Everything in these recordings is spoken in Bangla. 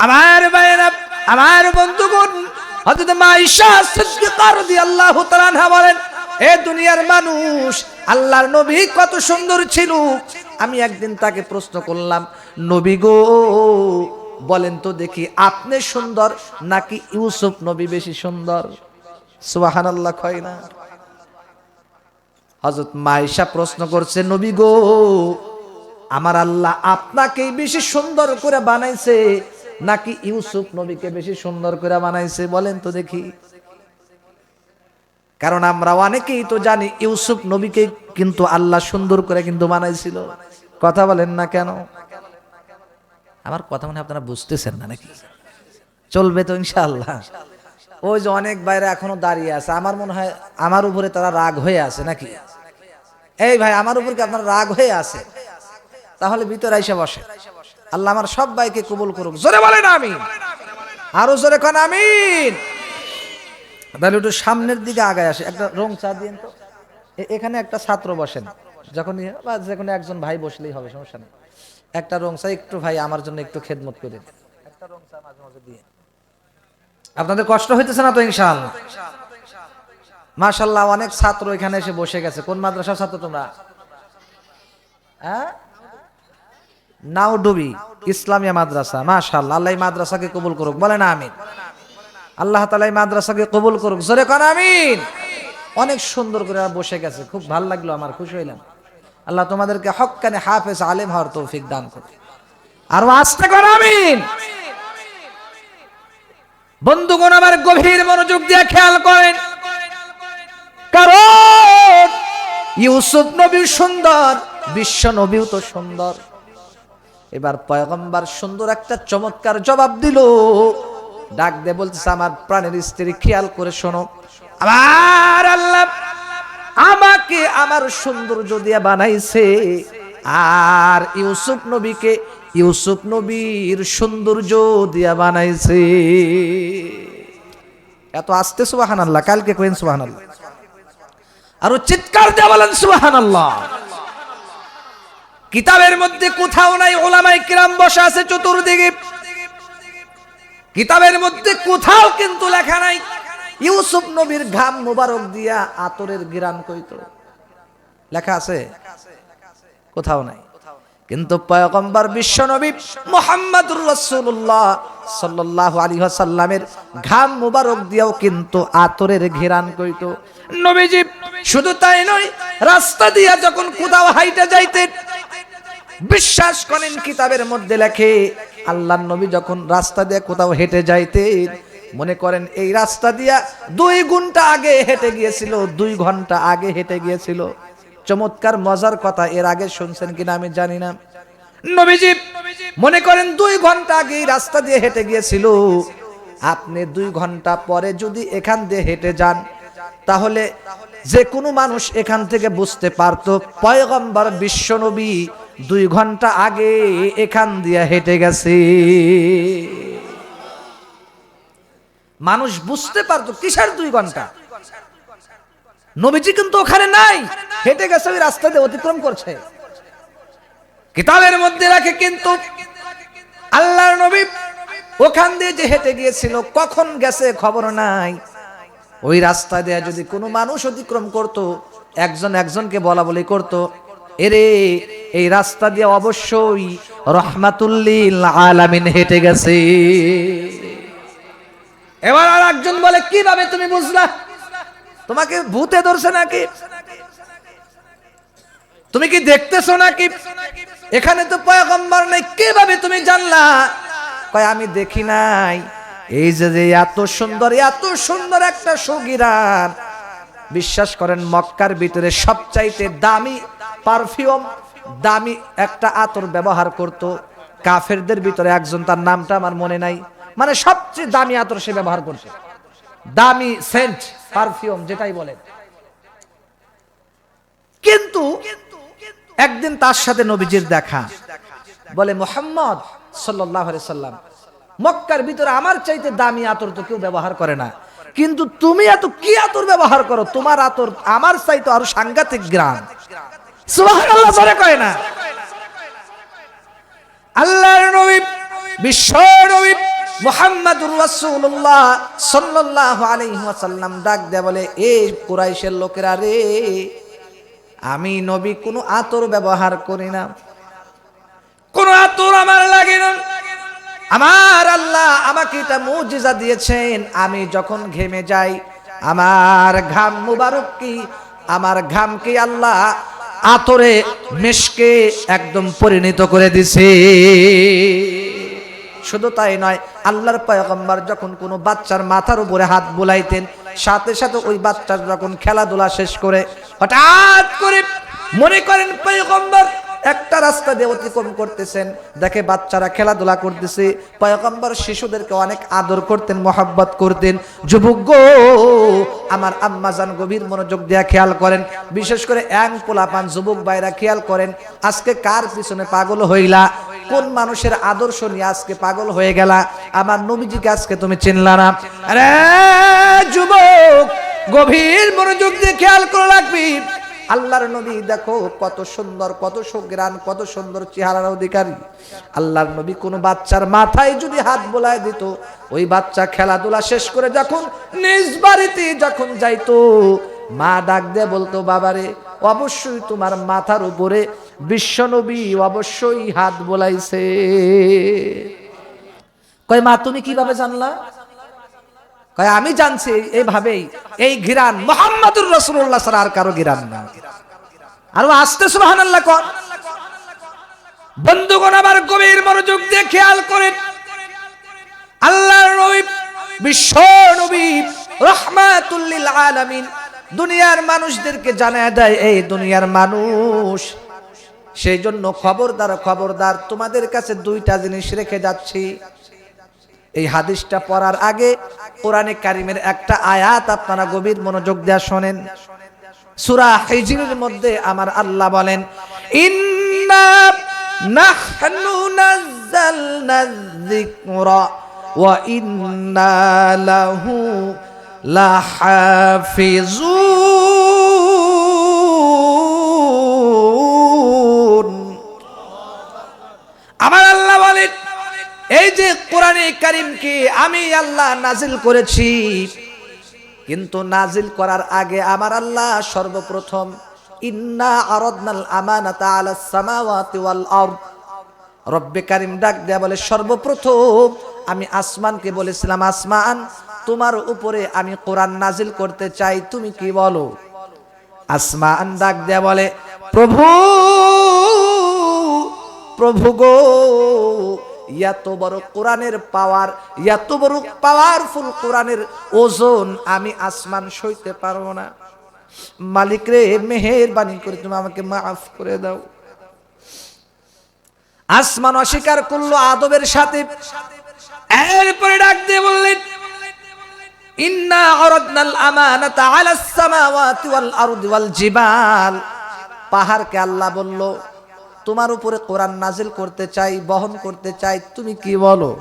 আমার ভাইরা, আমার বন্ধুগণ, হযরত আয়েশা সিদ্দিকা রাদিয়াল্লাহু তাআলা আনহা বলেন, এ দুনিয়ার মানুষ, আল্লাহর নবী কত সুন্দর ছিল। আমি একদিন তাকে প্রশ্ন করলাম, নবী গো বলেন তো দেখি, আপনি সুন্দর নাকি ইউসুফ নবী বেশি সুন্দর? সুবহানাল্লাহ কয় না? হযরত আয়েশা প্রশ্ন করছে, নবী গো, আমার আল্লাহ আপনাকে বেশি সুন্দর করে বানাইছে নাকি ইউসুফ নবীকে বেশি সুন্দর করে বানাইছে? বলেন তো দেখি। কারণ আমরা অনেকেই তো জানি ইউসুফ নবীকে কিন্তু আল্লাহ সুন্দর করে কিন্তু বানাইছিল। কথা বলেন না কেন? আমার কথা মনে হয় আপনারা বুঝতেছেন না নাকি? চলবে তো ইনশাআল্লাহ। ওই যে অনেক বাইরে এখনো দাঁড়িয়ে আছে, আমার মনে হয় আমার উপরে তারা রাগ হয়ে আছে নাকি? এই ভাই, আমার উপর কি আপনার রাগ হয়ে আছে? তাহলে ভিতরে এসে বসে। আল্লাহ আমার সব ভাইকে কবুল করুক। জোরে বলেন আমিন। আরো জোরে কোন আমিন। তাহলে একটু সামনের দিকে আগায় আসে, একটা রং চা দিয়েন তো। এখানে একটা ছাত্র বসেন, যখন বা যে কোনো একজন ভাই বসলেই হবে, সমস্যা নেই। একটা রং চা একটু ভাই আমার জন্য একটু খেদমত করে দিন, একটা রং চা মাঝে মাঝে দিয়ে। আপনাদের কষ্ট হইতেছে না তো? ইনশাআল্লাহ মাশাআল্লাহ, অনেক ছাত্র এখানে এসে বসে গেছে। কোন মাদ্রাসার ছাত্র তোমরা? হ্যাঁ, নাওডুবি ইসলামিয়া মাদ্রাসা। মাশাআল্লাহ, আল্লাহ এই মাদ্রাসাকে কবুল করুক। বলেন আমিন। আল্লাহ তাআলা এই মাদ্রাসাকে কবুল করুক। জোরে কোন আমিন। অনেক সুন্দর করে বসে গেছে, খুব ভালো লাগলো, আমার খুশি হইলাম। আল্লাহ তোমাদেরকে হক্কানে হাফেজ আলেম হওয়ার তৌফিক দান করুন। আর আস্তে কোন আমিন। বন্ধুগণ, আমার গভীর মনোযোগ দিয়ে খেয়াল করেন, কারণ ইউসুফ নবী সুন্দর, বিশ্ব নবীও তো সুন্দর। এবার পয়গম্বর সুন্দর একটা চমৎকার জবাব দিল। ডাক দিয়ে বলতেছে, আমার প্রাণের স্ত্রী, খেয়াল করে শোনো, আমার আল্লাহ আমাকে আমার সৌন্দর্য দিয়ে বানাইছে, আর ইউসুফ নবীকে ইউসুফ নবীর সৌন্দর্য দিয়ে বানাইছে। এত আস্তে সুবহানাল্লাহ, কালকে কইন সুবহানাল্লাহ, আর চিৎকার দিয়ে বলেন সুবহানাল্লাহ। কিতাবের মধ্যে কোথাও নাই, উলামায়ে কিরাম বসে আছে চতুর্দিকে, কিতাবের মধ্যে কোথাও কিন্তু লেখা নাই ইউসুফ নবীর ঘাম মোবারক দিয়া আতরের ঘ্রাণ কইতো। লেখা আছে? কোথাও নাই। কিন্তু পয়গম্বর বিশ্ব নবী মুহাম্মদুর রাসূলুল্লাহ সাল্লাল্লাহু আলাইহি ওয়াসাল্লামের ঘাম মোবারক দিয়াও কিন্তু আতরের ঘ্রাণ কইতো। নবীজি শুধু তাই নয়, রাস্তা দিয়া যখন কোথাও হাইটা যাইতেন, বিশ্বাস করেন কিতাবের মধ্যে লেখে, আল্লাহর নবী যখন রাস্তা দিয়ে কোথাও হেঁটে যাইতেন, মনে করেন এই রাস্তা দিয়া 2 ঘন্টা আগে হেঁটে গিয়েছিল, 2 ঘন্টা আগে হেঁটে গিয়েছিল। চমৎকার মজার কথা, এর আগে শুনছেন কিনা আমি জানি না। নবীজি মনে করেন 2 ঘন্টা আগে এই রাস্তা দিয়ে হেঁটে গিয়েছিল। আপনি 2 ঘন্টা পরে যদি এখান দিয়ে হেঁটে যান, তাহলে যে কোনো মানুষ এখান থেকে বুঝতে পারতো পয়গম্বর বিশ্ব নবী 2 ঘন্টা আগে এখান দিয়ে হেঁটে গেছে। মানুষ বুঝতে পারতো। কিসের 2 ঘন্টা? নবীজি কিন্তু ওখানে নাই, হেঁটে গেছে, ওই রাস্তা দিয়ে অতিক্রম করছে। কিতাবের মধ্যে রাখে কিন্তু আল্লাহর নবী ওখান দিয়ে যে হেঁটে গিয়েছিল, কখন গেছে খবর নাই। ওই রাস্তা দিয়ে যদি কোনো মানুষ অতিক্রম করত, একজন একজনকে বলা বলি করত, এরে এই রাস্তা দিয়ে অবশ্যই রাহমাতুল লিল আলামিন হেঁটে গেছে। এবার আর একজন বলে, কিভাবে তুমি বুঝলা? তোমাকে ভূতে ধরছে নাকি? তুমি কি দেখতেছো নাকি? এখানে তো পয়গম্বর নাই, কিভাবে তুমি জানলা? কয় আমি দেখি নাই, এই যে এত সুন্দর একটা সুগিরান, বিশ্বাস করেন মক্কার ভিতরে সবচাইতে দামি পারফিউম, দামি একটা আতর ব্যবহার করত কাফেরদের ভিতরে একজন, তার নামটা আমার মনে নাই, মানে সবচেয়ে দামি আতর সে ব্যবহার করছে, দামি সেন্ট পারফিউম যেটাই বলেন। কিন্তু একদিন তার সাথে নবীজির দেখা, বলে মুহাম্মদ সাল্লাল্লাহু আলাইহি সাল্লাম, মক্কার ভিতরে আমার চাইতে দামি আতর তো কেউ ব্যবহার করে না, কিন্তু তুমি এত কি আতর ব্যবহার করো? তোমার আতর আমার চাইতে আরো সাংঘাতিক ঘ্রাণ। সুবহানাল্লাহ বলে কয় না? আল্লাহর নবী বিশ্ব নবী মুহাম্মাদুর রাসূলুল্লাহ সাল্লাল্লাহু আলাইহি ওয়াসাল্লাম ডাক দেয়া বলে, এ কুরাইশের লোকেরা রে, আমি নবী কোনো আতর ব্যবহার করি না, কোনো আতর আমার লাগে না। আমার আল্লাহ আমাকে এটা মুজিজা দিয়েছেন, আমি যখন ঘেমে যাই আমার ঘাম মুবারক কি, আমার ঘামকে আল্লাহ আতরে মেশকে একদম পরিণত করে দিছে। শুধু তাই নয়, আল্লাহর পয়গম্বর যখন কোনো বাচ্চার মাথার উপরে হাত বুলাইতেন, সাথে সাথে ওই বাচ্চা যখন খেলাধুলা শেষ করে হঠাৎ করে মনে করেন পয়গম্বর একটা রাস্তা দিয়ে অতিক্রম করতেছেন, দেখে বাচ্চারা খেলাধুলা করতেছে, পয়গম্বর শিশুদেরকে অনেক আদর করতেন, মহব্বত করতেন। যুবক গো, আমার আম্মাজান গভীর মনোযোগ দিয়ে খেয়াল করেন, বিশেষ করে এক পোলাপান যুবক ভাইরা খেয়াল করেন, আজকে কার পিছনে পাগল হইলা, কোন মানুষের আদর্শ নিয়ে আজকে পাগল হয়ে গেলা, আমার নবীজিকে আজকে তুমি চিনলা না। আরে যুবক, গভীর মনোযোগ দিয়ে খেয়াল করে রাখবি, আল্লাহর নবী দেখো কত সুন্দর, কত সুগ্রাণ, কত সুন্দর চেহারার অধিকারী। আল্লাহর নবী কোনো বাচ্চার মাথায় যদি হাত বোলায় দিত, ওই বাচ্চা খেলাধুলা শেষ করে যখন নিজ বাড়িতে যখন যাইতো, মা ডাক দিয়ে বলতো, বাবারে অবশ্যই তোমার মাথার উপরে বিশ্বনবী অবশ্যই হাত বোলাইছে। কয় মা তুমি কিভাবে জানলা? কয় আমি জানছি এইভাবেই, এই ঘিরান মুহাম্মাদুর রাসূলুল্লাহ ছাড়া আর কারো ঘিরান না। আর আস্তে সুবহানাল্লাহ কর। বন্ধুগণ আমার গভীর মনোযোগ দিয়ে খেয়াল করেন, আল্লাহর নবী বিশ্ব নবী রাহমাতুল লিল আলামিন দুনিয়ার মানুষদেরকে জানায় দেয়, এই দুনিয়ার মানুষ, সেই জন্য খবরদার খবরদার, তোমাদের কাছে দুইটা জিনিস রেখে যাচ্ছি। এই হাদিসটা পড়ার আগে কোরআনে কারিমের একটা আয়াত আপনারা গভীর মনোযোগ দিয়ে শোনেন। সূরা হিজরের মধ্যে আমার আল্লাহ বলেন, ইন্না নাহনু নাযালনা যিকরা ওয়া ইন্না লাহু লাহাফিজুন। আমার আল্লাহ বলেন, এই যে কোরআনে কারিমকে আমি আল্লাহ নাজিল করেছি, কিন্তু নাজিল করার আগে আমার আল্লাহ সর্বপ্রথম ইন্না আরাদনাল আমানাতা আলাস সামাওয়াতি ওয়াল আরদ, রব্বে কারিম ডাক দেয়া বলে, সর্বপ্রথম আমি আসমানকে বলেছিলাম, আসমান তোমার উপরে আমি কোরআন নাজিল করতে চাই, তুমি কি বলো? আসমান ডাক দেয়া বলে, প্রভু প্রভু গো, এত বড় কোরআনের পাওয়ার, এত বড় পাওয়ারফুল কোরআনের ওজন আমি আসমান সইতে পারবো না। মালিক রে, মেহেরবানি করে তুমি আমাকে মাফ করে দাও। আসমান অস্বীকার করলো আদবের সাথে। এরপরে ডাক দিয়ে বললেন, ইন্না আরাদনাল আমানাতা আলাস সামাওয়াতি ওয়াল আরদি ওয়াল জিবাল, পাহাড়কে আল্লাহ বলল, তোমার উপরে কোরআন নাজিল করতে চাই, বহন করতে চাই, তুমি কি বলো?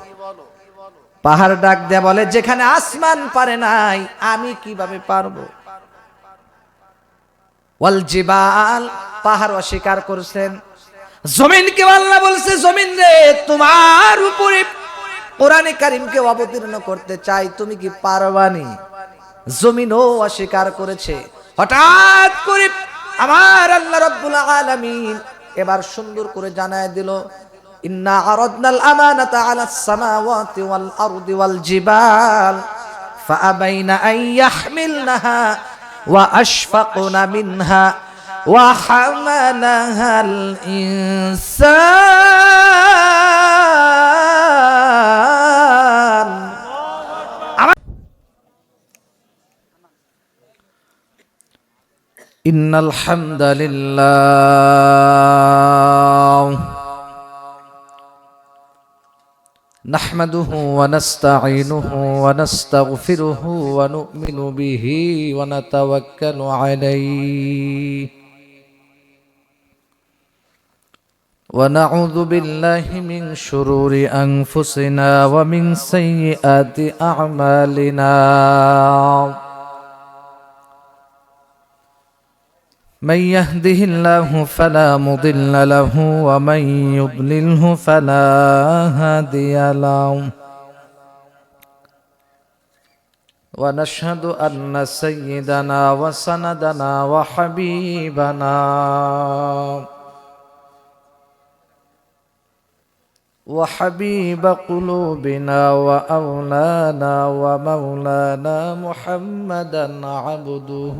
পাহাড় ডাক দেয়া বলে, যেখানে আসমান পারে নাই আমি কিভাবে পারবো? ওয়াল জিবাল, পাহাড় অস্বীকার করছেন। জমিনকে আল্লাহ বলছে, জমিন রে, তোমার উপরে কোরআনে কারিমকে অবতীর্ণ করতে চাই, তুমি কি পারবানি? জমিনও অস্বীকার করেছে। হঠাৎ করে আমার আল্লাহ রাব্বুল আলামিন এবার সুন্দর করে জানায় দিল, ইন্না আরাদনাল আমানাতা আলাস সামাওয়াতি ওয়াল আরদি ওয়াল জিবাল ফাআবাইনা আন ইয়াহমিলনাহা ওয়া আশফাকনা মিনহা ওয়া হামালাহাল ইনসান। ইন্নাল হামদালিল্লাহ নাহমাদুহু ওয়া নাস্তাঈনুহু ওয়া নাস্তাগফিরুহু ওয়া নু'মিনু বিহি ওয়া নাতাওয়াক্কালু আলাইহি ওয়া নাউযু বিল্লাহি মিন শুরুরি আনফুসিনা ওয়া মিন সাইয়্যাতি আ'মালিনা। من يهده الله فلا مضل له ومن يضلله فلا هادي له ونشهد أن سيدنا وسندنا وحبيبنا وحبيب قلوبنا وأولانا ومولانا محمدا عبده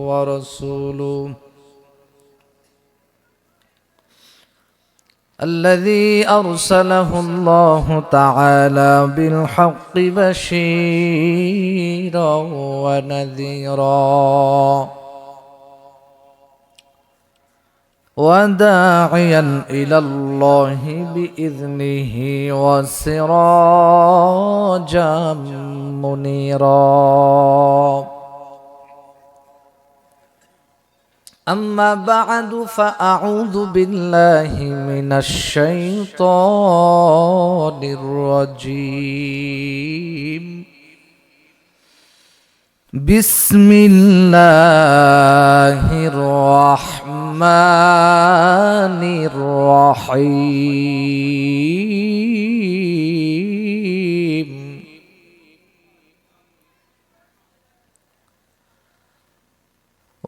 ورسوله الذي أرسله الله تعالى بالحق بشيرا ونذيرا وداعيا إلى الله بإذنه وسراجا منيرا أما بعد فأعوذ بالله من الشيطان الرجيم بسم الله الرحمن الرحيم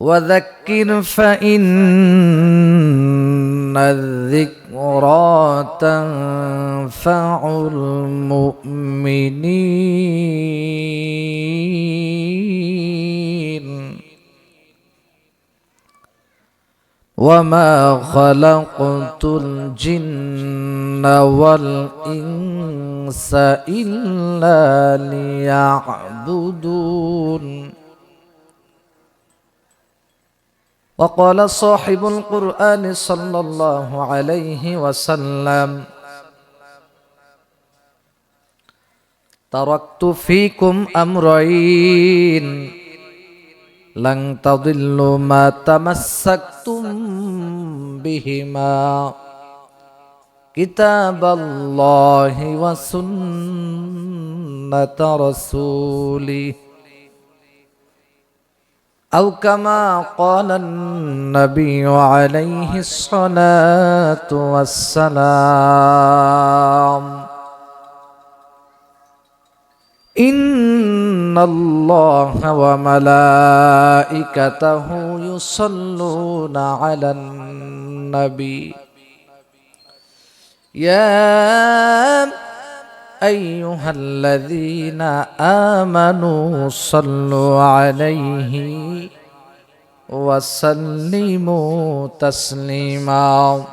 وذكر فإن الذكرى تنفع المؤمنين وما خلقت الجن والإنس إلا ليعبدون وقال صاحب القرآن صلى الله عليه وسلم تركت فيكم أمرين لن تضلوا ما تمسكتم بهما كتاب الله وسنة رسوله أو كما قال النبي عليه الصلاة والسلام إن الله وملائكته يصلون على النبي يا أيها الذين آمنوا صلوا عليه وسلموا تسليما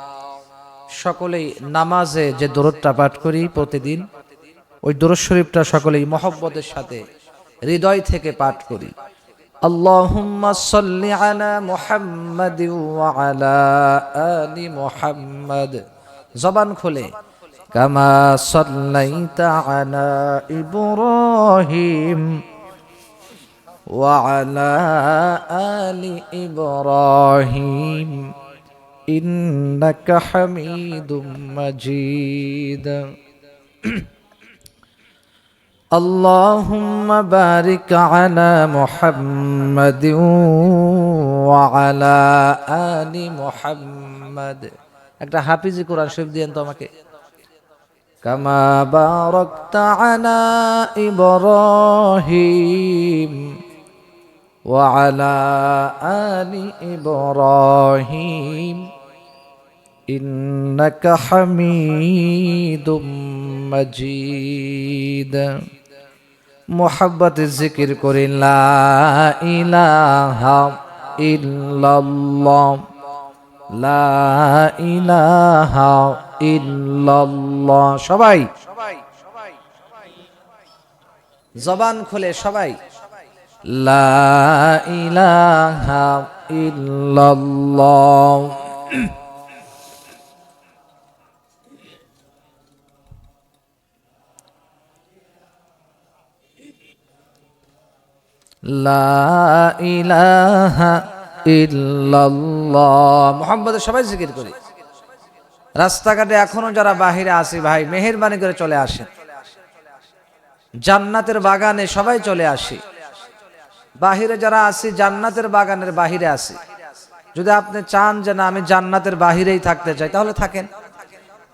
সকলেই নামাজে যে দরুদটা পাঠ করি প্রতিদিন ওই দরুদ শরীফটা সকলেই মহব্বতের সাথে হৃদয় থেকে পাঠ করি আল্লাহুম্মা সাল্লি আলা মুহাম্মাদিন ওয়া আলা আলি মুহাম্মাদ জবান খুলে كما صليت على إبراهيم وعلى آل إبراهيم إنك حميد مجيد اللهم بارك على محمد وعلى آل محمد একটা হাফিজি কোরআন শরীফ দিয়েন তো আমাকে كما باركت على إبراهيم وعلى آل إبراهيم إنك حميد مجيد محبت الذكر كر لا إله إلا الله لا إله ইল্লাল্লাহ সবাই জবান খুলে সবাই লা ইলাহা ইল্লাল্লাহ লা ইলাহা ইল্লাল্লাহ মুহাম্মদের সবাই জিকির করি রাস্তাঘাটে এখনো যারা বাহিরে আসি ভাই মেহেরবানি করে চলে আসেন জান্নাতের বাগানে সবাই চলে আসি বাহিরে যারা আসি জান্নাতের বাগানের বাহিরে আসি যদি আপনি চান যে না আমি জান্নাতের বাহিরেই থাকতে চাই তাহলে থাকেন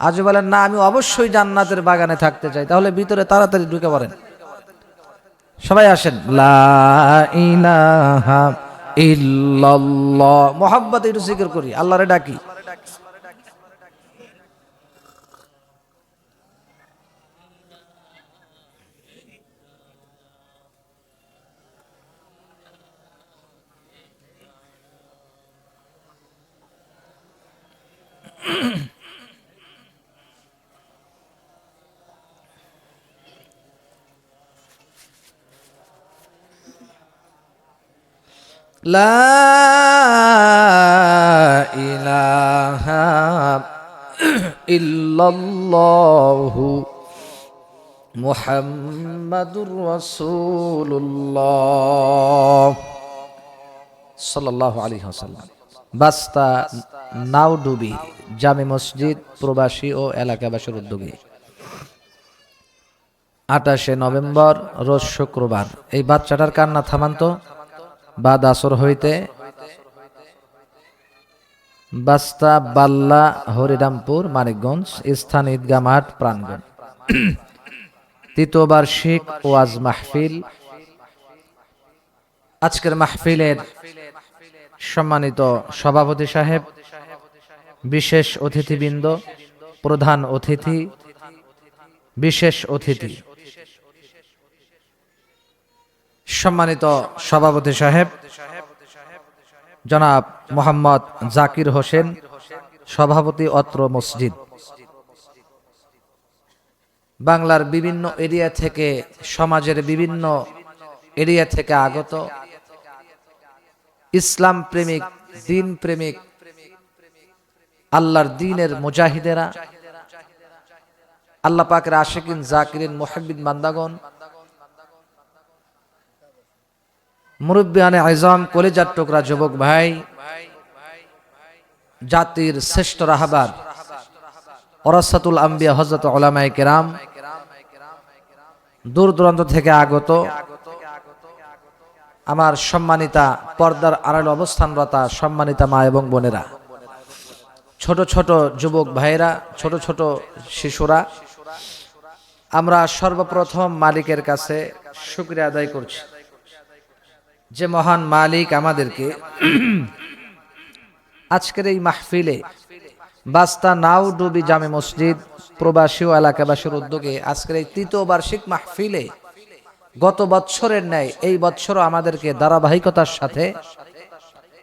আজ বলেন না আমি অবশ্যই জান্নাতের বাগানে থাকতে চাই তাহলে ভিতরে তাড়াতাড়ি ঢুকে পড়েন সবাই আসেন, লা ইলাহা ইল্লাল্লাহ। মোহাব্বত একটু জিকির করি, আল্লাহরে ডাকি। লা ইলাহা ইল্লাল্লাহু মুহাম্মাদুর রাসূলুল্লাহ সাল্লাল্লাহু আলাইহি ওয়াসাল্লাম। বাস্তা নাওডুবি জামে মসজিদ প্রবাসী ও এলাকাবাসীর উদ্যোগে 28 নভেম্বর রোজ শুক্রবার। এই বাচ্চাটার কান্না থামান্ত। বাদ আসর হইতে বাস্তা বাল্লা হরিরামপুর মানিকগঞ্জ, স্থান ঈদগাহ মাঠ প্রাঙ্গণ। তৃতীয় বার্ষিক ওয়াজ মাহফিল। আজকের মাহফিলের সম্মানিত সভাপতি সাহেব, বিশেষ অতিথিবৃন্দ, প্রধান অতিথি, বিশেষ অতিথি, সম্মানিত সভাপতি সাহেব জনাব মোহাম্মদ জাকির হোসেন, সভাপতি অত্র মসজিদ। বাংলার বিভিন্ন এরিয়া থেকে, সমাজের বিভিন্ন এরিয়া থেকে আগত ইসলাম প্রেমিক, দিন প্রেমিক, আল্লাহর দ্বীনের মুজাহিদেরা, আল্লাহ পাকের আশিকিন জাকিরিন মুহিব্বিন বান্দাগণ, মুরব্বিয়ানে আযম, কলিজার টুকরা যুবক ভাই, জাতির শ্রেষ্ঠ রাহবার ওরাসাতুল আম্বিয়া হযরত উলামায়ে কেরাম, দূর দূরান্ত থেকে আগত আমার সম্মানিতা পর্দার আড়ালে অবস্থানরতা সম্মানিতা মা এবং বোনেরা, ছোট ছোট যুবক ভাইরা, ছোট ছোট শিশুরা, আমরা সর্বপ্রথম মালিকের কাছে শুকরিয়া আদায় করছি, যে মহান মালিক আমাদেরকে আজকের এই মাহফিলে বাস্তা নাওডুবি জামে মসজিদ প্রবাসী ও এলাকাবাসীর উদ্যোগে আজকের এই তৃতীয় বার্ষিক মাহফিলে গত বৎসরের ন্যায় এই বৎসরও আমাদেরকে ধারাবাহিকতার সাথে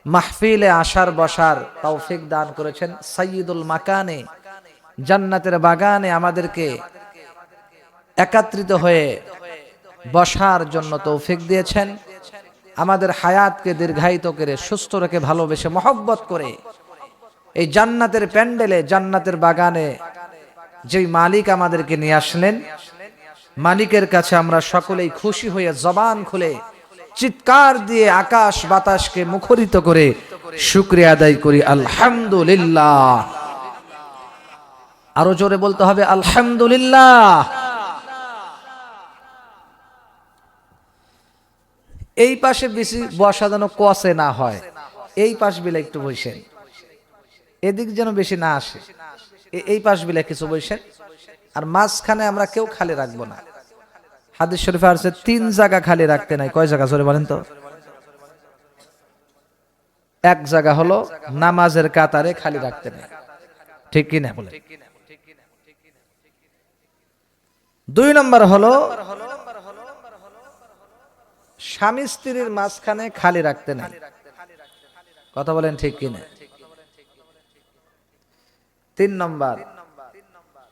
মাহফিলে আসার বসার তৌফিক দান করেছেন। সাইয়্যিদুল মাকানে, জান্নাতের বাগানে আমাদেরকে একত্রিত হয়ে বসার জন্য তৌফিক দিয়েছেন। আমাদের হায়াতকে দীর্ঘায়িত করে, সুস্থ রেখে, ভালোবেসে, মহব্বত করে এই জান্নাতের প্যান্ডেলে, জান্নাতের বাগানে যেই মালিক আমাদেরকে নিয়ে আসলেন, মালিকের কাছে আমরা সকলেই খুশি হয়ে জবান খুলে চিৎকার দিয়ে আকাশ বাতাসকে মুখরিত করে শুকরিয়া আদায় করি, আলহামদুলিল্লাহ। আরো জোরে বলতে হবে আলহামদুলিল্লাহ। এই পাশে বেশি বসা যেন কষে না হয়, এই পাশ বিলে একটু বসেন, এদিক যেন বেশি না আসে, এই পাশ বিলে কিছু বসেন। আর মাঝখানে আমরা কেউ খালি রাখবো না। হাদিস শরীফে আছে 3 জায়গা খালি রাখতে নাই। কয় জায়গা জোরে বলেন তো? এক জায়গা হলো নামাজের কাতারে খালি রাখতে নাই, ঠিক কি না বলে? 2 নম্বর হলো স্বামী স্ত্রীর মাঝখানে খালি রাখতে নাই। কথা বলেন ঠিক কি না? 3 নম্বর,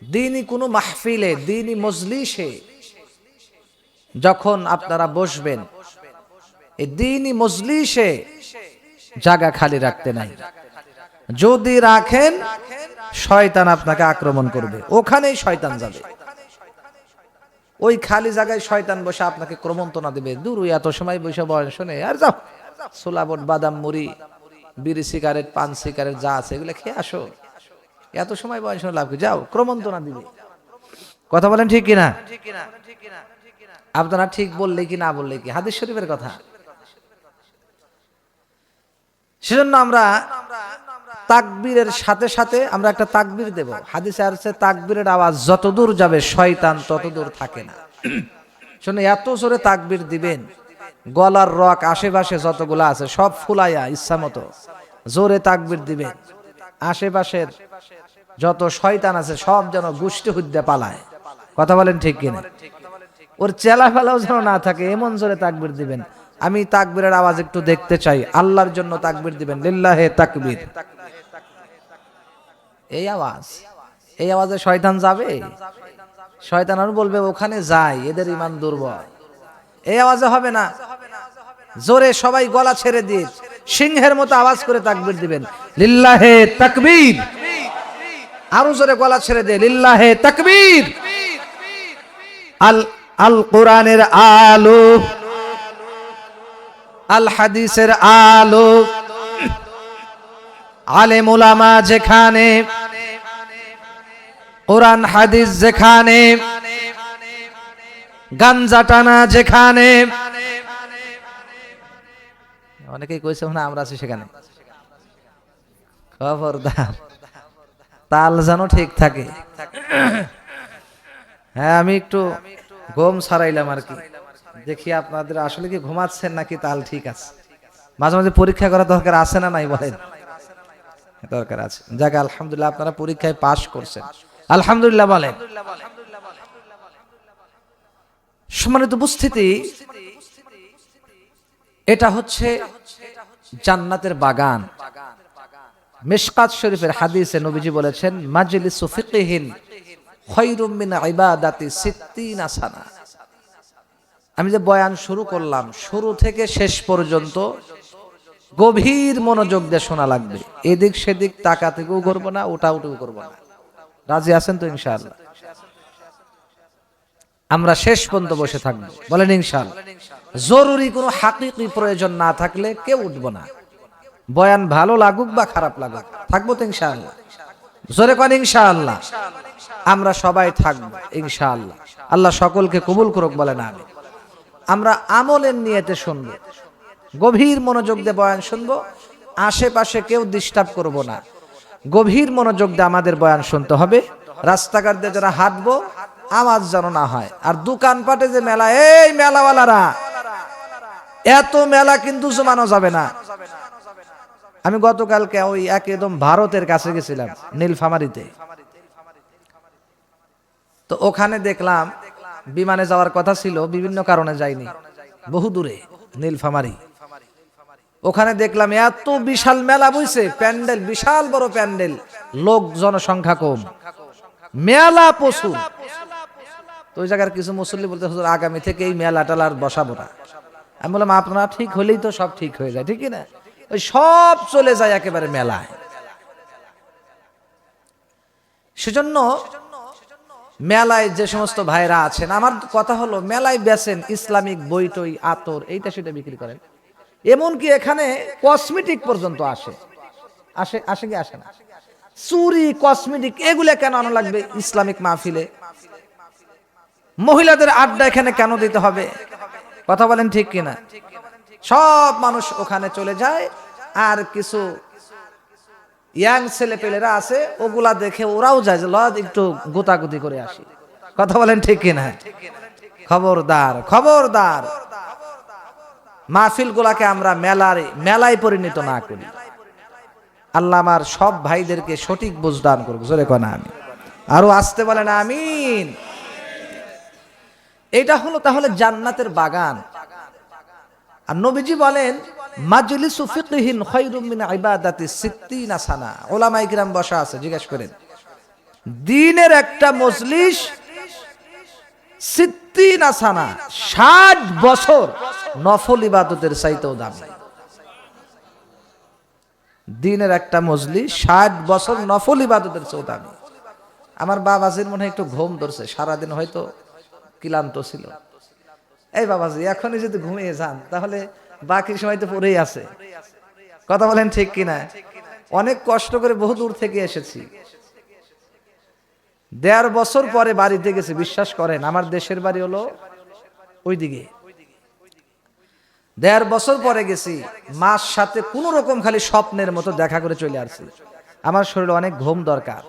দ্বীনি কোনো মাহফিলে, দ্বীনি মজলিসে যখন আপনারা বসবেন, এই দ্বীনি মজলিসে জায়গা খালি রাখতে নাই। যদি রাখেন শয়তান আপনাকে আক্রমণ করবে, ওখানেই শয়তান যাবে। ওই খালি জায়গায় শয়তান বসে আপনাকে ক্রমন্তনা দেবে, দূর এত সময় বসে বয়স শোনে, আর যাও সোলাবট, বাদাম, মুড়ি, বিড়ি, সিগারেট, পান, সিগারেট যা আছে এগুলো খেয়ে আসো, এত সময় বয়স লাভ কি, যাও, ক্রমন্তনা দিবে। কথা বলেন ঠিক কিনা? আপনারা ঠিক বললে কি না বললে কি? হাদিস শরীফের কথা। সেজন্য আমরা তাকবীরের সাথে সাথে আমরা একটা তাকবীর দেব। হাদিসে আছে তাকবীরের আওয়াজ যতদূর যাবে শয়তান ততদূর থাকে না। শুনে এত জোরে তাকবীর দিবেন, গলার রক আশেপাশে যতগুলো আছে সব ফুলাইয়া ইচ্ছা মতো জোরে তাকবীর দিবেন, আশেপাশের যত শয়তান আছে সব যেন গুষ্টি হুদ্দে পালায়। কথা বলেন ঠিক কিনা? ওর চেলা ফেলাও যেন না থাকে, এমন জোরে তাকবীর দিবেন। আমি তাকবীরের আওয়াজ একটু দেখতে চাই, আল্লাহর জন্য তাকবীর দিবেন, লিল্লাহে তাকবীর। এই আওয়াজ, এই আওয়াজে শয়তান যাবে? শয়তান আর বলবে ওখানে যাই, এদের ঈমান দুর্বল। এই আওয়াজে হবে না। জোরে সবাই গলা ছেড়ে দিয়ে সিংহের মতো আওয়াজ করে তাকবীর দিবেন, লিল্লাহে তাকবীর। আরো জোরে গলা ছেড়ে দিয়ে লিল্লাহে তাকবীর। আল কোরআনের আলো, আল হাদিসের আলো, আলেম উলামা যেখানে, কোরআন হাদিস যেখানে, গাঞ্জা টানা যেখানে, অনেকেই কইছে না আমরা আছি সেখানে। খবরদার, তাল যেন ঠিক থাকে। হ্যাঁ, আমি একটু ঘুম ছাড়াইলাম আর কি, দেখি আপনাদের আসলে কি ঘুমাচ্ছেন নাকি তাল ঠিক আছে। মাঝে মাঝে পরীক্ষা করার দরকার আছে না নাই বলেন? দরকার আছে। যাক আলহামদুলিল্লাহ, আপনারা পরীক্ষায় পাশ করছেন, আলহামদুলিল্লাহ বলেন। সম্মানিত উপস্থিতি, এটা হচ্ছে জান্নাতের বাগান। মিশকাত শরীফের হাদিসে নবীজি বলেছেন, মাজলিসু ফিকহিন খায়রুম মিন ইবাদাতি 60 সানা। আমি যে বয়ান শুরু করলাম, শুরু থেকে শেষ পর্যন্ত গভীর মনোযোগ দিয়ে শোনা লাগবে। এদিক সেদিক তাকাতেও করবো না, ওটা উঠেও করবো না। রাজি আছেন তো ইনশাআল্লাহ? আমরা শেষ পর্যন্ত বসে থাকবো, বলেন ইনশাআল্লাহ। জরুরি কোনো হাকিকি প্রয়োজন না থাকলে কেউ উঠবো না। বয়ান ভালো লাগুক বা খারাপ লাগুক, থাকবো তো ইনশাআল্লাহ। জোরে কোন ইনশাআল্লাহ। আমরা সবাই থাকবো ইনশাআল্লাহ। আল্লাহ সকলকে কবুল করুক, বলেন আমিন। আমরা আমলের নিয়তে শুনবো, গভীর মনোযোগ দিয়ে বয়ান শুনবো, আশেপাশে কেউ ডিস্টার্ব করব না। গভীর মনোযোগ দিয়ে আমাদের বয়ান শুনতে হবে। রাস্তাঘাট দিয়ে যারা হাঁটবো, আওয়াজ যেন না হয়। আর দোকানপাটে যে মেলা, এই মেলাওয়ালারা, এত মেলা কিন্তু জমানো যাবে না। আমি গতকালকে ওই একদম ভারতের কাছে গেছিলাম, নীলফামারীতে। তো ওখানে দেখলাম বিমানে যাওয়ার কথা ছিল, বিভিন্ন কারণে যাইনি, বহু দূরে নীলফামারী। ওখানে দেখলাম এত বিশাল মেলা বইছে, প্যান্ডেল বিশাল বড় প্যান্ডেল, লোক জনসংখ্যা কম, মেলা প্রচুর। তো ওই জায়গার কিছু মুসল্লি বলতে, হুজুর আগামী থেকে এই মেলা টেলার বসাবো না। আমি বললাম আপনারা ঠিক হলেই তো সব ঠিক হয়ে যায়, ঠিক না? ওই সব চলে যায় একেবারে মেলায়। সেজন্য মেলায় যে সমস্ত ভাইরা আছেন, আমার কথা হলো, মেলায় বেচেন ইসলামিক বই টই, আতর, এইটা সেটা বিক্রি করেন। এমনকি এখানে কসমেটিক পর্যন্ত আসে, আসে আসে কি আসে না? চুরি, কসমেটিক, এগুলা কেন আনা লাগবে ইসলামিক মাহফিলে? মহিলাদের আড্ডা এখানে কেন দিতে হবে? কথা বলেন ঠিক কিনা? সব মানুষ ওখানে চলে যায়, আর কিছু ইয়াং ছেলে পেলেরা আছে, ওগুলা দেখে ওরাও যায় যে লজ একটু গোতাগুতি করে আসি। কথা বলেন ঠিক কিনা? খবরদার, খবরদার, মাহফিল গুলাকে আমরা মেলায় পরিণত না করি। আল্লাহ আমার সব ভাইদেরকে সঠিক বুঝ দান করুক, জোরে কোন আমিন। আরো আসতে বলেন আমিন। এটা হলো তাহলে জান্নাতের বাগান। আর নবীজি বলেন, মাজলিসু ফিকহিন খায়রুম মিন ইবাদাতি 60 সানা। উলামায়ে কিরাম বসা আছে, জিজ্ঞেস করেন, দ্বীনের একটা মজলিস 60 সানা, 60 বছর নফল ইবাদতের চাইতেও দামি। দ্বীনের একটা মজলিস 60 বছর নফল ইবাদতের চেয়েও দামি। আমার বাবাজির মনে হয় একটু ঘুম ধরছে, সারাদিন হয়তো ক্লান্ত ছিল। এই বাবাজি, এখনই যদি ঘুমিয়ে যান তাহলে বাকি সময় তো পড়েই আছে। কথা বলেন ঠিক কিনা? অনেক কষ্ট করে বহু দূর থেকে এসেছি, 1.5 বছর পরে বাড়িতে গেছি। বিশ্বাস করেন, আমার দেশের বাড়ি হলো ওইদিকে। 1.5 বছর পরে গেছি, মার সাথে কোন রকম খালি স্বপ্নের মতো দেখা করে চলে আসছি। আমার শরীরে অনেক ঘুম দরকার,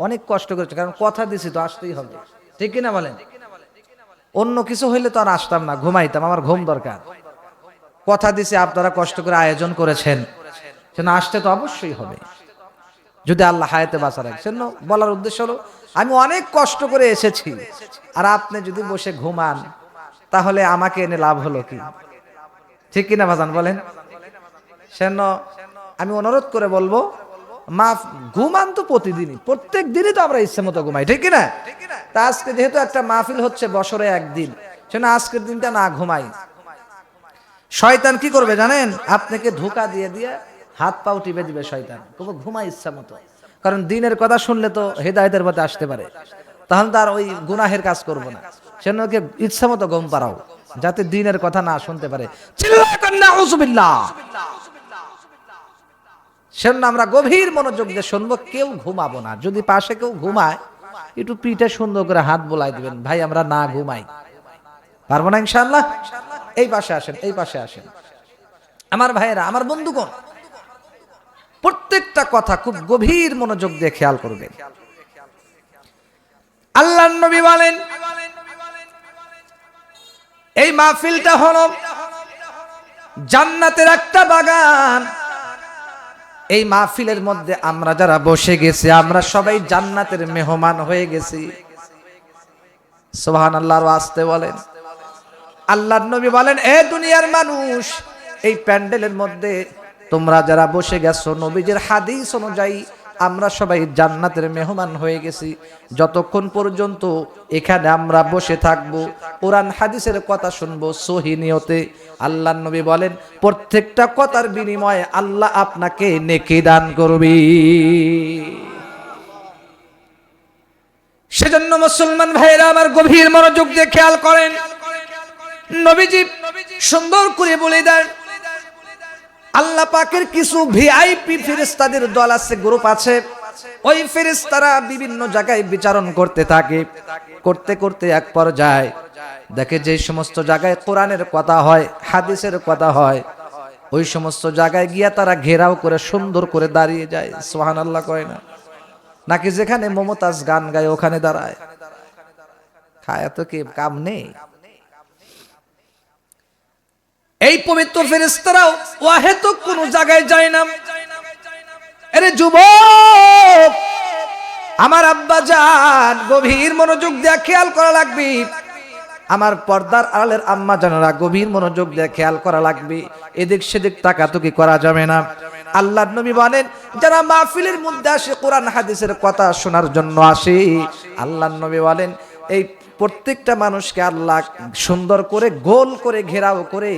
অনেক কষ্ট করেছে, কারণ কথা দিছি তো আসতেই হবে, ঠিক কিনা বলেন? অন্য কিছু হইলে তো আর আসতাম না, ঘুমাইতাম, আমার ঘুম দরকার। কথা দিছে আপনারা কষ্ট করে আয়োজন করেছেন, সেজন্য আসতে তো অবশ্যই হবে যদি আল্লাহ হায়াতে বাঁচা রাখে। সেজন্য বলার উদ্দেশ্য হলো আমি অনেক কষ্ট করে এসেছি, আর আপনি যদি বসে ঘুমান তাহলে আমাকে এনে লাভ হলো কি? ঠিক কিনা ভাজান বলেন? সেজন্য আমি অনুরোধ করে বলবো, মাফ ঘুমান তো প্রতিদিনই, প্রত্যেক দিনই তো আমরা ইচ্ছে মতো ঘুমাই, ঠিক কিনা? তা আজকে যেহেতু একটা মাহফিল হচ্ছে বছরে একদিন, সেজন্য আজকের দিনটা না ঘুমাই। শয়তান কি করবে জানেন? আপনাকে ধোঁকা দিয়ে দিয়ে হাত পাও টিপে দিবে শয়তান, তবু ঘুমাই ইচ্ছা মতো। কারণ দিনের কথা শুনলে তো হেদায়েতের পথে আসতে পারে, তখন তার ওই গুনাহের কাজ করবো না। সেজন্য ওকে ইচ্ছা মতো ঘুম পাড়াও, যাতে দিনের কথা না শুনতে পারে। চিল্লায় কর নাউযুবিল্লাহ। সেজন্য আমরা গভীর মনোযোগ দিয়ে শুনবো, কেউ ঘুমাবো না। যদি পাশে কেউ ঘুমায় একটু পিঠে সুন্দর করে হাত বোলাই দিবেন, ভাই আমরা না ঘুমাই। পারবো না ইনশাআল্লাহ? এই পাশে আসেন, এই পাশে আসেন আমার ভাইয়েরা, আমার বন্ধুগণ। প্রত্যেকটা কথা খুব গভীর মনোযোগ দিয়ে খেয়াল করবেন। আল্লাহর নবী বলেন, এই মাহফিলটা হলো জান্নাতের একটা বাগান। এই মাহফিলের মধ্যে আমরা যারা বসে গেছি, আমরা সবাই জান্নাতের মেহমান হয়ে গেছি। সুবহানাল্লাহর ওয়াস্তে বলেন। আল্লাহর নবী বলেন, এ দুনিয়ার মানুষ, এই প্যান্ডেলের মধ্যে তোমরা যারা বসে গেছো, নবীজির হাদিস অনুযায়ী আমরা সবাই জান্নাতের মেহমান হয়ে গেছি। যতক্ষণ পর্যন্ত এখানে আমরা বসে থাকবো, কোরআন হাদিসের কথা শুনবো সহি নিয়তে, আল্লাহর নবী বলেন প্রত্যেকটা কথার বিনিময়ে আল্লাহ আপনাকে নেকি দান করবে। সেজন্য মুসলমান ভাইরা আমার গভীর মনোযোগ দিয়ে খেয়াল করেন। নবীজি সুন্দর করে বলে দেন, আল্লাহ পাকের কিছু ভিআইপি ফেরেশতাদের দল আছে, গ্রুপ আছে। ওই ফেরেশতারা বিভিন্ন জায়গায় বিচরণ করতে থাকে, করতে করতে এক পর্যায়ে দেখে যে সমস্ত জায়গায় কোরআনের কথা হয়, হাদিসের কথা হয়, ওই সমস্ত জায়গায় গিয়া তারা ঘেরাও করে সুন্দর করে দাঁড়িয়ে যায়। সুবহানাল্লাহ কয় না? নাকি যেখানে মমতাজ গান গায় ওখানে দাঁড়ায়? খায় তো কি কাম নেই? এই পবিত্র ফেরেশতারাও ওয়াহেতুক কোন জায়গায় যায় না। আরে যুবক, আমার আব্বা জান, গভীর মনোযোগ দিয়ে খেয়াল করা লাগবে। আমার পর্দার আড়ালের আম্মা জানেরা গভীর মনোযোগ দিয়ে খেয়াল করা লাগবে। এদিক সেদিক তাকাতুকি করা যাবে না। আল্লাহর নবী বলেন, যারা মাহফিলের মধ্যে আসে, কোরআন হাদিসের কথা শোনার জন্য আসে, আল্লাহর নবী বলেন এই প্রত্যেকটা মানুষকে আল্লাহ সুন্দর করে গোল করে ঘেরাও করে,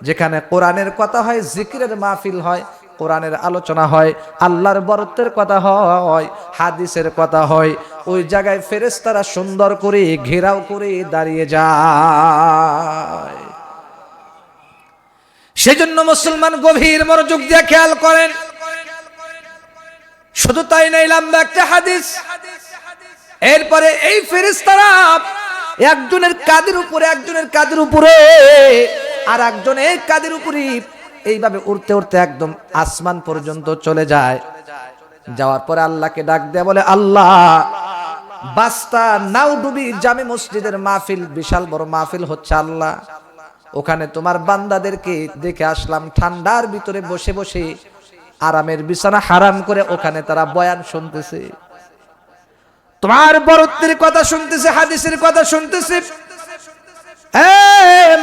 যেখানে কোরআনের কথা হয়, জিকিরের মাহফিল হয়, কোরআনের আলোচনা হয়, আল্লাহর বরত্বের কথা হয়, হাদিসের কথা হয়, ওই জায়গায় ফেরেশতারা সুন্দর করে ঘেরাও করে দাঁড়িয়ে যায়। সেজন্য মুসলমান গভীর মনোযোগ দিয়ে খেয়াল করেন। শুধু তাই নাই, লম্বা একটা হাদিস। এরপরে এই ফেরেশতারা একজনের কাঁধের উপরে, একজনের কাঁধের উপরে, আর একজনের কাঁধের উপরে এইভাবে উড়তে উড়তে একদম আসমান পর্যন্ত চলে যায়। যাওয়ার পরে আল্লাহকে ডাক দেয়া বলে, আল্লাহ, বাস্তা নাউডুবি জামে মসজিদের মাহফিল, বিশাল বড় মাহফিল হচ্ছে আল্লাহ, ওখানে তোমার বান্দাদেরকে দেখে আসলাম ঠান্ডার ভিতরে বসে বসে আরামের বিছানা হারাম করে ওখানে তারা বয়ান শুনতেছে, তোমার বরত্বের কথা শুনতেছে, হাদিসের কথা শুনতেছে।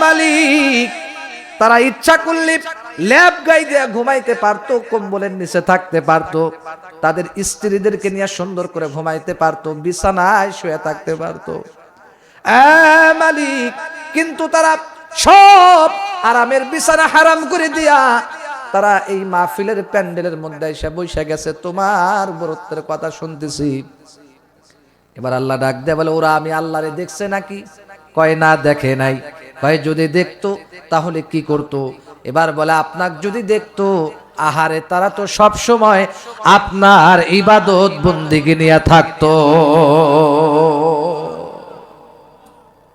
মালিক, তারা ইচ্ছা করলে ল্যাব গাই দিয়ে ঘুমাইতে পারতো, কম্বলের নিচে থাকতে পারতো, তাদের স্ত্রীদেরকে নিয়ে সুন্দর করে ঘুমাইতে পারতো, বিছানায় শুয়ে থাকতে পারতো মালিক, কিন্তু তারা সব আরামের বিছানা হারাম করে দিয়া তারা এই মাহফিলের প্যান্ডেলের মধ্যে এসে বসে গেছে, তোমার বরত্বের কথা শুনতেছি। এবার আল্লাহ ডাক দেয়া বলে, ওরা আমি আল্লাহরে দেখছে নাকি? কয় না, দেখে নাই। কয় যদি দেখতো তাহলে কি করতো? এবার বলে, আপনাকে যদি দেখতো, আহারে তারা তো সব সময় আপনার ইবাদত বন্দেগী নিয়ে থাকতো,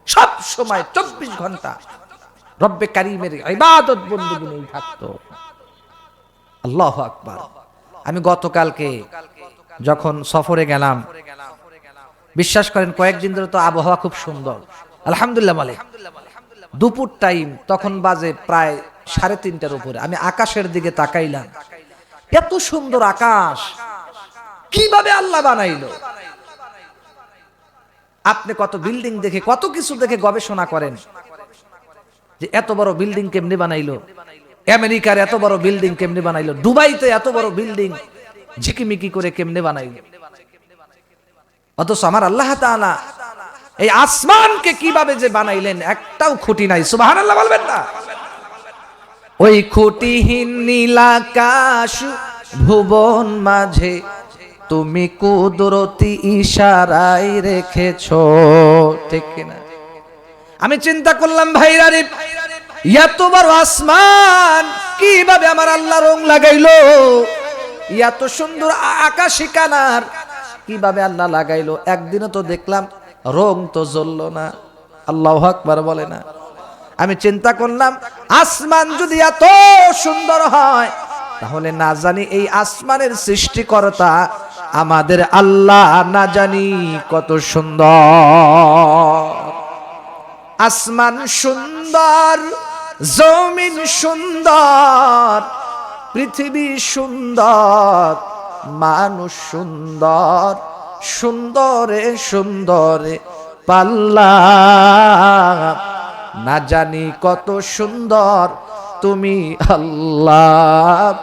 সব সময় 24 ঘন্টা রব্বে কারীমের ইবাদত বন্দেগী নিয়ে থাকতো। আল্লাহু আকবার। আমি গতকালকে যখন সফরে গেলাম, বিশ্বাস করেন কয়েকদিন ধরে তো আবহাওয়া খুব সুন্দর, আলহামদুলিল্লাহ মালিক। দুপুর টাইম, তখন বাজে প্রায় 3:30টার উপরে। আমি আকাশের দিকে তাকাইলাম, এত সুন্দর আকাশ কিভাবে আল্লাহ বানাইলো। আপনি কত বিল্ডিং দেখে, কত কিছু দেখে গবেষণা করেন যে এত বড় বিল্ডিং কেমনে বানাইলো, আমেরিকার এত বড় বিল্ডিং কেমনে বানাইলো, দুবাইতে এত বড় বিল্ডিং ঝিকিমিকি করে কেমনে বানাইলো। অথচ আমার আল্লাহ তাআলা এই আসমানকে কিভাবে যে বানাইলেন একটাও খুঁটি নাই। সুবহানাল্লাহ বলবেন না? ওই খুঁটিহীন নীলাকাশ ভুবন মাঝে তুমি কুদরতি ইশারায় রেখেছো, ঠিক কিনা? আমি চিন্তা করলাম ভাইরা রে, এত বড় আসমান কিভাবে আমার আল্লাহ রং লাগাইলো, এত সুন্দর আকাশি কানার কিভাবে আল্লাহ লাগাইলো। একদিনও তো দেখলাম রং তো জ্বললো না। আল্লাহু আকবার বলে না? আমি চিন্তা করলাম আসমান যদি এত সুন্দর হয়, তাহলে না জানি এই আসমানের সৃষ্টিকর্তা আমাদের আল্লাহ না জানি কত সুন্দর। আসমান সুন্দর, জমিন সুন্দর, পৃথিবী সুন্দর, মানুষ সুন্দর, সুন্দরে সুন্দরে পাল্লা না জানি কত সুন্দর তুমি আল্লাহ,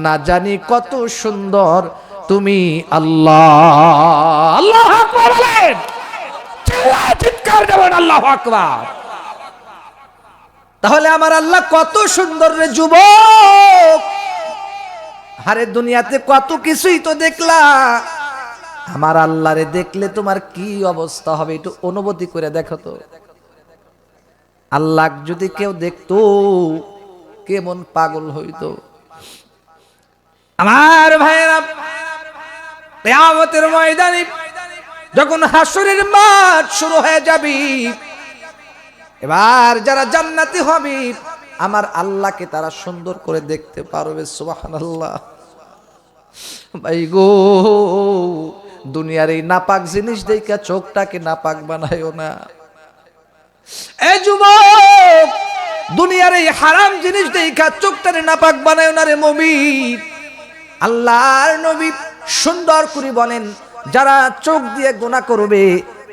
না জানি কত সুন্দর তুমি আল্লাহ। আল্লাহু আকবার বলেন, চিৎকার দেবেন আল্লাহু আকবার। তাহলে আমার আল্লাহ কত সুন্দর রে যুবক। আরে দুনিয়াতে কত কিছুই তো দেখলা, আমার আল্লাহরে দেখলে তোমার কি অবস্থা হবে একটু অনুভূতি করে দেখো তো। আল্লাহ যদি কেউ দেখতো কেমন পাগল হইতো। আমার ভাইরা, কিয়ামতের ময়দানে যখন হাসরের মাঠ শুরু হয়ে যাবে, এবার যারা জান্নাতি হবে আমার আল্লাহকে তারা সুন্দর করে দেখতে পারবে। সুবহানাল্লাহ। ভাই গো, দুনিয়ার এই নাপাক জিনিস দেখে চোখটাকে নাপাক বানায়ো না। এ যুবক, দুনিয়ার এই হারাম জিনিস দেখে চোখটারে নাপাক বানায়ো না রে মুমিন। আল্লাহর নবী সুন্দর করে বলেন, যারা চোখ দিয়ে গুনাহ করবে,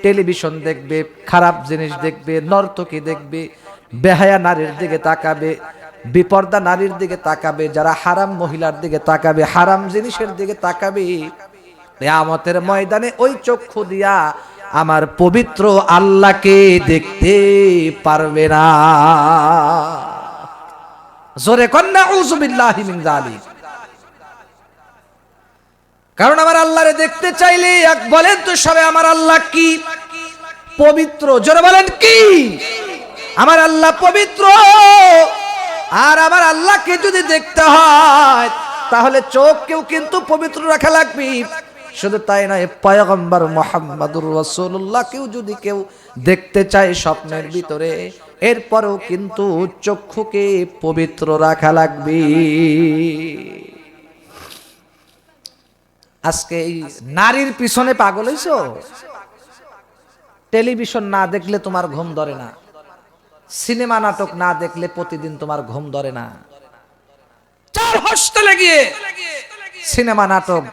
টেলিভিশন দেখবে, খারাপ জিনিস দেখবে, নর্তকী দেখবে, বেহায়া নারীর দিকে তাকাবে, বিপর্দা নারীর দিকে তাকাবে, যারা হারাম মহিলার দিকে তাকাবে, হারাম জিনিসের দিকে তাকাবে, কিয়ামতের ময়দানে ওই চক্ষু দিয়া আমার পবিত্র আল্লাহকে দেখতে পারবে না। জোরে কন্না আউযু বিল্লাহি মিন যালিক। কারণ আমার আল্লাহরে দেখতে চাইলে এক বলেন তো সবে আমার আল্লাহ কি পবিত্র। জোরে বলেন কি? আমার আল্লাহ পবিত্র। আর আমার আল্লাহকে যদি দেখতে হয় তাহলে চোখকেও কিন্তু পবিত্র রাখা লাগবে। শুধু তাই নয়, পয়গম্বর মুহাম্মদুর রাসূলুল্লাহকেও যদি কেউ দেখতে চায় স্বপ্নের ভিতরে, এরপরেও কিন্তু চক্ষুকে পবিত্র রাখা লাগবে। আজকে এই নারীর পিছনে পাগল হইছো। টেলিভিশন না দেখলে তোমার ঘুম ধরে না, সিনেমা নাটক না দেখলে প্রতিদিন তোমার ঘুম ধরে না, 4 হোস্টেলে গিয়ে সিনেমা নাটক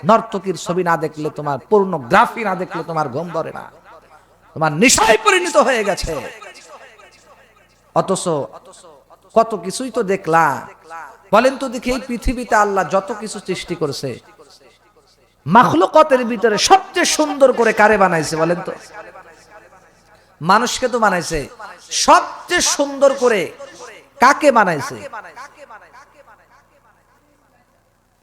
নর্তকীর ছবি না দেখলে, তোমার পর্নোগ্রাফি না দেখলে তোমার ঘুম ধরে না, তোমার নেশায় পরিণত হয়ে গেছে। অথচ কত কিছুই তো দেখলা। বলেন তো দেখি, এই পৃথিবীতে আল্লাহ যত কিছু সৃষ্টি করেছে, মাখলুকাতের ভিতরে সবচেয়ে সুন্দর করে কারে বানাইছে বলেন তো? মানুষকে তো বানাইছে। সবচেয়ে সুন্দর করে কাকে বানাইছে?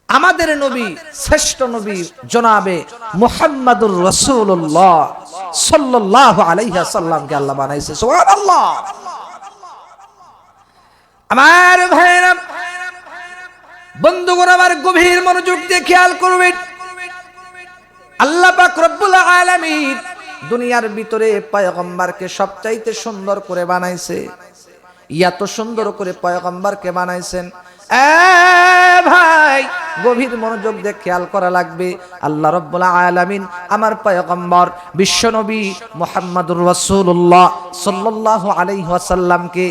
আমাদের নবী, শ্রেষ্ঠ নবী জনাবে মুহাম্মাদুর রাসূলুল্লাহ সাল্লাল্লাহু আলাইহি ওয়াসাল্লামকে আল্লাহ বানাইছে। সুবহানাল্লাহ। আমার ভাইরা, বন্ধুগণ আমার গভীর মনোযোগ দিয়ে খেয়াল করবেন। আল্লাহ পাক রব্বুল আলামিন দুনিয়ার ভিতরে পয়গম্বরকে সবচাইতে সুন্দর করে বানাইছে। এত সুন্দর করে পয়গম্বরকে বানাইছেন, ভাই গভীর মনোযোগ দিয়ে খেয়াল করা লাগবে। আল্লাহ রাব্বুল আলামিন আমার পয়গম্বর বিশ্বনবী মুহাম্মদুর রাসূলুল্লাহ সাল্লাল্লাহু আলাইহি ওয়াসাল্লামকে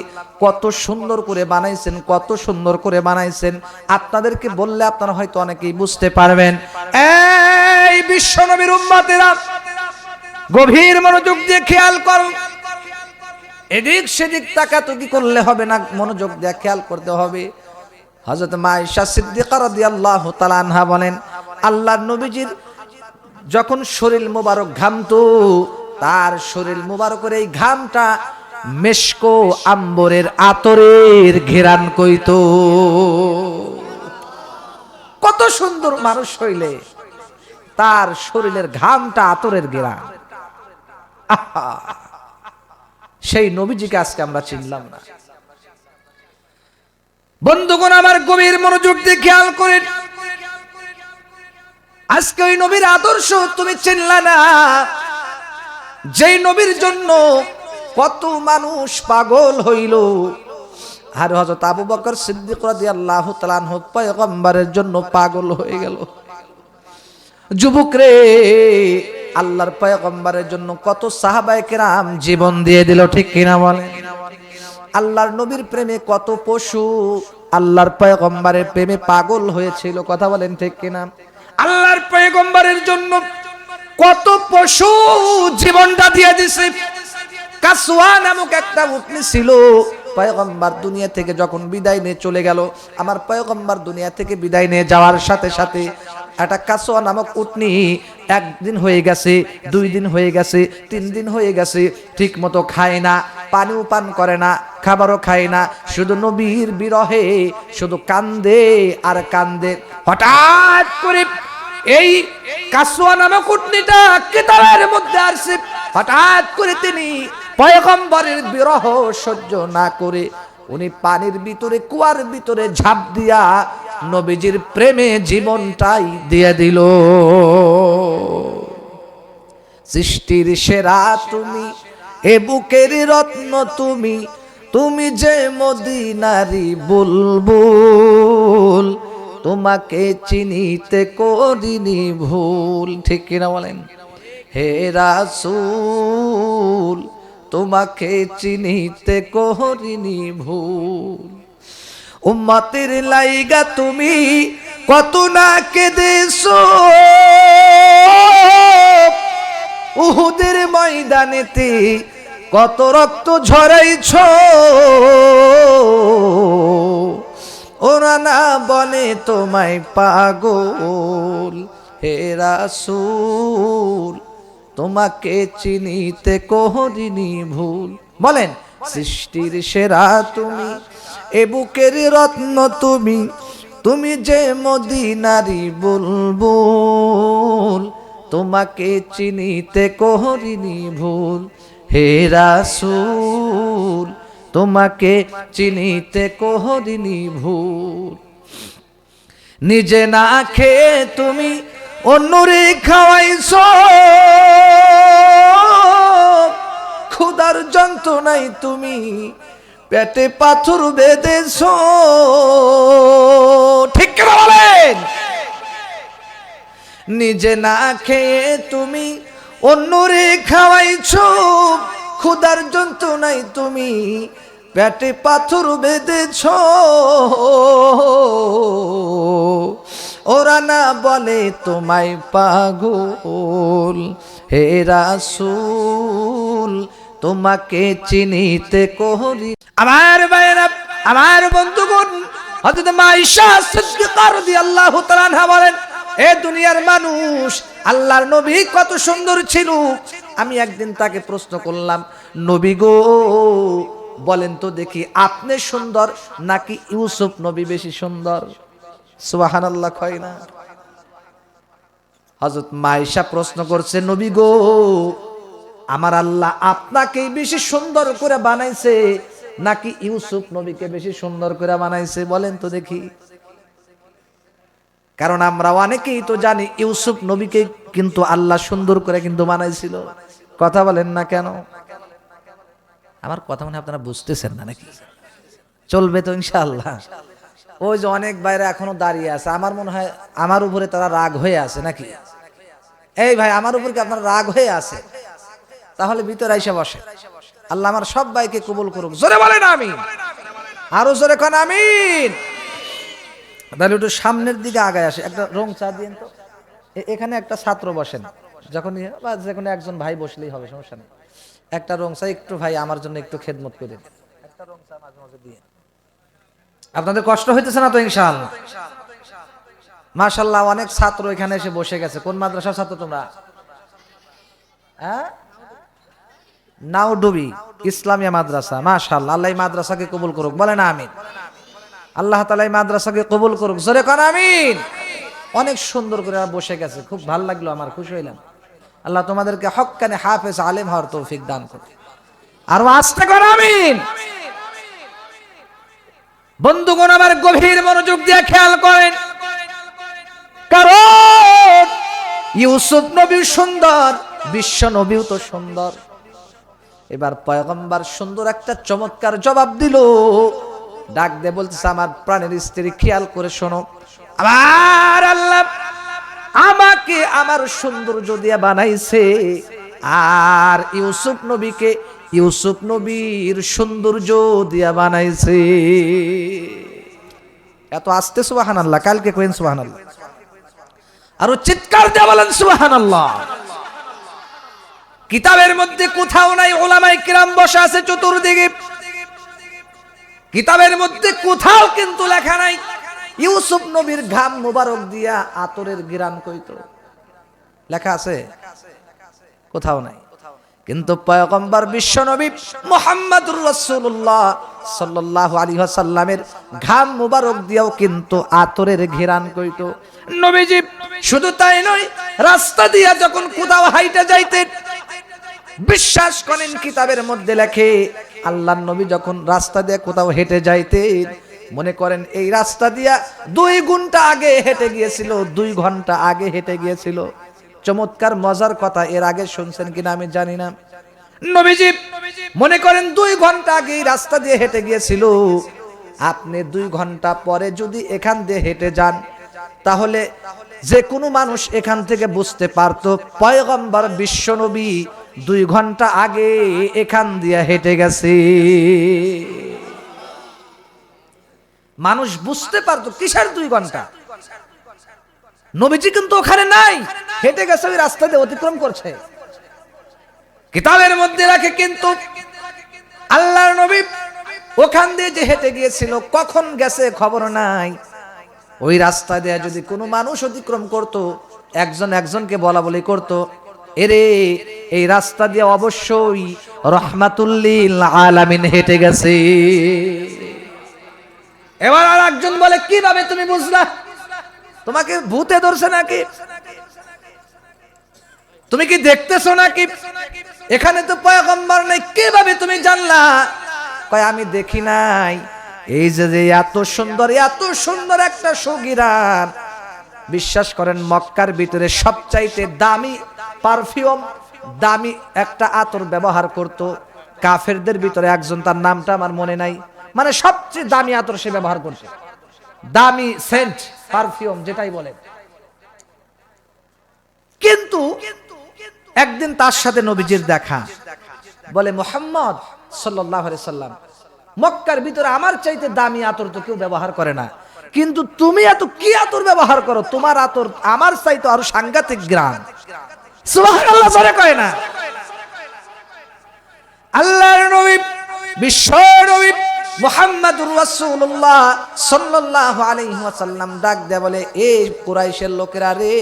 কত সুন্দর করে বানাইছেন, কত সুন্দর করে বানাইছেন। আপনাদেরকে বললে আপনারা হয়তো অনেকেই বুঝতে পারবেন। এই বিশ্বনবীর উম্মতেরা গভীর মনোযোগ দিয়ে খেয়াল করুন। এদিক সেদিক তাকাতুকি করলে হবে না, মনোযোগ দিয়ে খেয়াল করতে হবে। হযরত মা আয়েশা সিদ্দিকা রাদিয়াল্লাহু তাআলা আনহা বলেন, আল্লাহর নবীজির যখন শরীর মোবারক ঘামতো, তার শরীর মোবারকের এই ঘামটা মেশকো আম্বরের আতরের ঘেরান কইতো। কত সুন্দর মানুষ হইলে তার শরীরের ঘামটা আতরের ঘেরান। আহা, সেই নবীজিকে আজকে আমরা চিনলাম না। বন্ধুগণ আমার গভীর মনোযোগ দিয়ে খেয়াল করেন, আজকে ওই নবীর আদর্শ তুমি চিনলা না, যেই নবীর জন্য কত মানুষ পাগল হইল। আর হযরত আবু বকর সিদ্দিক রাদিয়াল্লাহু তাআলা আনহু পয়গম্বরের জন্য পাগল হয়ে গেল। যুবক রে, আল্লাহর পয়গম্বরের জন্য কত সাহাবায়ে কেরাম জীবন দিয়ে দিল, ঠিক কিনা বলেন? আল্লাহর নবীর প্রেমে কত পশু আল্লাহর পয়গম্বরের প্রেমে পাগল হয়েছিল, কথা বলেন ঠিক কিনা? আল্লাহর পয়গম্বরের জন্য কত পশু জীবনটা দিয়ে দিছে। কাসওয়া নামক একটা উটনি ছিল, পয়গম্বর দুনিয়া থেকে যখন বিদায় নিয়ে চলে গেল, আমার পয়গম্বর দুনিয়া থেকে বিদায় নিয়ে যাওয়ার সাথে সাথে একটা কাসওয়া নামক উটনি একদিন হয়ে গেছে, 2 দিন হয়ে গেছে, 3 দিন হয়ে গেছে, ঠিক মতো খায় না, পানিও পান করে না, খাবারও খায় না, শুধু নবীর বিরহে শুধু কান্দে আর কান্দে। হঠাৎ করে এই কাসওয়া নামক উটনিটা কিতাবের মধ্যে আসছে। হঠাৎ করে তিনি পয়গম্বরের বিরহ সহ্য না করে উনি পানির ভিতরে, কুয়ার ভিতরে ঝাঁপ দিয়া নবীজির প্রেমে জীবনটাই দিয়ে দিল। সৃষ্টির সেরা তুমি, এ বুকের রত্ন তুমি, তুমি যে মদিনারি বুলবুল, তোমাকে চিনিতে করিনি ভুল, ঠিক কিনা বলেন? হে রাসূল তোমাকে চিনিতে করিনি ভুল। উম্মতের লাইগা তুমি কত না কেঁদেছো, উহুদের ময়দানেতে কত রক্ত ঝরাইছো। ওরা না বলে তোমায় পাগল, হে রাসূল তোমাকে চিনিতে করিনি ভুল। বলেন, সৃষ্টির সেরা তুমি, এ বুকের রত্ন তুমি, তুমি যে মদিনারি বুলবুল, তোমাকে চিনিতে করিনি ভুল। হে রাসূল তোমাকে চিনিতে করিনি ভুল। নিজে না খেয়ে তুমি অন্যরে খাওয়াইছো, ক্ষুধার যন্ত্রণায় তুমি পেটে পাথর বেঁধেছো, ঠিক কিনা বলেন? নিজে না খেয়ে তুমি অন্যরে খাওয়াইছো, ক্ষুধার যন্ত্রণায় তুমি পেটে পাথর বেঁধেছো। ওরা না বলে তোমায় পাগল, হে রাসূল তোমাকে চিনিতে করি। আমার ভাইরা, আমার বন্ধুগণ, হযরত মা আয়েশা সিদ্দিকা রাদিয়াল্লাহু তাআলা আনহা বলেন, এ দুনিয়ার মানুষ, আল্লাহর নবী কত সুন্দর ছিল। আমি একদিন তাকে প্রশ্ন করলাম, নবী গো বলেন তো দেখি, আপনি সুন্দর নাকি ইউসুফ নবী বেশি সুন্দর? সুবহানাল্লাহ কয় না? হযরত মা আয়েশা প্রশ্ন করছে, নবী গো আমার আল্লাহ আপনাকে বেশি সুন্দর করে বানাইছে নাকি ইউসুফ নবীকে বেশি সুন্দর করে বানাইছে? বলেন তো দেখি। কারণ আমরা অনেকেই তো জানি ইউসুফ নবীকে কিন্তু আল্লাহ সুন্দর করে কিন্তু বানাইছিল। কথা বলেন না কেন? আমার কথা মনে আপনারা বুঝতেছেন না নাকি? চলবে তো ইনশাআল্লাহ? ওই যে অনেক বাইরে এখনো দাঁড়িয়ে আছে, আমার মনে হয় আমার উপরে তারা রাগ হয়ে আছে নাকি? এই ভাই, আমার উপর কি আপনার রাগ হয়ে আছে? তাহলে ভিতরে এসে বসে। আল্লাহ আমার সব ভাইকে কবুল করুক। জোরে বলেন আমিন, আরো জোরে কোন আমিন। তাহলে একটু সামনের দিকে আগায় আসে, একটা রং চা দিন তো। এখানে একটা ছাত্র বসেন, যখন যে কোনো একজন ভাই বসলেই হবে, সমস্যা নেই। একটা রং চা একটু ভাই আমার জন্য একটু খেদমত করে দিন, একটা রং চা মাঝে মাঝে দিয়ে। আপনাদের কষ্ট হইতেছে না তো? ইনশাআল্লাহ মাশাআল্লাহ, অনেক ছাত্র এখানে এসে বসে গেছে। কোন মাদ্রাসার ছাত্র তোমরা? হ্যাঁ, নাউডুবি ইসলামিয়া মাদ্রাসা। মাশাআল্লাহ, আল্লাহ এই মাদ্রাসাকে কবুল করুক। বলেন আমিন। আল্লাহ তাআলা এই মাদ্রাসাকে কবুল করুক। জোরে কোন আমিন। অনেক সুন্দর করে বসে গেছে, খুব ভালো লাগলো, আমার খুশি হইলাম। আল্লাহ তোমাদেরকে হক্কানে হাফেজ আলেম হওয়ার তৌফিক দান করুন। আর আস্তে কোন আমিন। বন্ধুগণ আমার গভীর মনোযোগ দিয়ে খেয়াল করেন, কারণ ইউসুফ নবী সুন্দর, বিশ্ব নবীও তো সুন্দর। এবার পয়গম্বর সুন্দর একটা চমৎকার জবাব দিল। ডাক দে বলতেছে, আমার প্রাণের স্ত্রী খেয়াল করে শোনো, আমার আল্লাহ আমাকে আমার সৌন্দর্য দিয়ে বানাইছে, আর ইউসুফ নবীকে ইউসুফ নবীর সৌন্দর্য দিয়া বানাইছে। এত আস্তে সুবহানাল্লাহ, কালকে কইন সুবহানাল্লাহ, আর চিৎকার দিয়ে বলেন সুবহানাল্লাহ। কিতাবের মধ্যে কোথাও নাই, উলামায়ে কিরাম বসে আছে চতুর্দিকে, কিতাবের মধ্যে কোথাও কিন্তু লেখা নাই ইউসুফ নবীর ঘাম মুবারক দিয়া আতরের ঘ্রাণ কইতো। লেখা আছে? কোথাও নাই। কিন্তু পয়গম্বর বিশ্ব নবী মুহাম্মদুর রাসূলুল্লাহ সাল্লাল্লাহু আলাইহি ওয়াসাল্লামের ঘাম মুবারক দিয়াও কিন্তু আতরের ঘ্রাণ কইতো। নবীজি শুধু তাই নয়, রাস্তা দিয়া যখন কোথাও হাইটা যাইতেন, বিশ্বাস করেন কিতাবের মধ্যে লেখে আল্লাহর নবী যখন রাস্তা দিয়ে কোথাও হেঁটে যাইতেন, মনে করেন এই রাস্তা দিয়া 2 ঘন্টা আগে হেঁটে গিয়েছিল, 2 ঘন্টা আগে হেঁটে গিয়েছিল। চমৎকার মজার কথা, এর আগে শুনছেন কিনা আমি জানি না। নবীজি মনে করেন 2 ঘন্টা আগে এই রাস্তা দিয়ে হেঁটে গিয়েছিল। আপনি 2 ঘন্টা পরে যদি এখান দিয়ে হেঁটে যান, তাহলে যে কোনো মানুষ এখান থেকে বুঝতে পারতো পয়গম্বর বিশ্ব নবী 2 ঘন্টা আগে এখান দিয়ে হেঁটে গেছে। মানুষ বুঝতে পারতো। কিসের 2 ঘন্টা? নবীজি কিন্তু ওখানে নাই, হেঁটে গেছে, ওই রাস্তা দিয়ে অতিক্রম করছে। কিতাবের মধ্যে রাখে কিন্তু আল্লাহর নবী ওখান দিয়ে যে হেঁটে গিয়েছিল, কখন গেছে খবর নাই। ওই রাস্তা দিয়ে যদি কোনো মানুষ অতিক্রম করত, একজন একজনকে বলা বলি করত, এরে এই রাস্তা দিয়ে অবশ্যই রাহমাতুল লিল আলামিন হেঁটে গেছে। এবার আর একজন বলে, কিভাবে তুমি বুঝলা? তোমাকে ভূতে ধরছে নাকি? তুমি কি দেখতেছো নাকি? এখানে তো পয়গম্বর নাই, কিভাবে তুমি জানলা? কয় আমি দেখি নাই, এই যে এত সুন্দর একটা সুগিরান, বিশ্বাস করেন মক্কার ভিতরে সবচাইতে দামি পারফিউম, দামি একটা আতর ব্যবহার করত কাফেরদের ভিতরে একজন, তার নামটা আমার মনে নাই, মানে সবচেয়ে দামি আতর সে ব্যবহার করছে, দামি সেন্ট পারফিউম যেটাই বলে। কিন্তু একদিন তার সাথে নবীজির দেখা, বলে মুহাম্মদ সাল্লাল্লাহু আলাইহি সাল্লাম, মক্কার ভিতরে আমার চাইতে দামি আতর তো কেউ ব্যবহার করে না, কিন্তু তুমি এত কি আতর ব্যবহার করো? তোমার আতর আমার চাইতে আরো সাংঘাতিক ঘ্রাণ। সুবহানাল্লাহ জোরে কয় না? আল্লাহর নবী বিশ্ব নবী মুহাম্মদুর রাসূলুল্লাহ সাল্লাল্লাহু আলাইহি ওয়াসাল্লাম ডাক দেয়া বলে, এই কুরাইশের লোকেরা রে,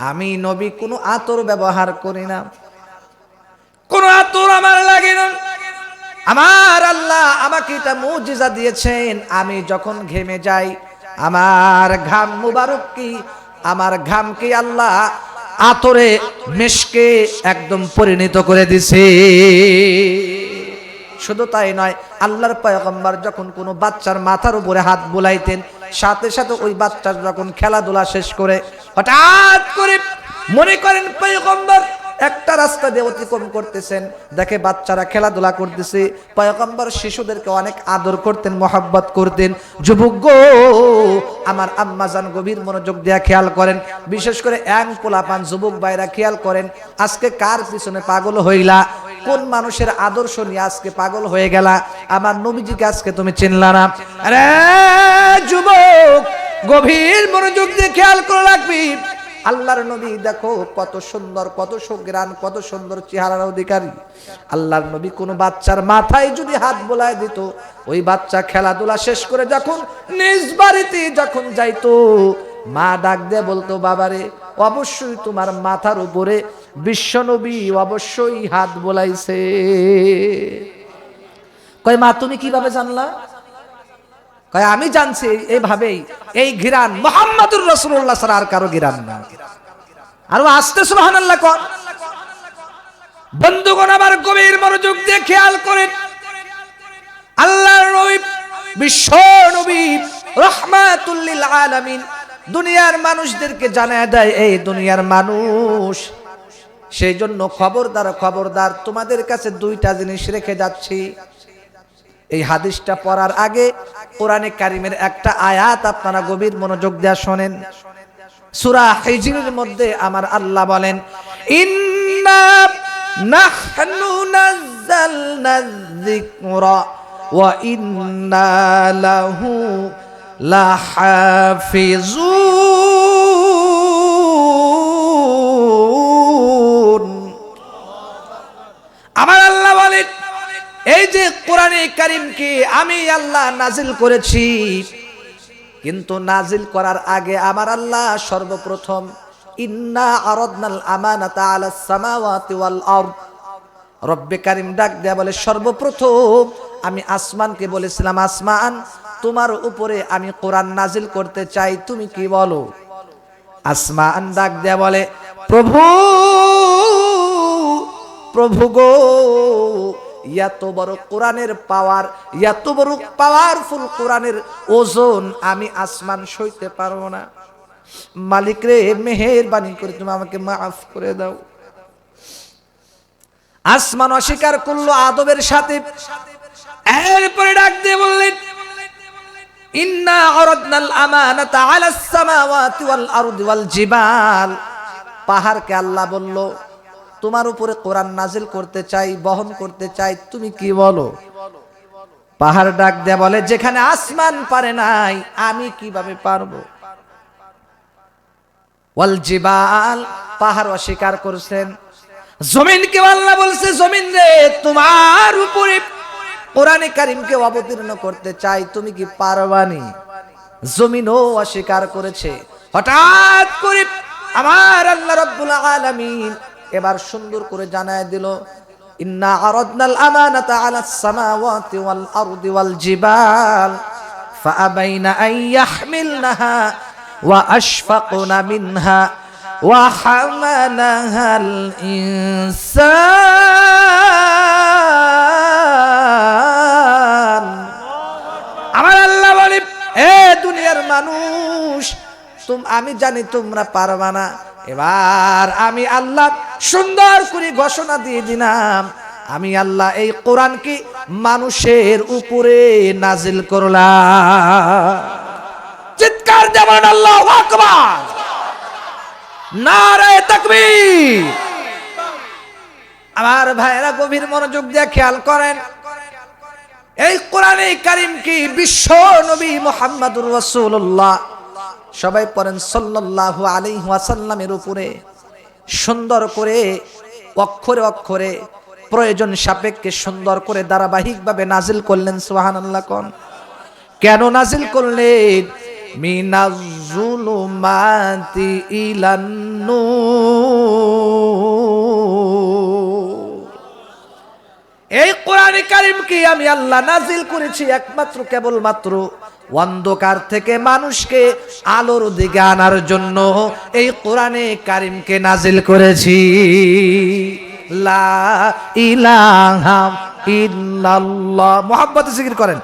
আমি নবী কোনো আতর ব্যবহার করি না, কোনো আতর আমার লাগে না। আমার আল্লাহ আমাকে এটা মুজিজা দিয়েছেন, আমি যখন ঘেমে যাই আমার ঘাম মুবারক কি, আমার ঘামকে আল্লাহ আতরে মেশকে একদম পরিণত করে দিছে। শুধু তাই নয়, আল্লাহর পয়গম্বর যখন কোনো বাচ্চার মাথার উপরে হাত বুলাইতেন, সাথে সাথে ওই বাচ্চা যখন খেলাধুলা শেষ করে হঠাৎ করে মনে করেন পয়গম্বর একটা রাস্তা দিয়ে অতিক্রম করতেছেন, দেখে বাচ্চারা খেলাধুলা করতেছে। পয়গম্বর শিশুদেরকে অনেক আদর করতেন, মহব্বত করতেন। যুবক গো, আমার আম্মাজান গভীর মনোযোগ দিয়ে খেয়াল করেন, বিশেষ করে এক পোলাপান যুবক ভাইরা খেয়াল করেন, আজকে কার পিছনে পাগল হইলা? কোন মানুষের আদর্শ নিয়ে আজকে পাগল হয়ে গেলা? আমার নবীজিকে আজকে তুমি চিনলা না। আরে যুবক, গভীর মনোযোগ দিয়ে খেয়াল করে রাখবি। আল্লাহর নবী দেখো কত সুন্দর, কত সুগ্রাণ, কত সুন্দর চেহারার অধিকারী। আল্লাহর নবী কোন বাচ্চার মাথায় যদি হাত বোলায় দিত, ওই বাচ্চা খেলাধুলা শেষ করে যখন নিজ বাড়িতে যখন যাইতো, মা ডাক দিয়ে বলতো, বাবারে অবশ্যই তোমার মাথার উপরে বিশ্বনবী অবশ্যই হাত বোলাইছে। কয় মা তুমি কিভাবে জানলা? কয় আমি জানছি এইভাবেই, এই ঘিরান মুহাম্মাদুর রাসূলুল্লাহ ছাড়া আর কারো ঘিরান না। আরো আস্তে সুবহানাল্লাহ কর। বন্ধুগণ, আবার গভীর মনোযোগ দিয়ে খেয়াল করেন, আল্লাহর নবী, বিশ্ব নবী, রাহমাতুল লিল আলামিন, দুনিয়ার মানুষদেরকে জানায় দেয় এই দুনিয়ার মানুষ। সেই জন্য খবরদার, খবরদার, তোমাদের কাছে দুইটা জিনিস রেখে যাচ্ছি। এই হাদিসটা পড়ার আগে কোরআনে কারিমের একটা আয়াত আপনারা গভীর মনোযোগ দিয়ে শোনেন। সূরা হিজরের মধ্যে আমার আল্লাহ বলেন, ইন্না নাহনু নাযালনা যিকরা ওয়া ইন্না লাহু লাহাফিজুন। আমার আল্লাহ বলেন, এই যে কোরআনে কারিমকে আমি আল্লাহ নাজিল করেছি, কিন্তু নাজিল করার আগে আমার আল্লাহ সর্বপ্রথম ইন্না আরাদনাল আমানাতা আলাস সামাওয়াতি ওয়াল আরদ, রব্বে কারিম ডাক দেয়া বলে, সর্বপ্রথম আমি আসমানকে বলেছিলাম, আসমান তোমার উপরে আমি কোরআন নাজিল করতে চাই, তুমি কি বলো? আসমান ডাক দেয়া বলে, প্রভু, প্রভু গো, এত বড় কোরআনের পাওয়ার, এত বড় পাওয়ারফুল কোরআনের ওজন আমি আসমান সইতে পারবো না। মালিক রে, মেহেরবানি করে তুমি আমাকে মাফ করে দাও। আসমান অস্বীকার করলো আদবের সাথে। এরপরে ডাক দিয়ে বললেন, ইন্না আরাদনাল আমানাতা আলাস সামাওয়াতি ওয়াল আরদি ওয়াল জিবাল, পাহাড়কে আল্লাহ বলল, তোমার উপরে কোরআন নাজিল করতে চাই, বহন করতে চাই, তুমি কি বলো? পাহাড় ডাক দেয়া বলে, যেখানে আসমান পারে নাই আমি কিভাবে পারবো? ওয়াল জিবাল, পাহাড় অস্বীকার করছেন। জমিনকে আল্লাহ বলছে, জমিন রে, তোমার উপরে কোরআনে কারিমকে অবতীর্ণ করতে চাই, তুমি কি পারবানি? জমিনও অস্বীকার করেছে। হঠাৎ করে আমার আল্লাহ রাব্বুল আলামিন এবার সুন্দর করে জানায় দিল, ইন্না আরাদনাল আমানাতা আলাস সামাওয়াতি ওয়াল আরদি ওয়াল জিবাল ফাআবাইনা আন ইয়াহমিলনাহা ওয়া আশফাকনা মিনহা ওয়া হামালাহাল ইনসান। আমার আল্লাহ বলে, এ দুনিয়ার মানুষ, আমি জানি তোমরা পারবা না। এবার আমি আল্লাহ সুন্দর করে ঘোষণা দিয়ে দিলাম, আমি আল্লাহ এই কোরআনকে মানুষের উপরে নাজিল করলাম। চিৎকার দেবেন আল্লাহু আকবার, নারে তাকবীর। আমার ভাইরা গভীর মনোযোগ দিয়ে খেয়াল করেন, এই কোরআনে কারিমকে বিশ্ব নবী মুহাম্মদুর রাসূলুল্লাহ, সবাই পড়েন সাল্লাল্লাহু আলাইহি ওয়াসাল্লামের উপরে সুন্দর করে অক্ষরে অক্ষরে প্রয়োজন সাপেক্ষে সুন্দর করে ধারাবাহিকভাবে নাজিল করলেন। সুবহানাল্লাহ কোন। কেন নাজিল করলেন? মিনাজ যুলুমাতি ইলান নূর। এই কোরআনে কারিমকে আমি আল্লাহ নাজিল করেছি একমাত্র কেবলমাত্র অন্ধকার থেকে মানুষকে আলোর দিকে আনার জন্য এই কোরআনে কারিমকে নাজিল করেছি। লা ইলাহা ইল্লাল্লাহ। মুহাব্বতে জিকির করেন।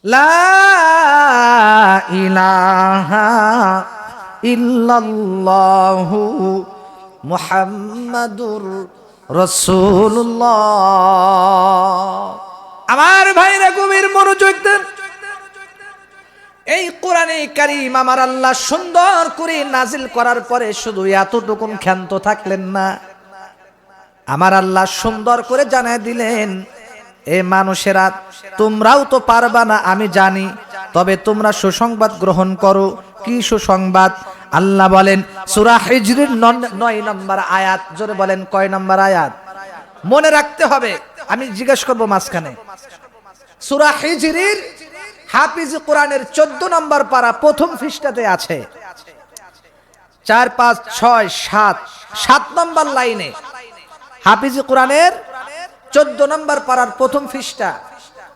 লা ইলাহা ইল্লাল্লাহু মুহাম্মাদুর রাসূলুল্লাহ। আমার ভাইরা গভীর মনোযোগ দেন। এই কোরআনে কারীম আমার আল্লাহ সুন্দর করে নাজিল করার পরে শুধু এতটুকুন ক্ষান্ত থাকলেন না, আমার আল্লাহ সুন্দর করে জানায় দিলেন, এ মানুষেরা তোমরাও তো পারবা না আমি জানি, তবে তোমরা সুসংবাদ গ্রহণ করো। কি সুসংবাদ? আল্লাহ বলেন সূরা হিজরের 9 নম্বর আয়াত। জোরে বলেন কয় নম্বর আয়াত? মনে রাখতে হবে, আমি জিজ্ঞেস করব মাঝখানে। সূরা হিজরের হাফিজ কোরআনের 14 নম্বর পারা প্রথম পৃষ্ঠাতে আছে। 4, 5, 6, 7 নম্বর লাইনে হাফিজ কোরআনের 14 নম্বর পারার প্রথম পৃষ্ঠা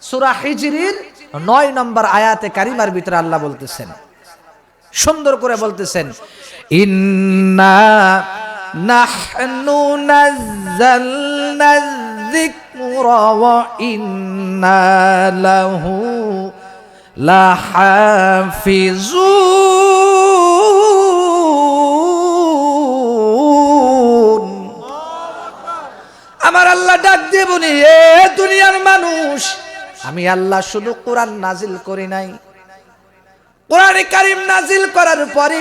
সূরা হিজরের 9 নম্বর আয়াতে কারিমার ভিতরে আল্লাহ বলতেছেন, সুন্দর করে বলতেছেন, ইন্না নাহনু নাযালনা যিকরা ওয়া ইন্না লাহু লাহাফিজুন। আমার আল্লাহ ডাক দিয়ে বলি, এ দুনিয়ার মানুষ, আমি আল্লাহ শুধু কোরআন নাজিল করি নাই, কোরআনে কারীম নাজিল করার পরে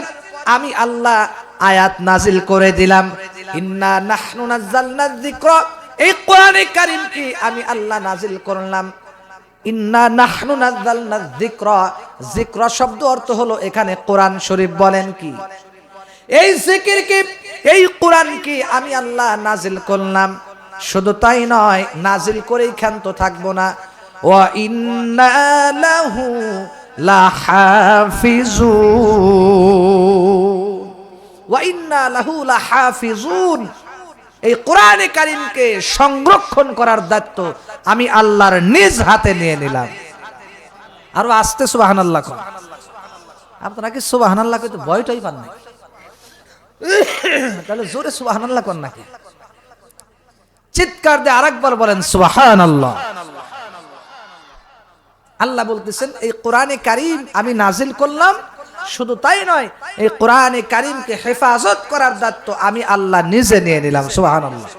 আমি আল্লাহ আয়াত নাজিল করে দিলাম, ইন্না নাহনু নাযালনা যিকরা। এই কোরআনে কারীম কি আমি আল্লাহ নাজিল করলাম। ইন্না নাহনু নাযালনা যিকরা, যিকরা শব্দ অর্থ হলো এখানে কোরআন শরীফ। বলেন কি এই জিকির কি, এই কোরআন কি আমি আল্লাহ নাজিল করলাম। শুধু তাই নয়, নাজিল করেই ক্ষান্ত থাকবো না, ওয়া ইন্না লাহু লাহাফিজুন, ওয়া ইন্না লাহু লাহাফিজুন। এই কোরআনে কারীমকে সংরক্ষণ করার দায়িত্ব আমি আল্লাহর নিজ হাতে নিয়ে নিলাম। আরো আস্তে সুবহানাল্লাহ কোন। আপনারা কি সুবহানাল্লাহ কইতে ভয়টাই পান না? তাহলে জোরে সুবহানাল্লাহ কোন নাকি? চিৎকার দিয়ে আরেকবার বলেন সুবহানাল্লাহ। আল্লাহ বলতেছেন এই কোরআনে কারীম আমি নাজিল করলাম, শুধু তাই নয়, এই কোরআনে কারীমকে হেফাজত করার দায়িত্ব আমি আল্লাহ নিজে নিয়ে নিলাম। সুবহানাল্লাহ।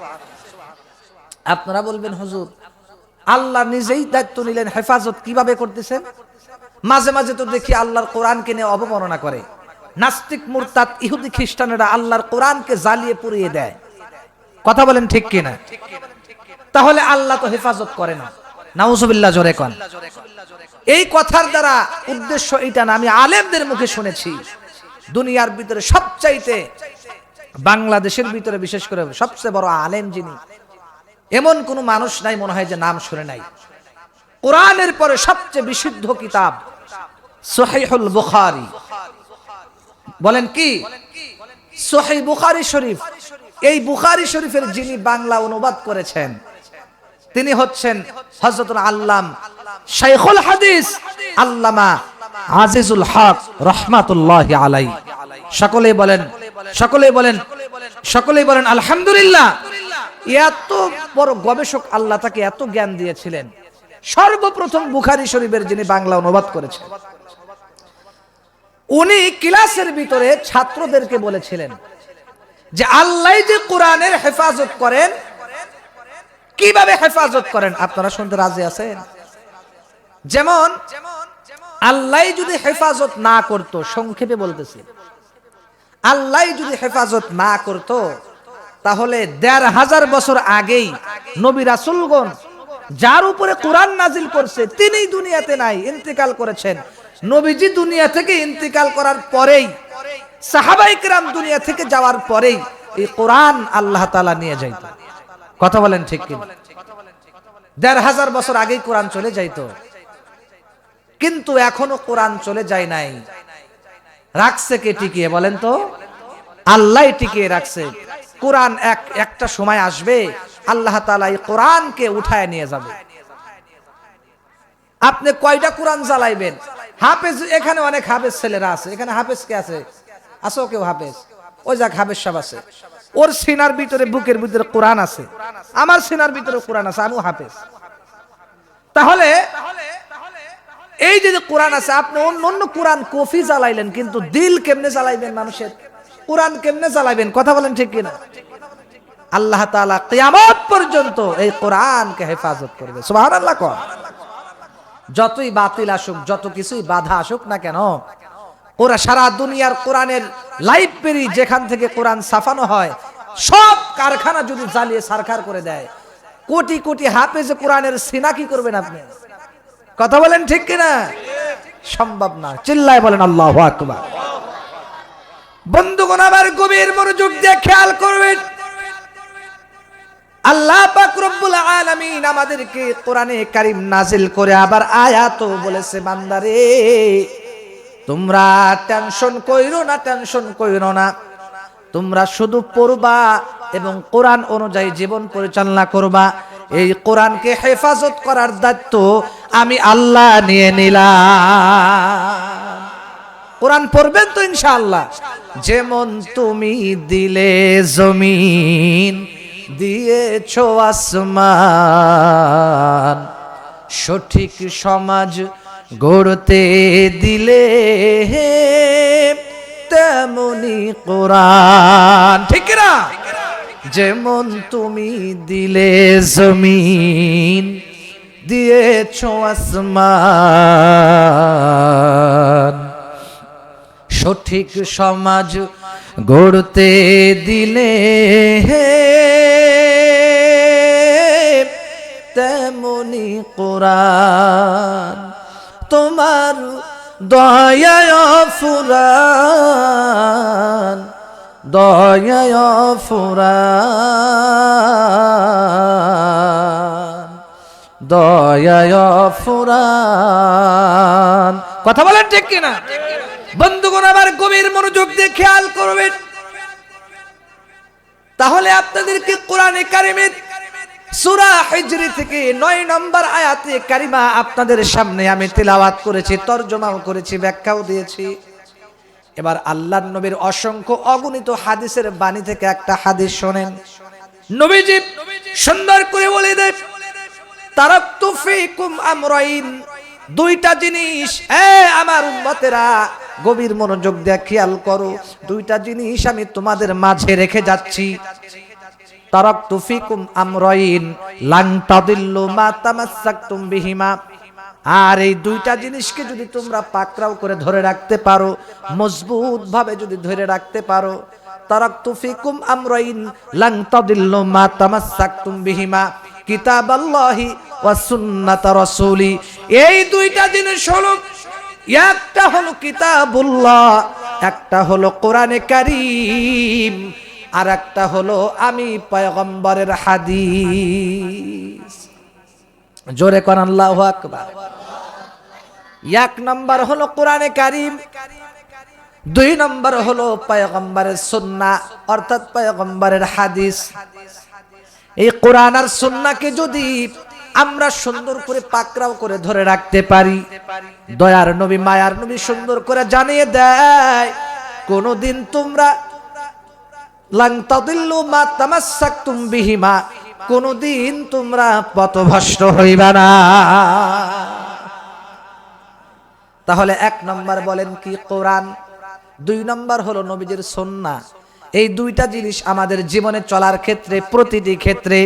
আপনারা বলবেন হুজুর আল্লাহ নিজেই দায়িত্ব নিলেন, হেফাজত কিভাবে করতেছেন? মাঝে মাঝে তো দেখি আল্লাহর কোরআনকে নিয়ে অবমাননা করে। নাস্তিক মুরতাদ ইহুদি খ্রিস্টানেরা আল্লাহর কোরআনকে জ্বালিয়ে পুড়িয়ে দেয়। কথা বলেন ঠিক কিনা? তাহলে আল্লাহ তো হেফাজত করে না। নাউজুবিল্লাহ, জোরে কোন। এই কথার দ্বারা উদ্দেশ্য এটা না, আমি আলেমদের মুখে শুনেছি, দুনিয়ার ভিতরে সবচাইতে বাংলাদেশের ভিতরে বিশেষ করে সবচেয়ে বড় আলেম যিনি, এমন কোন মানুষ নাই মনে হয় যে নাম শুনে নাই। কোরআনের পরে সবচেয়ে বিশুদ্ধ কিতাব সহিহুল বুখারী। বলেন কি? সহিহ বুখারী শরীফ। এই বুখারী শরীফের যিনি বাংলা অনুবাদ করেছেন তিনি হচ্ছেন হযরতুল আল্লাম শাইখুল হাদিস আল্লামা আজিজুল হক রাহমাতুল্লাহি আলাইহি। সকলেই বলেন, সকলেই বলেন, সকলেই বলেন আলহামদুলিল্লাহ। এত বড় গবেষক, আল্লাহ তাকে এত জ্ঞান দিয়েছিলেন। সর্বপ্রথম বুখারী শরীফের যিনি বাংলা অনুবাদ করেছেন, উনি ক্লাসের ভিতরে ছাত্রদেরকে বলেছিলেন যে আল্লাহ যে কোরআনের হেফাজত করেন, কিভাবে হেফাজত করেন আপনারা শুনতে রাজি আছেন? যেমন আল্লাহ যদি হেফাজত না করত, সংক্ষেপে বলতেছি, আল্লাহ যদি হেফাজত না করত তাহলে ১৫০০ বছর আগেই নবী রাসূলগণ যার উপরে কোরআন নাজিল করছে তিনিই দুনিয়াতে নাই, ইন্তেকাল করেছেন। নবীজি দুনিয়া থেকে ইন্তেকাল করার পরেই, সাহাবায়ে কেরাম দুনিয়া থেকে যাওয়ার পরেই এই কোরআন আল্লাহ তাআলা নিয়ে যাইত। কথা বলেন ঠিক কি? ১৫০০ বছর আগেই কোরআন চলে যাইতো, কিন্তু এখনো কোরআন চলে যায় নাই। রাখছে কে টিকিয়ে? বলেন তো। আল্লাহ টিকিয়ে রাখছে। কোরআন একটা সময় আসবে আল্লাহ তাআলা এই কোরআনকে উঠায় নিয়ে যাবে। আপনি কয়টা কোরআন জ্বালাইবেন? হাফেজ এখানে অনেক হাফেজ ছেলেরা আছে, এখানে হাফেজ কে আছে? আসো কেউ হাফেজ? ওই যাক হাফেজ সাহেব আছে, ওর সিনার ভিতরে বুকের ভিতরে কোরআন আছে, আমার সিনার ভিতরে কোরআন আছে, আমিও হাফেজ। তাহলে এই যে কোরআন আছে, আপনি অন্য অন্য কোরআন কফি জ্বালাইলেন, কিন্তু দিল কেমনে জ্বালাইবেন মানুষের? কোরআন কেমনে জ্বালাইবেন? কথা বলেন ঠিক কিনা? আল্লাহ তাআলা কিয়ামত পর্যন্ত এই কোরআনকে হেফাজত করবে। সুবহানাল্লাহ। কর যতই বাতিল আসুক, যত কিছুই বাধা আসুক না কেন, ওরা সারা দুনিয়ার কোরআনের লাইব্রেরি যেখান থেকে কোরআন ছাপানো হয় সব কারখানা যদি জ্বালিয়ে সারখার করে দেয়, কোটি কোটি হাফেজ কোরআনের সিনা কি করবেন আপনি? কথা বলেন ঠিক কিনা? সম্ভব না। চিল্লায় বলেন আল্লাহু আকবার। বন্ধুগণ আমার গভীর মনোযোগ দিয়ে খেয়াল করবেন, আল্লাহ পাক রব্বুল আলামিন আমাদেরকে কোরআনে কারীম নাজিল করে আবার আয়াতও বলেছে, বান্দারে তোমরা টেনশন কইরো না, টেনশন কইরো না, তোমরা শুধু পড়বা এবং কোরআন অনুযায়ী জীবন পরিচালনা করবা। এই কোরআনকে হেফাজত করার দায়িত্ব আমি আল্লাহ নিয়ে নিলাম। কোরআন পড়বেন তো ইনশাআল্লাহ। যেমন তুমি দিলে জমিন, দিয়েছো আসমান, সঠিক সমাজ গড়তে দিলে তেমনি কোরআন। ঠিক না? যেমন তুমি দিলে জমিন, দিয়েছো আসমান, সঠিক সমাজ গড়তে দিলে তেমনি কোরআন। তোমার দয়ায় ফুরান, দয়ায় ফুরান, দয়ায় ফুরান। কথা বলেন ঠিক কিনা? বন্ধুগণ আমার গভীর মনোযোগ দিয়ে খেয়াল করবেন, তাহলে আপনাদেরকে কোরআনে কারিমের সূরা হিজরি থেকে 9 নম্বর আয়াতে কারিমা আপনাদের সামনে আমি তিলাওয়াত করেছি, তরজমাও করেছি, ব্যাখ্যাও দিয়েছি। এবার আল্লাহর নবীর অসংখ্য অগণিত হাদিসের বাণী থেকে একটা হাদিস শোনেন। নবীজি সুন্দর করে বলে দেন, তারাকতু ফীকুম আমরাইন, দুইটা জিনিস, আমার উম্মতেরা গভীর মনোযোগ দিয়ে খেয়াল করো, দুইটা জিনিস আমি তোমাদের মাঝে রেখে যাচ্ছি। তারাকতু ফীকুম আমরাইন লান তাদিল্লু মা তামাসসাকতুম বিহিমা। আর এই দুইটা জিনিসকে যদি তোমরা পাকড়াও করে ধরে রাখতে পারো, মজবুত ভাবে যদি ধরে রাখতে পারো, তারাকতু ফীকুম আমরাইন লান তাদিল্লু মা তামাসসাকতুম বিহিমা কিতাবাল্লাহি ওয়া সুন্নাত রাসূলি। এই দুইটা জিনিস হলো, একটা হলো কিতাবুল্লাহ, একটা হলো কোরআনে কারীম, আর একটা হলো আমি পয়গম্বরের হাদিস। জোরে কোন আল্লাহু আকবার। এক নাম্বার হলো কোরআনে কারীম, দুই নাম্বার হলো পয়গম্বরের সুন্নাহ অর্থাৎ পয়গম্বরের হাদিস। এই কোরআন আর সুন্নাহকে যদি আমরা সুন্দর করে পাকড়াও করে ধরে রাখতে পারি, দয়ার নবী মায়ার নবী সুন্দর করে জানিয়ে দেয়, কোনদিন তোমরা লান তাদিল্লু মা তামাসসাকতুম বিহিমা, কোনদিন তোমরা পথভ্রষ্ট হইবা না। তাহলে এক নম্বর বলেন কি? কোরআন। দুই নম্বর হলো নবীজির সুন্নাহ। এই দুইটা জিনিস আমাদের জীবনে চলার ক্ষেত্রে, প্রতিটি ক্ষেত্রে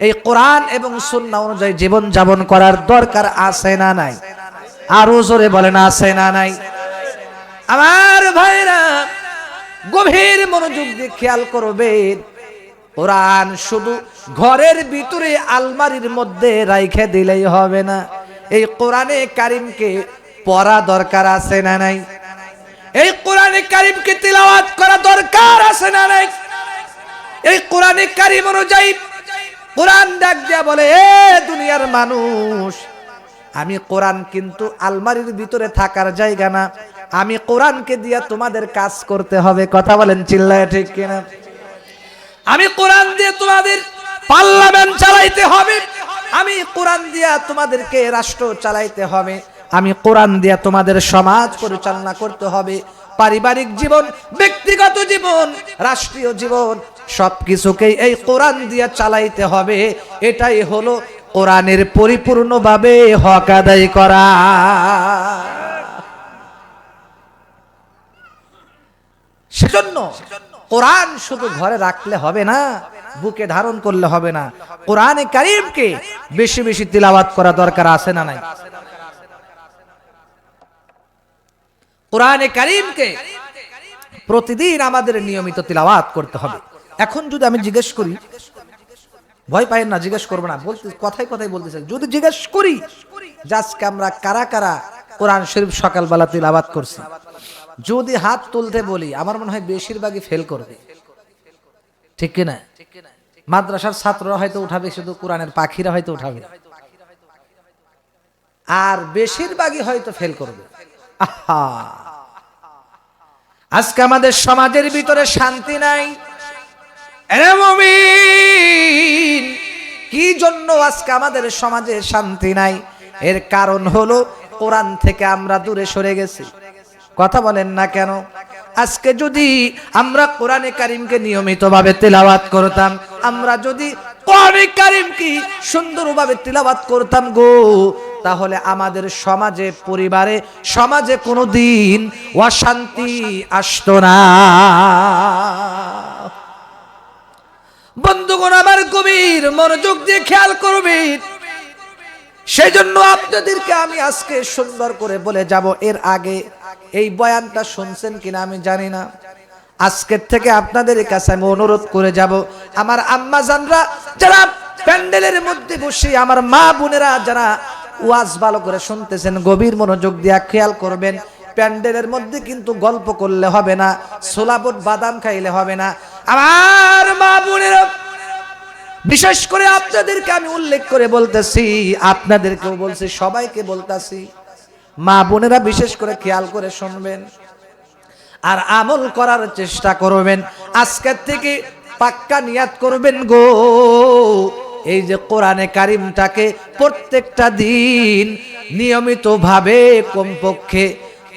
এই কোরআন এবং সুন্নাহ অনুযায়ী জীবন যাপন করার দরকার আছে না নাই? আরো জোরে বলেন, আছে না নাই? আমার ভাইরা গভীর মনোযোগ দিয়ে খেয়াল করবেন, কোরআন শুধু ঘরের ভিতরে আলমারির মধ্যে রাইখে দিলেই হবে না। এই কোরআনে কারীমকে পড়া দরকার আছে না নাই? এই কোরআনে কারীমকে তিলাওয়াত করা দরকার আছে না নাই? এই কোরআনে কারীম অনুযায়ী কোরআন ডাক দিয়া বলে, এ দুনিয়ার মানুষ, আমি কোরআন কিন্তু আলমারির ভিতরে থাকার জায়গা না, আমি কোরআনকে দিয়া তোমাদের কাজ করতে হবে। কথা বলেন চিল্লায় ঠিক কিনা? আমি কোরআন দিয়ে তোমাদের পার্লামেন্ট চালাইতে হবে, আমি কোরআন দিয়া তোমাদেরকে রাষ্ট্র চালাইতে হবে, আমি কোরআন দিয়ে তোমাদের সমাজ পরিচালনা করতে হবে, পারিবারিক জীবন, ব্যক্তিগত জীবন, রাষ্ট্রীয় জীবন, সবকিছুকেই এই কোরআন দিয়ে চালাইতে হবে। এটাই হলো কোরআনের পরিপূর্ণভাবে হক আদায় করা। সেজন্য কোরআন শুধু ঘরে রাখলে হবে না, বুকে ধারণ করলে হবে না, কোরআনে কারীমকে বেশি বেশি তিলাওয়াত করা দরকার আছে না নাই? কোরআনে কারীমকে প্রতিদিন আমাদের নিয়মিত তিলাওয়াত করতে হবে। এখন যদি আমি জিজ্ঞেস করি, ভয় পাইেন না, জিজ্ঞেস করবো না, বলতে কথাই কথাই বলতেছেন, যদি জিজ্ঞেস করি যে আজকে আমরা কারা কারা কোরআন শরীফ সকালবেলা তিলাওয়াত করছি, যদি হাত তুলতে বলি আমার মনে হয় বেশিরভাগই ফেল করবে, ঠিক কিনা? মাদ্রাসার ছাত্ররা হয়তো উঠাবে, শুধু কোরআনের পাখিরা হয়তো উঠাবে, আর বেশিরভাগই হয়তো ফেল করবে। আহা, আজকে আমাদের সমাজের ভিতরে শান্তি নাই। এরে মুমিন, কি জন্য আজকে আমাদের সমাজে শান্তি নাই? এর কারণ হলো কোরআন থেকে আমরা দূরে সরে গেছি। কথা বলেন না কেন? আজকে যদি আমরা কোরআনে কারীমকে নিয়মিতভাবে তিলাওয়াত করতাম, আমরা যদি কোরআনে কারীমকে সুন্দরভাবে তিলাওয়াত করতাম গো, তাহলে আমাদের সমাজে, পরিবারে, সমাজে কোনোদিন অশান্তি আসতো না। বন্ধুগণ আমার গভীর মনোযোগ দিয়ে খেয়াল করবেন। সেই জন্য আপনাদেরকে আমি আজকে সুন্দর করে বলে যাব। এর আগে এই বয়ানটা শুনছেন কিনা আমি জানি না, আজকের থেকে আপনাদের কাছে আমি অনুরোধ করে যাব, আমার আম্মা জানরা যারা প্যান্ডেলের মধ্যে বসে, আমার মা বোনেরা যারা ওয়াজ ভালো করে শুনতেছেন, গভীর মনোযোগ দিয়ে খেয়াল করবেন। প্যান্ডেলের মধ্যে কিন্তু গল্প করলে হবে না, ছোলাবট বাদাম খাইলে হবে না। আমার মা বোনেরা, বিশেষ করে আপনাদেরকে আমি উল্লেখ করে বলতেছি, আপনাদেরকেও বলছি, সবাইকে বলতেছি, মা বোনেরা বিশেষ করে খেয়াল করে শুনবেন আর আমল করার চেষ্টা করবেন। আজকের থেকে পাক্কা নিয়াত করবেন গো, এই যে কোরআনে কারীমটাকে প্রত্যেকটা দিন নিয়মিতভাবে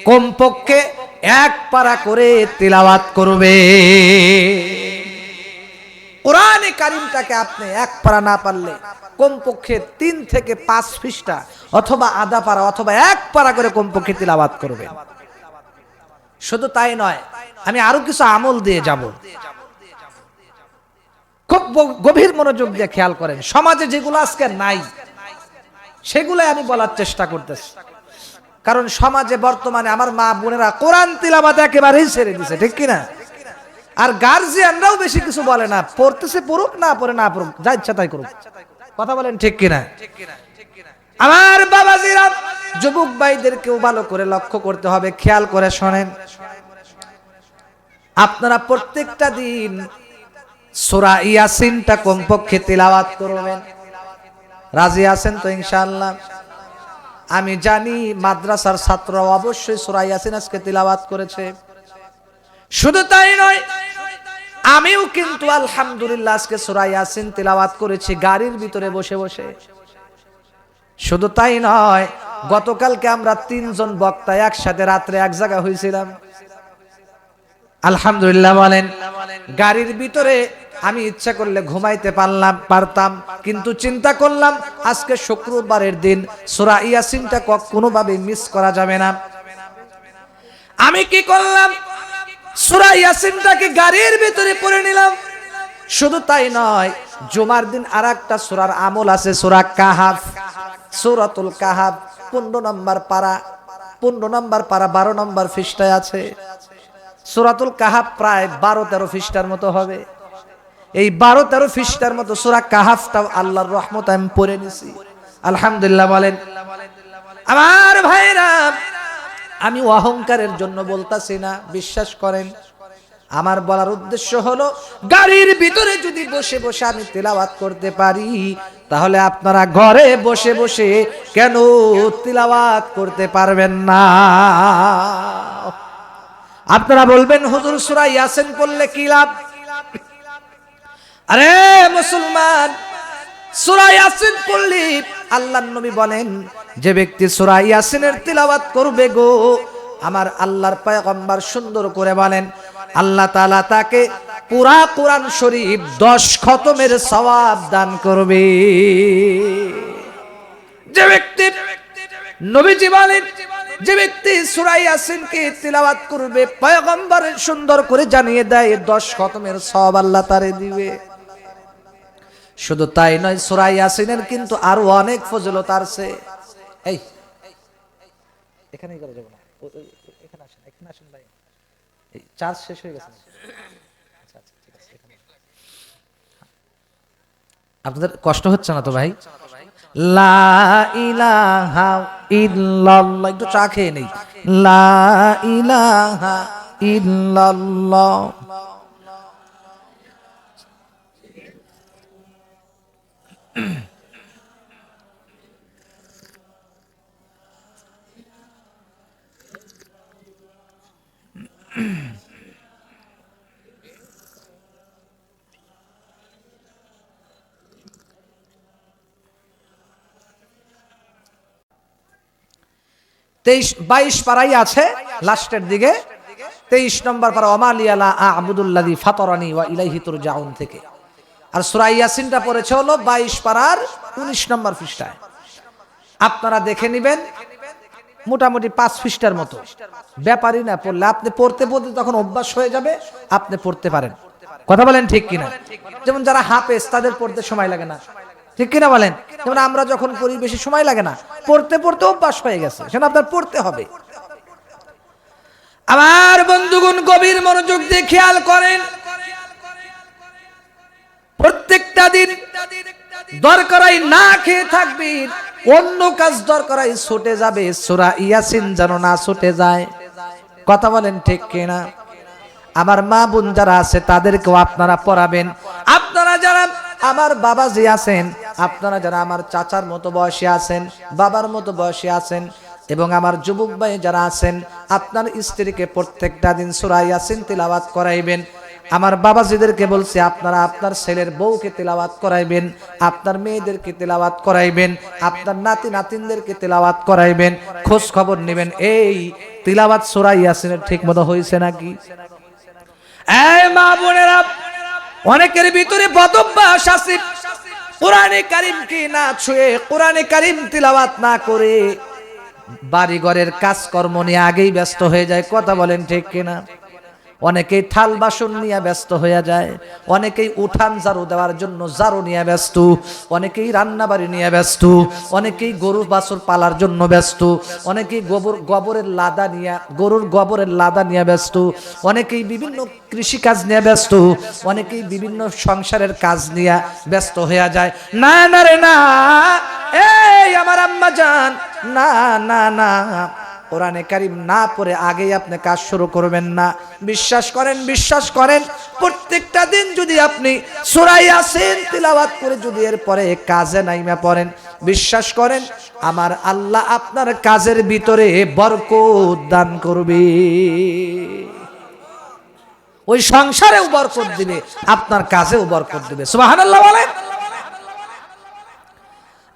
কমপক্ষে এক পারা করে তিলাওয়াত করবে। কোরআনে কারীমটাকে আপনি এক পারা না পারলে কমপক্ষে 3 থেকে 5 পৃষ্ঠা অথবা আধা পারা অথবা এক পারা করে কমপক্ষে তিলাওয়াত করবেন। শুধু তাই নয়, আমি আরো কিছু আমল দিয়ে যাব, খুব গভীর মনোযোগ দিয়ে খেয়াল করেন। সমাজে যেগুলো আজকে নাই সেগুলো আমি বলার চেষ্টা করতেছি, কারণ সমাজে বর্তমানে আমার মা বোনেরা কোরআন তিলাওয়াত একেবারেই ছেড়ে দিছে, ঠিক কিনা? আর গার্জিয়ানরাও বেশি কিছু বলে না, পড়তেছে পড়ুক, না পড়ে না পড়ুক, যা ইচ্ছা তাই করুক। কথা বলেন ঠিক কিনা? আমার বাবাজিরা, যুবক ভাইদেরকেও ভালো করে লক্ষ্য করতে হবে, খেয়াল করে শোনেন। আপনারা প্রত্যেকটা দিন সূরা ইয়াসিনটা কমপক্ষে তিলাওয়াত করবেন। রাজি আছেন তো ইনশাআল্লাহ? আমি জানি মাদ্রাসার ছাত্ররা অবশ্যই সূরা ইয়াসিন আজকে তিলাওয়াত করেছে। শুধু তাই নয়, আমিও কিন্তু আলহামদুলিল্লাহ আজকে সূরা ইয়াসিন তিলাওয়াত করেছি গাড়ির ভিতরে বসে বসে। শুধু তাই নয়, গতকালকে আমরা 3 জন বক্তা একসাথে রাত্রে এক জায়গা হয়েছিলাম। আলহামদুলিল্লাহ বলেন। গাড়ির ভিতরে আমি ইচ্ছা করলে ঘুমাইতে পারতাম, কিন্তু চিন্তা করলাম আজকে শুক্রবারের দিন সূরা ইয়াসিনটা কোনোভাবে মিস করা যাবে না। আমি কি করলাম, সূরা ইয়াসিনটাকে গাড়ির ভিতরে পড়ে নিলাম। শুধু তাই নয়, জুমার দিন আরেকটা সূরার আমল আছে, সূরা কাহাফ, সূরাতুল কাহাফ 15 নম্বর পারা 12 নম্বর পৃষ্ঠায় আছে। সূরাতুল কাহাফ প্রায় 12-13 পৃষ্ঠার মতো হবে। এই 12-13 পৃষ্ঠার মতো সূরা কাহাফটাও আল্লাহর রহমতে আমি পড়ে নিছি। আলহামদুলিল্লাহ বলেন। আমার ভাইরা, আমি অহংকারের জন্য বলতাছি না, বিশ্বাস করেন। আমার বলার উদ্দেশ্য হলো, গাড়ির ভিতরে যদি বসে বসে আমি তিলাওয়াত করতে পারি, তাহলে আপনারা ঘরে বসে বসে কেন তিলাওয়াত করতে পারবেন না? আপনারা বলবেন, হুজুর সূরা ইয়াসিন পড়লে কি লাভ? আরে মুসলমান, সূরা ইয়াসিন পড়লে আল্লাহর নবী বলেন, যে ব্যক্তি সূরা ইয়াসিনের তিলাওয়াত করবে গো, আমার আল্লাহর পয়গম্বর সুন্দর করে বলেন আল্লাহ তাআলা তাকে পুরা কোরআন শরীফ 10 খতমের সওয়াব দান করবে। যে ব্যক্তি, নবীজি বলেন, যে ব্যক্তি সূরা ইয়াসিনকে তিলাওয়াত করবে, পয়গম্বর সুন্দর করে জানিয়ে দেয় 10 খতমের সওয়াব আল্লাহ তারে দিবে। শুধু তাই নয়, সূরা ইয়াসিনের কিন্তু আরো অনেক ফজিলত আছে। এই এখানেই করে যাব না, এখানে আসেন, এখানে আসেন ভাই, এই চার্জ শেষ হয়ে গেছে। আচ্ছা আচ্ছা ঠিক আছে, এখানে আপনাদের কষ্ট হচ্ছে না তো ভাই? লা ইলাহা ইল্লাল্লাহ, একটু চা খেয়ে নেই। লা ইলাহা ইল্লাল্লাহ। 22 পারাই আছে লাস্টের দিকে, 23 নম্বর পারা ওমালিয়ালা আ'বুদুল্লাযী ফাতারানি ওয়া ইলাইহি তুরজাউন থেকে। আর সূরা ইয়াসিনটা পড়েছে হলো 22 পারার 19 নম্বর পৃষ্ঠায়। আপনারা দেখে নেবেন, মোটামুটি 5 পৃষ্ঠার মতো। ব্যাপারই না, পড়লে আপনি পড়তে পড়তে তখন অভ্যাস হয়ে যাবে, আপনি পড়তে পারেন। কথা বলেন ঠিক কিনা? যেমন যারা হাফেজ তাদের পড়তে সময় লাগে না, ঠিক কিনা বলেন? যেমন আমরা যখন পড়ি বেশি সময় লাগে না, পড়তে পড়তে অভ্যাস হয়ে গেছে, সেটা আপনার পড়তে হবে। আমার বন্ধুগণ গভীর মনোযোগ দিয়ে খেয়াল করেন, প্রত্যেকটা দিন দরকারাই না খেয়ে থাকবেন, অন্য কাজ দরকারাই ছুটে যাবে, সূরা ইয়াসিন যেন না ছুটে যায়। কথা বলেন ঠিক কিনা? আমার মা বোন যারা আছে তাদেরকেও আপনারা পড়াবেন। আপনারা যারা আমার বাবাজি আছেন, আপনারা যারা আমার চাচার মতো বয়সী আছেন, বাবার মতো বয়সী আছেন, এবং আমার যুবক ভাই যারা আছেন, আপনার স্ত্রীকে প্রত্যেকটা দিন সূরা ইয়াসিন তিলাওয়াত করাইবেন। আমার বাবাজিদেরকে বলছি, আপনারা আপনার ছেলের বউকে তিলাওয়াত করাইবেন, আপনার মেয়েদেরকে তিলাওয়াত করাইবেন, আপনার নাতি নাতিনদেরকে তিলাওয়াত করাইবেন। খোঁজ খবর নেবেন এই তিলাওয়াত সূরা ইয়াসিনের ঠিক মতো হয়েছে নাকি। এই মা বোনেরা, অনেকের ভিতরে বদভ্যাস আছে, কোরআনে কারীমকে না ছুঁয়ে, কোরআনে কারীম তিলাওয়াত না করে বাড়ি ঘরের কাজকর্ম নিয়ে আগেই ব্যস্ত হয়ে যায়। কথা বলেন ঠিক কিনা? অনেকেই থাল বাসন নিয়ে ব্যস্ত হয়ে যায়, অনেকেই উঠান ঝাড়ু দেওয়ার জন্য ঝাড়ু নিয়ে ব্যস্ত, অনেকেই রান্নাবাড়ি নিয়ে ব্যস্ত, অনেকেই গরু বাছুর পালার জন্য ব্যস্ত, অনেকেই গোবরের লাদা নিয়ে, গরুর গোবরের লাদা নিয়ে ব্যস্ত, অনেকেই বিভিন্ন কৃষিকাজ নিয়ে ব্যস্ত, অনেকেই বিভিন্ন সংসারের কাজ নিয়ে ব্যস্ত হয়ে যায়। না না রে না, এই আমার আম্মা জান, না না না, কোরআনে কারীম না পড়ে আগেই আপনি কাজ শুরু করবেন না। বিশ্বাস করেন, বিশ্বাস করেন, প্রত্যেকটা দিন যদি আপনি সূরা ইয়াসিন তিলাওয়াত করে যদি এর পরে কাজে নাইমা পড়েন, বিশ্বাস করেন আমার আল্লাহ আপনার কাজের ভিতরে বরকত দান করবে। ওই সংসারেও বরকত দিবে, আপনার কাজেও বরকত দিবে। সুবহানাল্লাহ বলেন।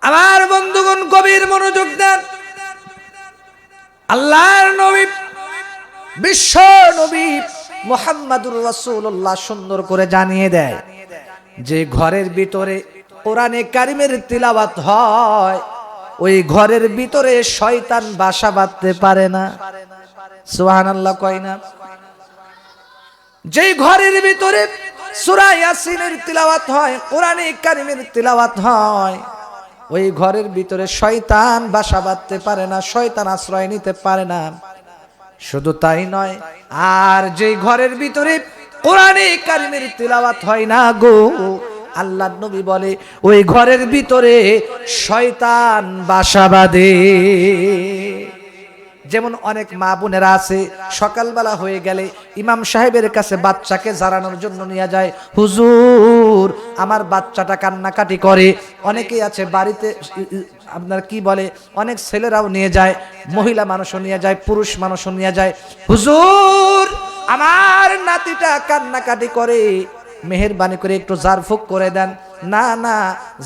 আমার বন্ধুগণ গভীর মনোযোগ দেন। আল্লাহর নবী, বিশ্ব নবী মুহাম্মাদুর রাসূলুল্লাহ সুন্দর করে জানিয়ে দেয় যে ঘরের ভিতরে কোরআনে কারীমের তিলাওয়াত হয়, ওই ঘরের ভিতরে শয়তান বাসা বাঁধতে পারে না। সুবহানাল্লাহ কয় না? যেই ঘরের ভিতরে সূরা ইয়াসিনের তিলাওয়াত হয়, কোরআনে কারীমের তিলাওয়াত হয়, ওই ঘরের ভিতরে শয়তান বাসা বাঁধতে পারে না, শয়তান আশ্রয় নিতে পারে না। শুধু তাই নয়, আর যে ঘরের ভিতরে কোরআনে কারীমের তিলাওয়াত হয় না গো, আল্লাহর নবী বলে ওই ঘরের ভিতরে শয়তান বাসা বাঁধে। যেমন অনেক মা বোনেরা আছে, সকালবেলা হয়ে গেলে ইমাম সাহেবের কাছে বাচ্চাকে জারানোর জন্য নিয়ে যায়, হুজুর আমার বাচ্চাটা কান্নাকাটি করে। অনেকেই আছে বাড়িতে আপনার কি বলে, অনেক ছেলেরাও নিয়ে যায়, মহিলা মানুষও নিয়ে যায়, পুরুষ মানুষও নিয়ে যায়, হুজুর আমার নাতিটা কান্নাকাটি করে, মেহেরবানি করে একটু জারফুক করে দেন। না না,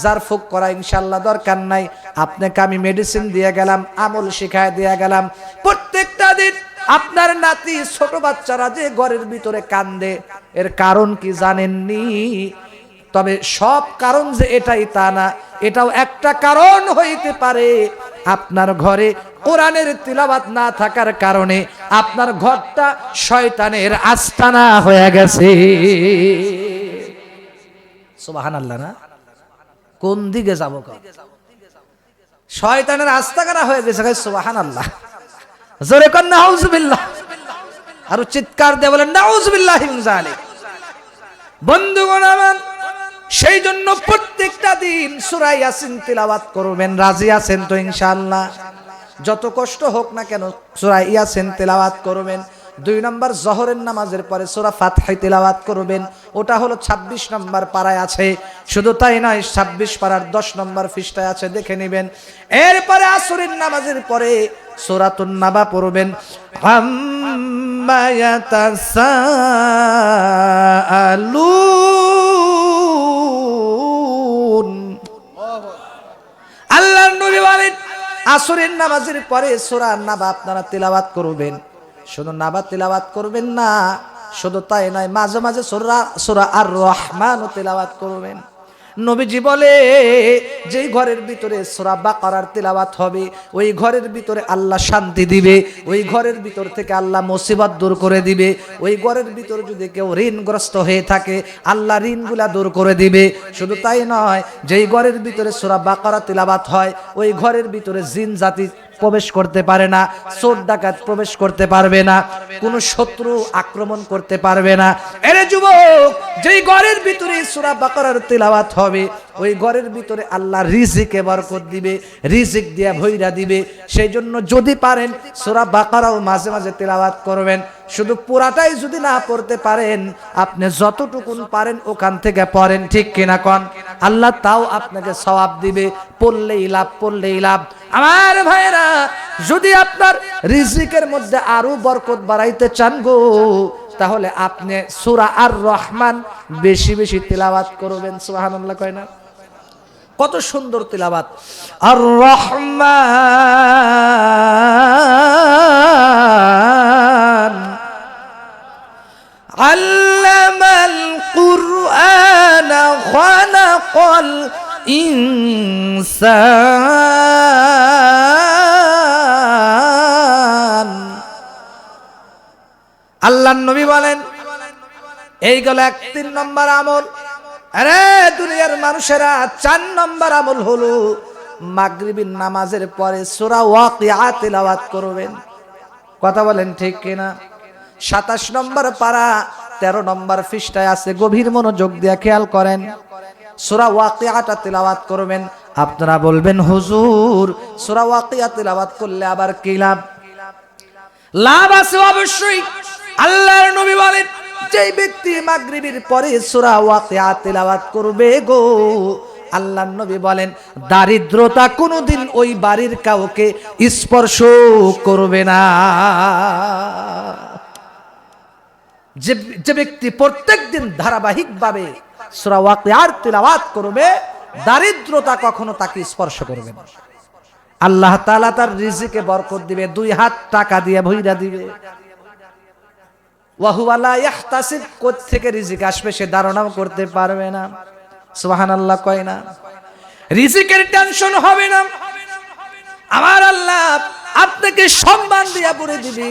জারফুক করা ইনশাল্লাহ দরকার নাই, আপনাকে আমি মেডিসিন দিয়ে গেলাম, আমল শিখায় দিয়ে গেলাম। প্রত্যেকটা দিন আপনার নাতি ছোট বাচ্চারা যে ঘরের ভিতরে কান্দে, এর কারণ কি জানেননি? তবে সব কারণ যে এটাই তা না, এটাও একটা কারণ হইতে পারে। আপনার ঘরে কোরআনের তিলাওয়াত না থাকার কারণে আপনার ঘরটা শয়তানের আস্তানা হয়ে গেছে। সুবহানাল্লাহ না? কোন দিকে যাব? শয়তানের আস্তানা হয়ে গেছে। সুবহানাল্লাহ, জোরে কোন নাউজুবিল্লাহ, আর চিৎকার দিয়ে বলেন নাউজুবিল্লাহি মিন যালিক। বন্ধুগণ আমার, সেই জন্য প্রত্যেকটা দিন সূরা ইয়াসিন তিলাওয়াত করবেন। রাজি আছেন তো ইনশাআল্লাহ? যত কষ্ট হোক না কেন সূরা ইয়াসিন তিলাওয়াত করবেন। 2 নম্বর জোহরের নামাজের পরে সূরা ফাতিহা তিলাওয়াত করবেন। ওটা হলো 26 নম্বর পারায় আছে। শুধু তাই নয়, 26 পারার 10 নম্বর পৃষ্ঠায় আছে, দেখে নেবেন। এরপরে আসরের নামাজের পরে সূরাতুন নাবা পড়বেন। আম্মা ইয়াতাসাআলুন। আল্লাহর নবী বলেন আসরের নামাজের পরে সূরা নাবা আপনারা তিলাওয়াত করবেন। শুধু নাবা তিলাওয়াত করবেন না, শুধু তাই নয়, মাঝে মাঝে সূরা আর রহমান তিলাওয়াত করবেন। নবীজি বলে যেই ঘরের ভিতরে সূরা বাকারার তিলাওয়াত হবে, ওই ঘরের ভিতরে আল্লাহ শান্তি দিবে, ওই ঘরের ভিতর থেকে আল্লাহ মুসিবত দূর করে দিবে। ওই ঘরের ভিতরে যদি কেউ ঋণগ্রস্ত হয়ে থাকে, আল্লাহ ঋণগুলা দূর করে দিবে। শুধু তাই নয়, যেই ঘরের ভিতরে সূরা বাকারা তিলাওয়াত হয়, ওই ঘরের ভিতরে জিন জাতি প্রবেশ করতে পারে না, চোর ডাকাত প্রবেশ করতে পারবে না, কোনো শত্রু আক্রমণ করতে পারবে না। এরে যুবক, যেই ঘরের ভিতরে সূরা বাকারার তিলাওয়াত হবে, ওই ঘরের ভিতরে আল্লাহ রিজিকে বরকত দিবে, রিজিক দিয়া ভইরা দিবে। সেই জন্য যদি পারেন সূরা বাকারাও মাঝে মাঝে তিলাওয়াত করবেন। শুধু পুরাটাই যদি না পড়তে পারেন, আপনি যতটুকুন পারেন ওখান থেকে পড়েন, ঠিক কিনা কোন? আল্লাহ তাও আপনাকে সওয়াব দিবে। পড়লেই লাভ, পড়লেই লাভ। আমার ভাইরা, যদি আপনার রিজিকের মধ্যে আরো বরকত বাড়াইতে চান গো, তাহলে আপনি সূরা আর রহমান বেশি বেশি তিলাওয়াত করবেন। সুবহানাল্লাহ কয় না? কত সুন্দর তিলাওয়াত! আর রহমান আল্লামাল কুরআন খালাকাল ইনসান। আল্লাহর নবী বলেন এই গেল 3 নম্বর আমল। আরে দুনিয়ার মানুষেরা, 4 নম্বর আমল হলো মাগরিবের নামাজের পরে সূরা ওয়াকিয়া তিলাওয়াত করবেন। কথা বলেন ঠিক কিনা? 27 নম্বর পারা 13 নম্বর পৃষ্ঠায় আছে, গভীর মনোযোগ দিয়ে খেয়াল করেন। সূরা ওয়াকিয়াটা তিলাওয়াত করবেন। আপনারা বলবেন হুজুর সূরা ওয়াকিয়া তিলাওয়াত করলে আবার কি লাভ? লাভ আছে অবশ্যই। আল্লাহর নবী বলেন যেই ব্যক্তি মাগরিবের পরে সূরা ওয়াকিয়া তিলাওয়াত করবে গো, আল্লাহর নবী বলেন দারিদ্রতা কোনোদিন ওই বাড়ির কাউকে স্পর্শ করবে না। যে ব্যক্তি প্রত্যেকদিন ধারাবাহিকভাবে সূরা ওয়াকিয়ার তিলাওয়াত করবে, দারিদ্রতা কখনো তাকে স্পর্শ করবে না। আল্লাহ তাআলা তার রিজিকে বরকত দিবে, 2 হাত টাকা দিয়ে ভইরা দিবে। ওয়া হুয়া লা ইয়াহতাসিব, কোথা থেকে রিজিক আসবে সে ধারণাও করতে পারবে না। সুবহানাল্লাহ কয় না? রিজিকের টেনশন হবে না। আমার আল্লাহ আপনাকে সম্মান দিয়া ভরে দিবে,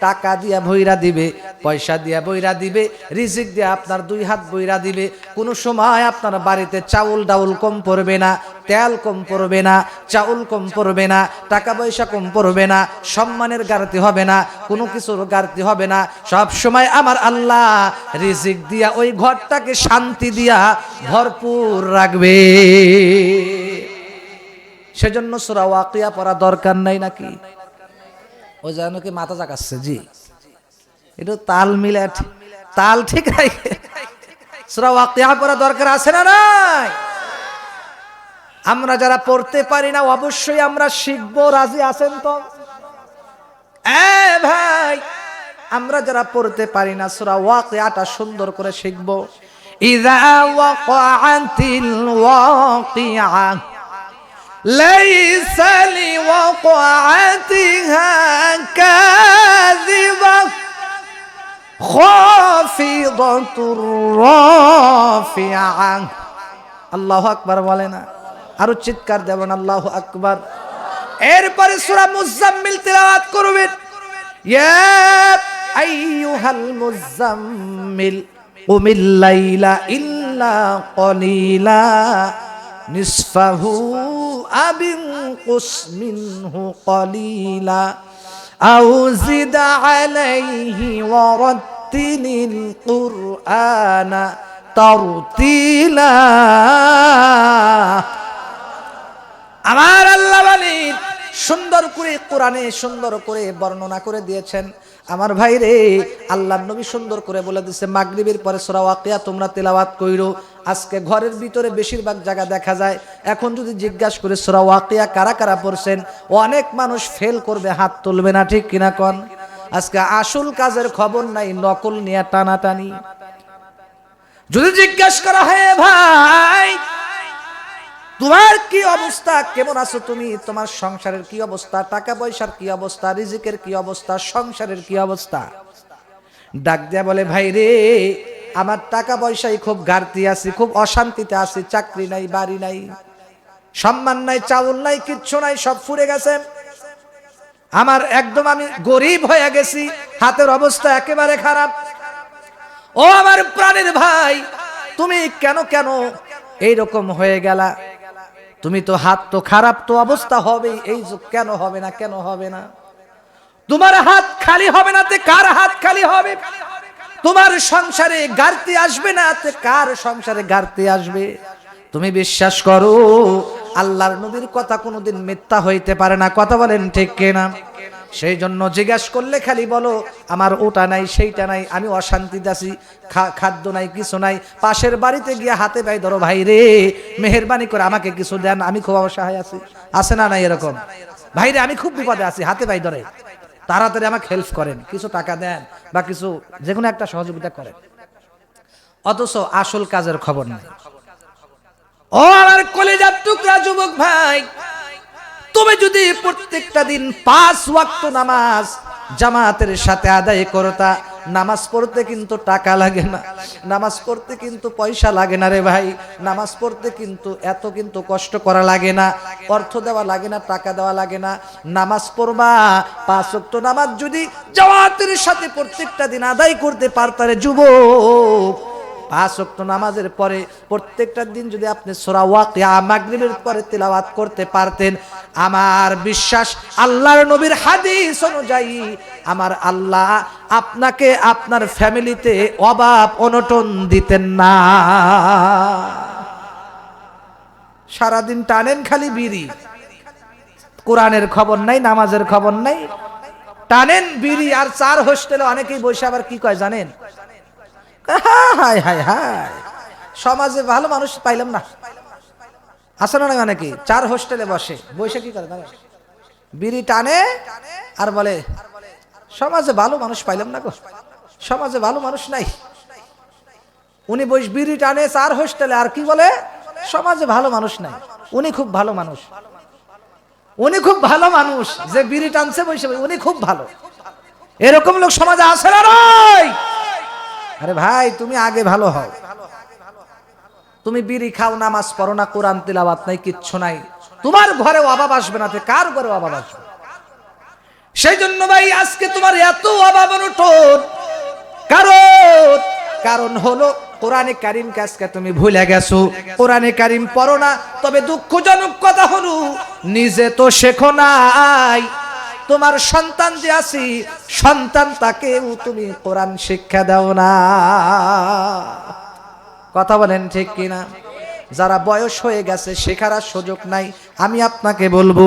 টাকা দিয়া ভইরা দিবে, পয়সা দিয়া ভইরা দিবে, রিজিক দিয়া আপনার 2 হাত ভইরা দিবে। কোনো সময় আপনার বাড়িতে চাউল ডাউল কম পড়বে না, তেল কম পড়বে না, চাউল কম পড়বে না, টাকা পয়সা কম পড়বে না, সম্মানের ঘাটতি হবে না, কোনো কিছুর ঘাটতি হবে না। সব সময় আমার আল্লাহ রিজিক দিয়া ওই ঘরটাকে শান্তি দিয়া ভরপুর রাখবে। সেজন্য সূরা ওয়াকিয়া পড়া দরকার নাই নাকি? ওই যেন কি মাথা জাগাচ্ছে? জি, একটু তাল মিলে, তাল ঠিক রাখে সূরা ওয়াকিয়া পড়া দরকার আছে না নাই? আমরা যারা পড়তে পারি না অবশ্যই আমরা শিখবো। রাজি আছেন তো? ভাই, আমরা যারা পড়তে পারি না সূরা ওয়াকিয়াটা সুন্দর করে শিখবো। ইযা ওয়াকাআতিল ওয়াকিআ লাইসা লিওয়াকাআতিহা কাযিবা খাফিদাতুর রাফিআ। আল্লাহু আকবার বলে না? আরো চিৎকার দেবেন আল্লাহু আকবার। এরপরে সূরা মুজাম্মিল তেলাওয়াত করবেন। ইয়া আইয়ুহাল মুজাম্মিল কুমিল লাইলা ইল্লা কলিলা নিসফাহু আবিনকুস মিনহু কলিলা আও জিদ আলাইহি ওয়ারাত্তিলিল কুরআনা তারতিলা। আমার আল্লাহ বলেন সুন্দর করে কোরআনে সুন্দর করে বর্ণনা করে দিয়েছেন। আমার ভাই রে, আল্লাহর নবী সুন্দর করে বলে দিয়েছে মাগরিবের পরে সূরা ওয়াকিয়া তোমরা তেলাওয়াত কইরো। আজকে ঘরের ভিতরে বেশিরভাগ জায়গা দেখা যায়, এখন যদি জিজ্ঞাসা করে সূরা ওয়াকিয়া কারা কারা পড়ছেন, অনেক মানুষ ফেল করবে, হাত তুলবে না, ঠিক কিনা কোন? আজকে আসল কাজের খবর নাই, নকল নিয়ে টানাটানি। যদি জিজ্ঞাসা করা হয় ভাই তোমার কি অবস্থা, কেমন আছো তুমি, তোমার সংসারের কি অবস্থা, টাকা পয়সার কি অবস্থা, রিজিকের কি অবস্থা, সংসারের কি অবস্থা, ডাক দিয়া বলে ভাই রে আমার টাকা পয়সায় খুব ঘাটতি আছি, খুব অশান্তিতে আছি, চাকরি নাই, বাড়ি নাই, সম্মান নাই, চাউল নাই, কিচ্ছু নাই, সব ফুরে গেছে, আমার একদম আমি গরিব হয়ে গেছি, হাতের অবস্থা একেবারে খারাপ। ও আমার প্রাণের ভাই তুমি কেন কেন এইরকম হয়ে গেলা, তুমি তো হাত তো খারাপ, তো অবস্থা হবে, এই কেন হবে না, কেন হবে না? তোমার হাত খালি হবে না তে কার হাত খালি হবে? তোমার সংসারে ঘাটতি আসবে না তে কার সংসারে ঘাটতি আসবে? তুমি বিশ্বাস করো আল্লাহর নবীর কথা কোনোদিন মিথ্যা হইতে পারে না, কথা বলেন ঠিক কিনা? সেই জন্য জিজ্ঞাসা করলে খালি বলো আমার ওটা নাই, সেইটা নাই, আমি অশান্তিতে আছি, খাদ্য নাই, কিছু নাই। পাশের বাড়িতে গিয়ে হাতে পাই ধরো ভাই রে মেহেরবানি করে আমাকে কিছু দেন, আমি খুব অসহায় আছি, আছে না নাই এরকম? ভাই রে আমি খুব বিপদে আছি, হাতে পাই ধরে তাড়াতাড়ি আমাকে হেল্প করেন, কিছু টাকা দেন বা কিছু যে কোনো একটা সহযোগিতা করেন, অথচ আসল কাজের খবর নাই। ও আমার কলিজার টুকরা যুবক ভাই, তুমি যদি প্রত্যেকটা দিন 5 ওয়াক্ত নামাজ জামাতের সাথে আদায় করতা, নামাজ পড়তে কিন্তু টাকা লাগে না, নামাজ পড়তে কিন্তু পয়সা লাগে না রে ভাই, নামাজ পড়তে কিন্তু এত কিন্তু কষ্ট করা লাগে না, অর্থ দেওয়া লাগে না, টাকা দেওয়া লাগে না, নামাজ পড়বা 5 ওয়াক্ত নামাজ যদি জামাতের সাথে প্রত্যেকটা দিন আদায় করতে পারতারে যুবক, 5 ওয়াক্ত নামাজের পরে প্রত্যেকটা দিন যদি আপনি সূরা ওয়াকিয়া মাগরিবের পরে তেলাওয়াত করতে পারতেন, আমার বিশ্বাস আল্লাহর নবীর হাদিস অনুযায়ী আমার আল্লাহ আপনাকে আপনার ফ্যামিলিতে অভাব অনটন দিতেন না। সারাদিন টানেন খালি বিড়ি, কোরআনের খবর নাই, নামাজের খবর নাই, টানেন বিড়ি আর 4 হোস্টেলে অনেকেই বসে আবার কি কয় জানেন, হায় হায় হায় সমাজে ভালো মানুষ পাইলাম না, আছে না অনেকে 4 হোস্টেলে বসে কি করে বিড়ি টানে আর বলে সমাজে ভালো মানুষ পাইলাম না গো, সমাজে ভালো মানুষ নাই। উনি বস বিড়ি টানে 4 হোস্টেলে আর কি বলে সমাজে ভালো মানুষ নাই, উনি খুব ভালো মানুষ, উনি খুব ভালো মানুষ, যে বিড়ি টানছে বসে উনি খুব ভালো, এরকম লোক সমাজে আছে না নয়? আরে ভাই তুমি আগে ভালো হও, তুমি বিড়ি খাও, নামাজ পড়ো না, কোরআন তিলাওয়াত নাই, কিচ্ছু নাই, তোমার ঘরে অভাব আসবে না, কার ঘরে অভাব আসবে? সেই জন্য ভাই আজকে তোমার এত অভাব অনটন, কারণ হলো কোরআনে কারীম আজকে তুমি ভুলে গেছো, কোরআনে কারীম পড়ো না। তবে দুঃখজনক কথা হলো নিজে তো শেখো নাই, তোমার সন্তান যে আছি সন্তান তাকেও তুমি কোরআন শিক্ষা দাও না, কথা বলেন ঠিক কিনা? যারা বয়স হয়ে গেছে শেখার সুযোগ নাই, আমি আপনাকে বলবো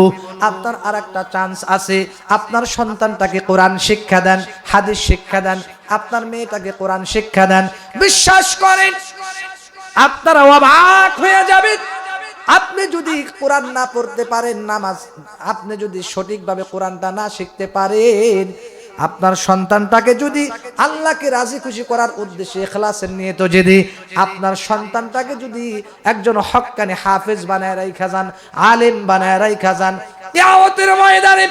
আপনার আরেকটা চান্স আছে, আপনার সন্তানটাকে কোরআন শিক্ষা দেন, হাদিস শিক্ষা দেন, আপনার মেয়েটাকে কোরআন শিক্ষা দেন, বিশ্বাস করেন আপনারা অবাক হয়ে যাবেন। আপনি যদি কোরআন না পড়তে পারেন, নামাজ আপনি যদি সঠিকভাবে কোরআনটা না শিখতে পারেন, আপনার সন্তানটাকে যদি আল্লাহকে রাজি খুশি করার উদ্দেশ্যে ইখলাসের নিয়ে তো যদি আপনার সন্তানটাকে যদি একজন হক্কানি হাফেজ বানায় রাইখা যান, আলেম বানায় রাইখা যান, কিয়ামতের ময়দানে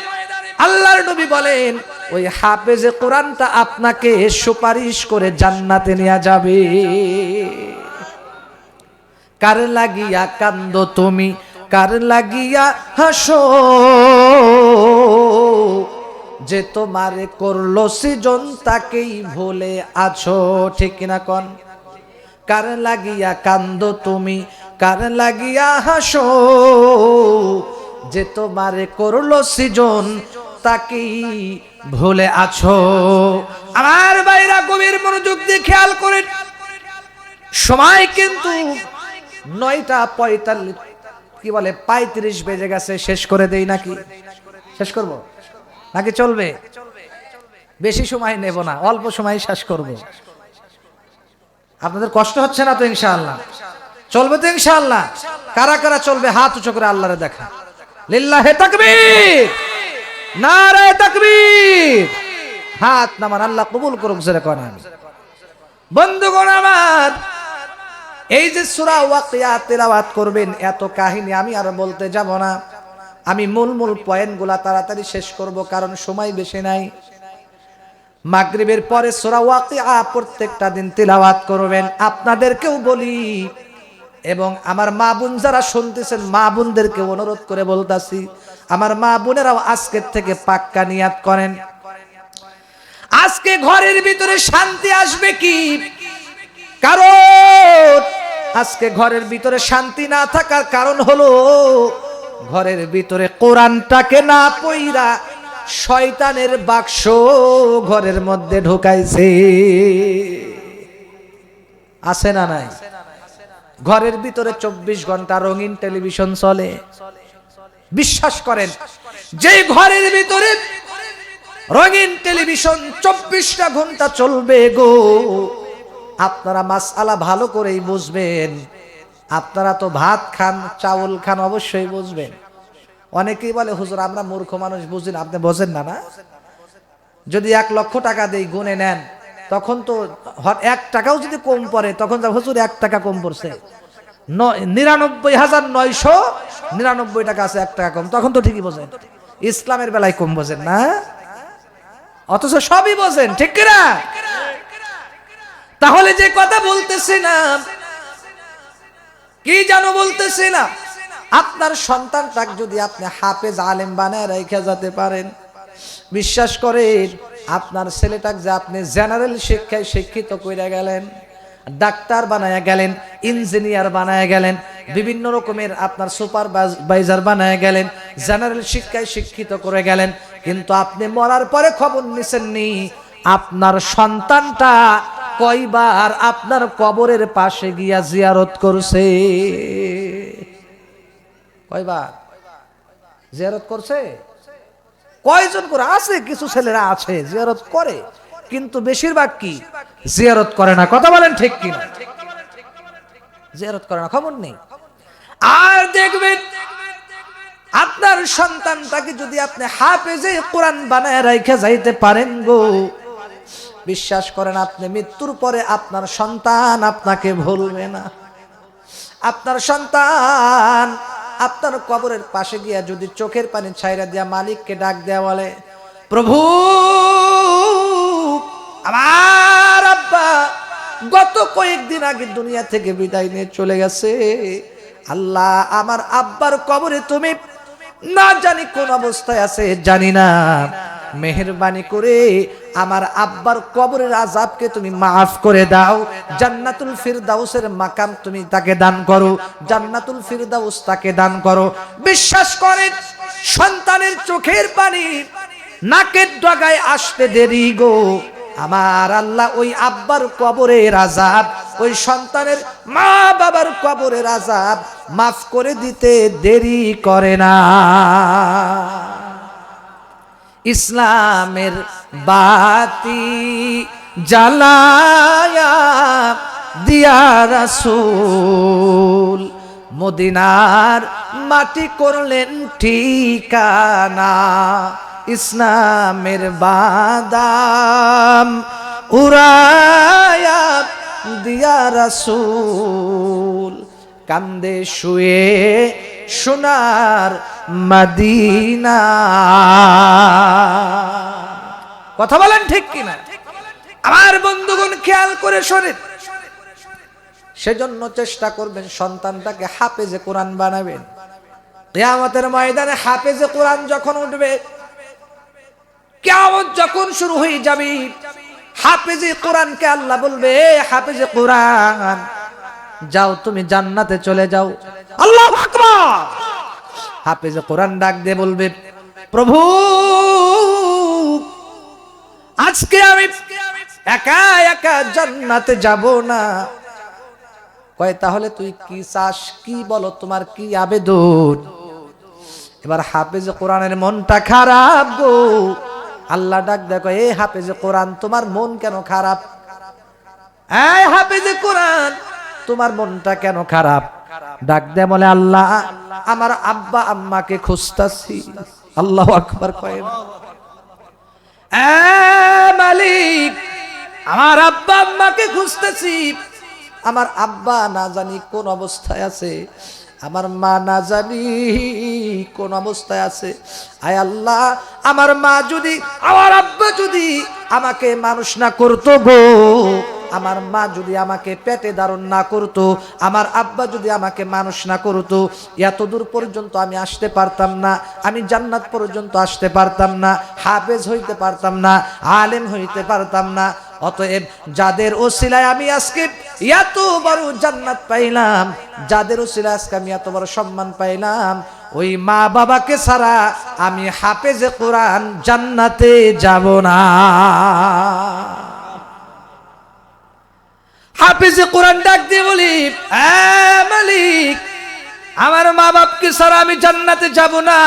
আল্লাহর নবী বলেন ওই হাফেজে কোরআনটা আপনাকে সুপারিশ করে জান্নাতে নিয়ে যাবে। কার লাগিয়া কান্দো তুমি, কার লাগিয়া হাসো, যে তোমারে করলো সৃজন তাকেই ভুলে আছো। ঠিক কিনা কোন? কার লাগিয়া কান্দো তুমি, কার লাগিয়া হাসো, যে তোমারে করলো সৃজন তাকেই ভুলে আছো। আমার ভাইরা গভীর মনোযোগ দিয়ে খেয়াল করেন, সময় কিন্তু 9:45 কি বলে 35 বেজে গেছে। শেষ করে দেই নাকি? শেষ করব নাকি চলবে? বেশি সময় নেব না, অল্প সময় শেষ করব। আপনাদের কষ্ট হচ্ছে না তো? ইনশাআল্লাহ চলবে তো ইনশাআল্লাহ? কারা কারা চলবে হাত উঁচু করে আল্লাহরে দেখা। লিল্লাহে তাকবীর, নারে তাকবীর। হাত নামান, আল্লাহ কবুল করুক। জোরে কোন আমিন। বন্ধুগণ আমার, এই যে সূরা ওয়াকিয়া তেলাওয়াত করবেন, এত কাহিনী আমি আর বলতে যাব না। আমি মূল পয়েন্টগুলা তাড়াতাড়ি শেষ করব, কারণ সময় বেশি নাই। মাগরিবের পরে সূরা ওয়াকিয়া প্রত্যেকটা দিন তেলাওয়াত করবেন। আপনাদেরকেও বলি এবং আমার মা বোন যারা শুনতেছেন, মা বোনদেরকে অনুরোধ করে বলতাছি, আমার মা বোনেরাও আজকের থেকে পাক্কা নিয়াত করেন। আজকে ঘরের ভিতরে শান্তি আসবে কি? কারণ আজকে ঘরের ভিতরে শান্তি না থাকার কারণ হলো ঘরের ভিতরে কোরআনটাকে না পইরা শয়তানের বাক্স ঘরের মধ্যে ঢুকাইছে। আছে না নাই? ঘরের ভিতরে 24 ঘন্টা রঙিন টেলিভিশন চলে। বিশ্বাস করেন, যে ঘরের ভিতরে রঙিন টেলিভিশন 24টা ঘন্টা চলবে গো, আপনারা মাসআলা ভালো করেই বুঝবেন। আপনারা তো ভাত খান, চাউল খান, অবশ্যই বুঝবেন। অনেকেই বলে হুজুর আমরা মূর্খ মানুষ, বুঝি না। আপনি বোঝেন না? না, যদি 1 লক্ষ টাকা দেই গুনে নেন, তখন তো 1 টাকাও যদি কম পড়ে তখন হুজুর 1 টাকা কম পড়ছে, 99,999 টাকা আছে, 1 টাকা কম, তখন তো ঠিকই বোঝেন। ইসলামের বেলায় কম বোঝেন না, অথচ সবই বোঝেন। ঠিক কিনা? তাহলে যে কথা বলতেছিলাম, কি জানো বলতেছিলাম, আপনার সন্তানটাকে যদি আপনি হাফেজ আলেম বানায় রেখে যেতে পারেন, বিশ্বাস করেন আপনার ছেলেটাকে যে আপনি জেনারেল শিক্ষায় শিক্ষিত করে গেলেন, ডাক্তার বানায়া গেলেন, ইঞ্জিনিয়ার বানায়া গেলেন, বিভিন্ন রকমের আপনার সুপারভাইজার বানায়া গেলেন, জেনারেল শিক্ষায় শিক্ষিত করে গেলেন, কিন্তু আপনি মরার পরে খবর নিছেননি আপনার সন্তানটা কয়বার আপনার কবরের পাশে গিয়া জিয়ারত করছে। কয়বার জিয়ারত করছে? কয়জন করে? আছে কিছু ছেলেরা আছে জিয়ারত করে, কিন্তু বেশিরভাগ কি জিয়ারত করে না। কথা বলেন ঠিক কিনা? জিয়ারত করে না, খবর নেই। আর দেখবেন আপনার সন্তানটাকে যদি আপনি হাফেজে কোরআন বানায় রাইখা যাইতে পারেন গো, বিশ্বাস করেন আপনি মৃত্যুর পরে আপনার সন্তান আপনাকে ভুলবে না। আপনার সন্তান আপনার কবরের পাশে গিয়া যদি চোখের পানি ছাইরা দিয়া মালিককে ডাক দেয়া বলে, প্রভু আমার আব্বা গত কয়েকদিন আগে দুনিয়া থেকে বিদায় নিয়ে চলে গেছে, আল্লাহ আমার আব্বার কবরে তুমি না জানি কোন অবস্থায় আছে জানি না, মেহেরবানি করে আমার আব্বার কবরের আযাবকে তুমি মাফ করে দাও, জান্নাতুল ফিরদাউসের মাকাম তুমি তাকে দান করো, জান্নাতুল ফিরদাউস তাকে দান করো। বিশ্বাস করেন সন্তানের চোখের পানি নাকের ডগায় আসতে দেরি গো, আমার আল্লাহ ওই আব্বার কবরের আযাব, ওই সন্তানের মা বাবার কবরের আযাব মাফ করে দিতে দেরি করে না। ইসলামের বাতি জ্বালায়া দিয়া রাসূল মদিনার মাটি করলেন ঠিকানা, ইসলামের বাদাম উড়ায়া দিয়া রাসূল কান্দে শুয়ে সোনার মদিনা। কথা বলেন ঠিক কিনা? আমার বন্ধুগণ খেয়াল করে শোনেন, সেজন্য চেষ্টা করবেন সন্তানটাকে হাফেজে কোরআন বানাবেন। কিয়ামতের ময়দানে হাফেজে কোরআন যখন উঠবে, কিয়ামত যখন শুরু হয়ে যাবে, হাফেজে কোরআনকে আল্লাহ বলবে, হাফেজে কোরআন যাও তুমি জান্নাতে চলে যাও। আল্লাহু আকবার। হাফেজে কোরআন ডাক দিয়ে বলবে, প্রভু আজকে আমি একা একা জান্নাতে যাব না। কয় তাহলে তুই কি চাস, কি বলো, তোমার কি আবেদন? এবার হাফেজে কোরআনের মনটা খারাপ গো। আল্লাহ ডাক দেখো, এ হাফেজে কোরআন তোমার মন কেন খারাপ? এই হাফেজে কোরআন তোমার মনটা কেন খারাপ? ডাক দে বলে, আল্লাহ আমার আব্বা আম্মাকে খুঁজতাছি। আল্লাহু আকবার কয়, এ মালিক আমার আব্বা আম্মাকে খুঁজতেছি। আমার আব্বা না জানি কোন অবস্থায় আছে, আমার মা না জানি কোন অবস্থায় আছে। আয় আল্লাহ, আমার মা যদি, আমার আব্বা যদি আমাকে মানুষ না করতো গো, আমার মা যদি আমাকে পেটে ধারণ না করতো, আমার আব্বা যদি আমাকে মানুষ না করতো, এত দূর পর্যন্ত আমি আসতে পারতাম না, আমি জান্নাত পর্যন্ত আসতে পারতাম না, হাফেজ হইতে পারতাম না, আলেম হইতে পারতাম না। অতএব যাদের ওসিলায় আমি আজকে এত বড় জান্নাত পাইলাম, যাদের ওসিলায় আজকে আমি এত বড় সম্মান পাইলাম, ওই মা বাবাকে ছাড়া আমি হাফেজে কোরআন জান্নাতে যাব না। হাফেজে কোরআন ডাক দিয়ে বলি, এ মালিক আমার মা বাপকে ছাড়া আমি জান্নাতে যাব না।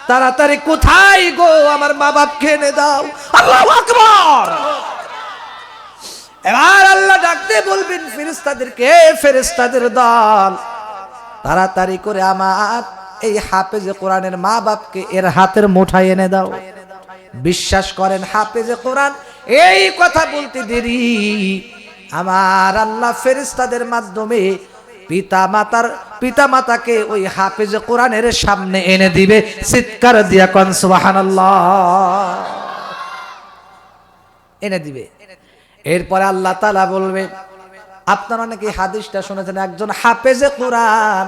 তাড়াতাড়ি কোথায় গো আমার মা বাপকে এনে দাও। আল্লাহু আকবার। এবার আল্লাহ ডাক দিয়ে বলবেন ফেরেশতাদেরকে, ফেরেশতাদের দল তাড়াতাড়ি করে আমার এই হাফেজে কোরআনের মা বাপকে এর হাতের মুঠায় এনে দাও। বিশ্বাস করেন হাফেজে কোরআন এই কথা বলতে দেরি, আমার আল্লাহ ফেরেশতাদের মাধ্যমে পিতা মাতাকে ওই হাফেজে কোরআনের সামনে এনে দিবে। চিৎকার দিয়া কোন সুবহানাল্লাহ। এনে দিবে। এরপরে আল্লাহ তাআলা বলবে, আপনারা নাকি হাদিসটা শুনেছেন, একজন হাফেজে কোরআন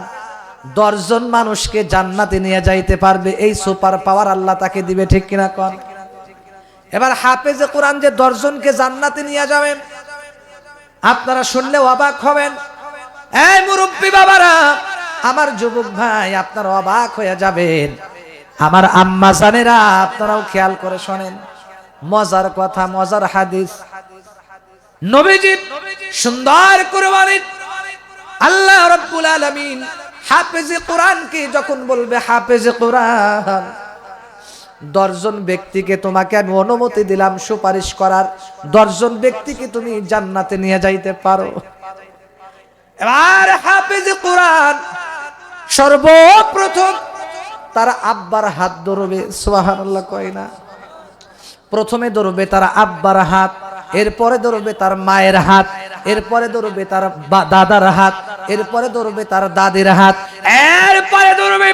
10 জন মানুষকে জান্নাতে নিয়ে যাইতে পারবে, এই সুপার পাওয়ার আল্লাহ তাকে দিবে, ঠিক কিনা কোন? এবার হাফেজে কোরআন যে 10 জনকে জান্নাতে নিয়ে যাবেন, আপনারা শুনলে অবাক হবেন। এই মুরব্বী বাবারা, আমার যুবক ভাই, আপনারা অবাক হয়ে যাবেন। আমার আম্মা জানেরা, আপনারাও খেয়াল করে শোনেন, মজার কথা, মজার হাদিস। নবীজি সুন্দর করে বলেন, আল্লাহ রাব্বুল আলামিন হাফেজে কোরআনকে যখন বলবে, হাফেজে কোরআন 10 জন ব্যক্তিকে তোমাকে আমি অনুমতি দিলাম সুপারিশ করার, 10 জন ব্যক্তিকে তুমি জান্নাতে নিয়ে যাইতে পারো। এবার হাফেজে কোরআন সর্বপ্রথম তার আব্বার হাত ধরবে। সুবহানাল্লাহ কয় না? প্রথমে ধরবে তার আব্বার হাত, এরপরে ধরবে তার মায়ের হাত, এরপরে ধরবে তার দাদার হাত, এরপরে ধরবে তার দাদির হাত, এরপরে ধরবে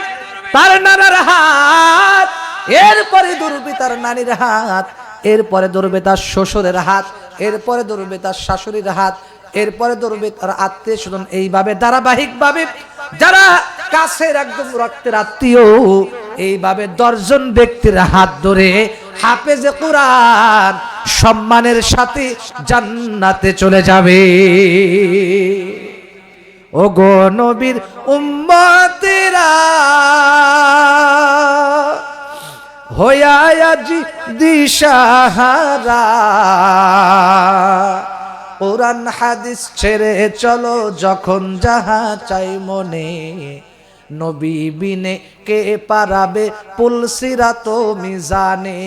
তার নানার হাত, এরপরে ধরবে তার নানির হাত, এরপরে ধরবে তার শ্বশুরের হাত, এরপরে ধরবে তার শাশুড়ির হাত, এরপরে ধরবে তার আত্মীয় স্বজন। এইভাবে ধারাবাহিকভাবে যারা কাছের একদম রক্তের আত্মীয়, এইভাবে 10 জন ব্যক্তির হাত ধরে হাফেজে কোরআন সম্মানের সাথে জান্নাতে চলে যাবে। ও গো নবীর উম্মতেরা, হইয়া আজি দিশাহারা, কোরআন হাদিস ছেড়ে চলো যখন যাহা চাই মনে, নবী বিনে কে পারাবে পুল সিরাত মিজানে,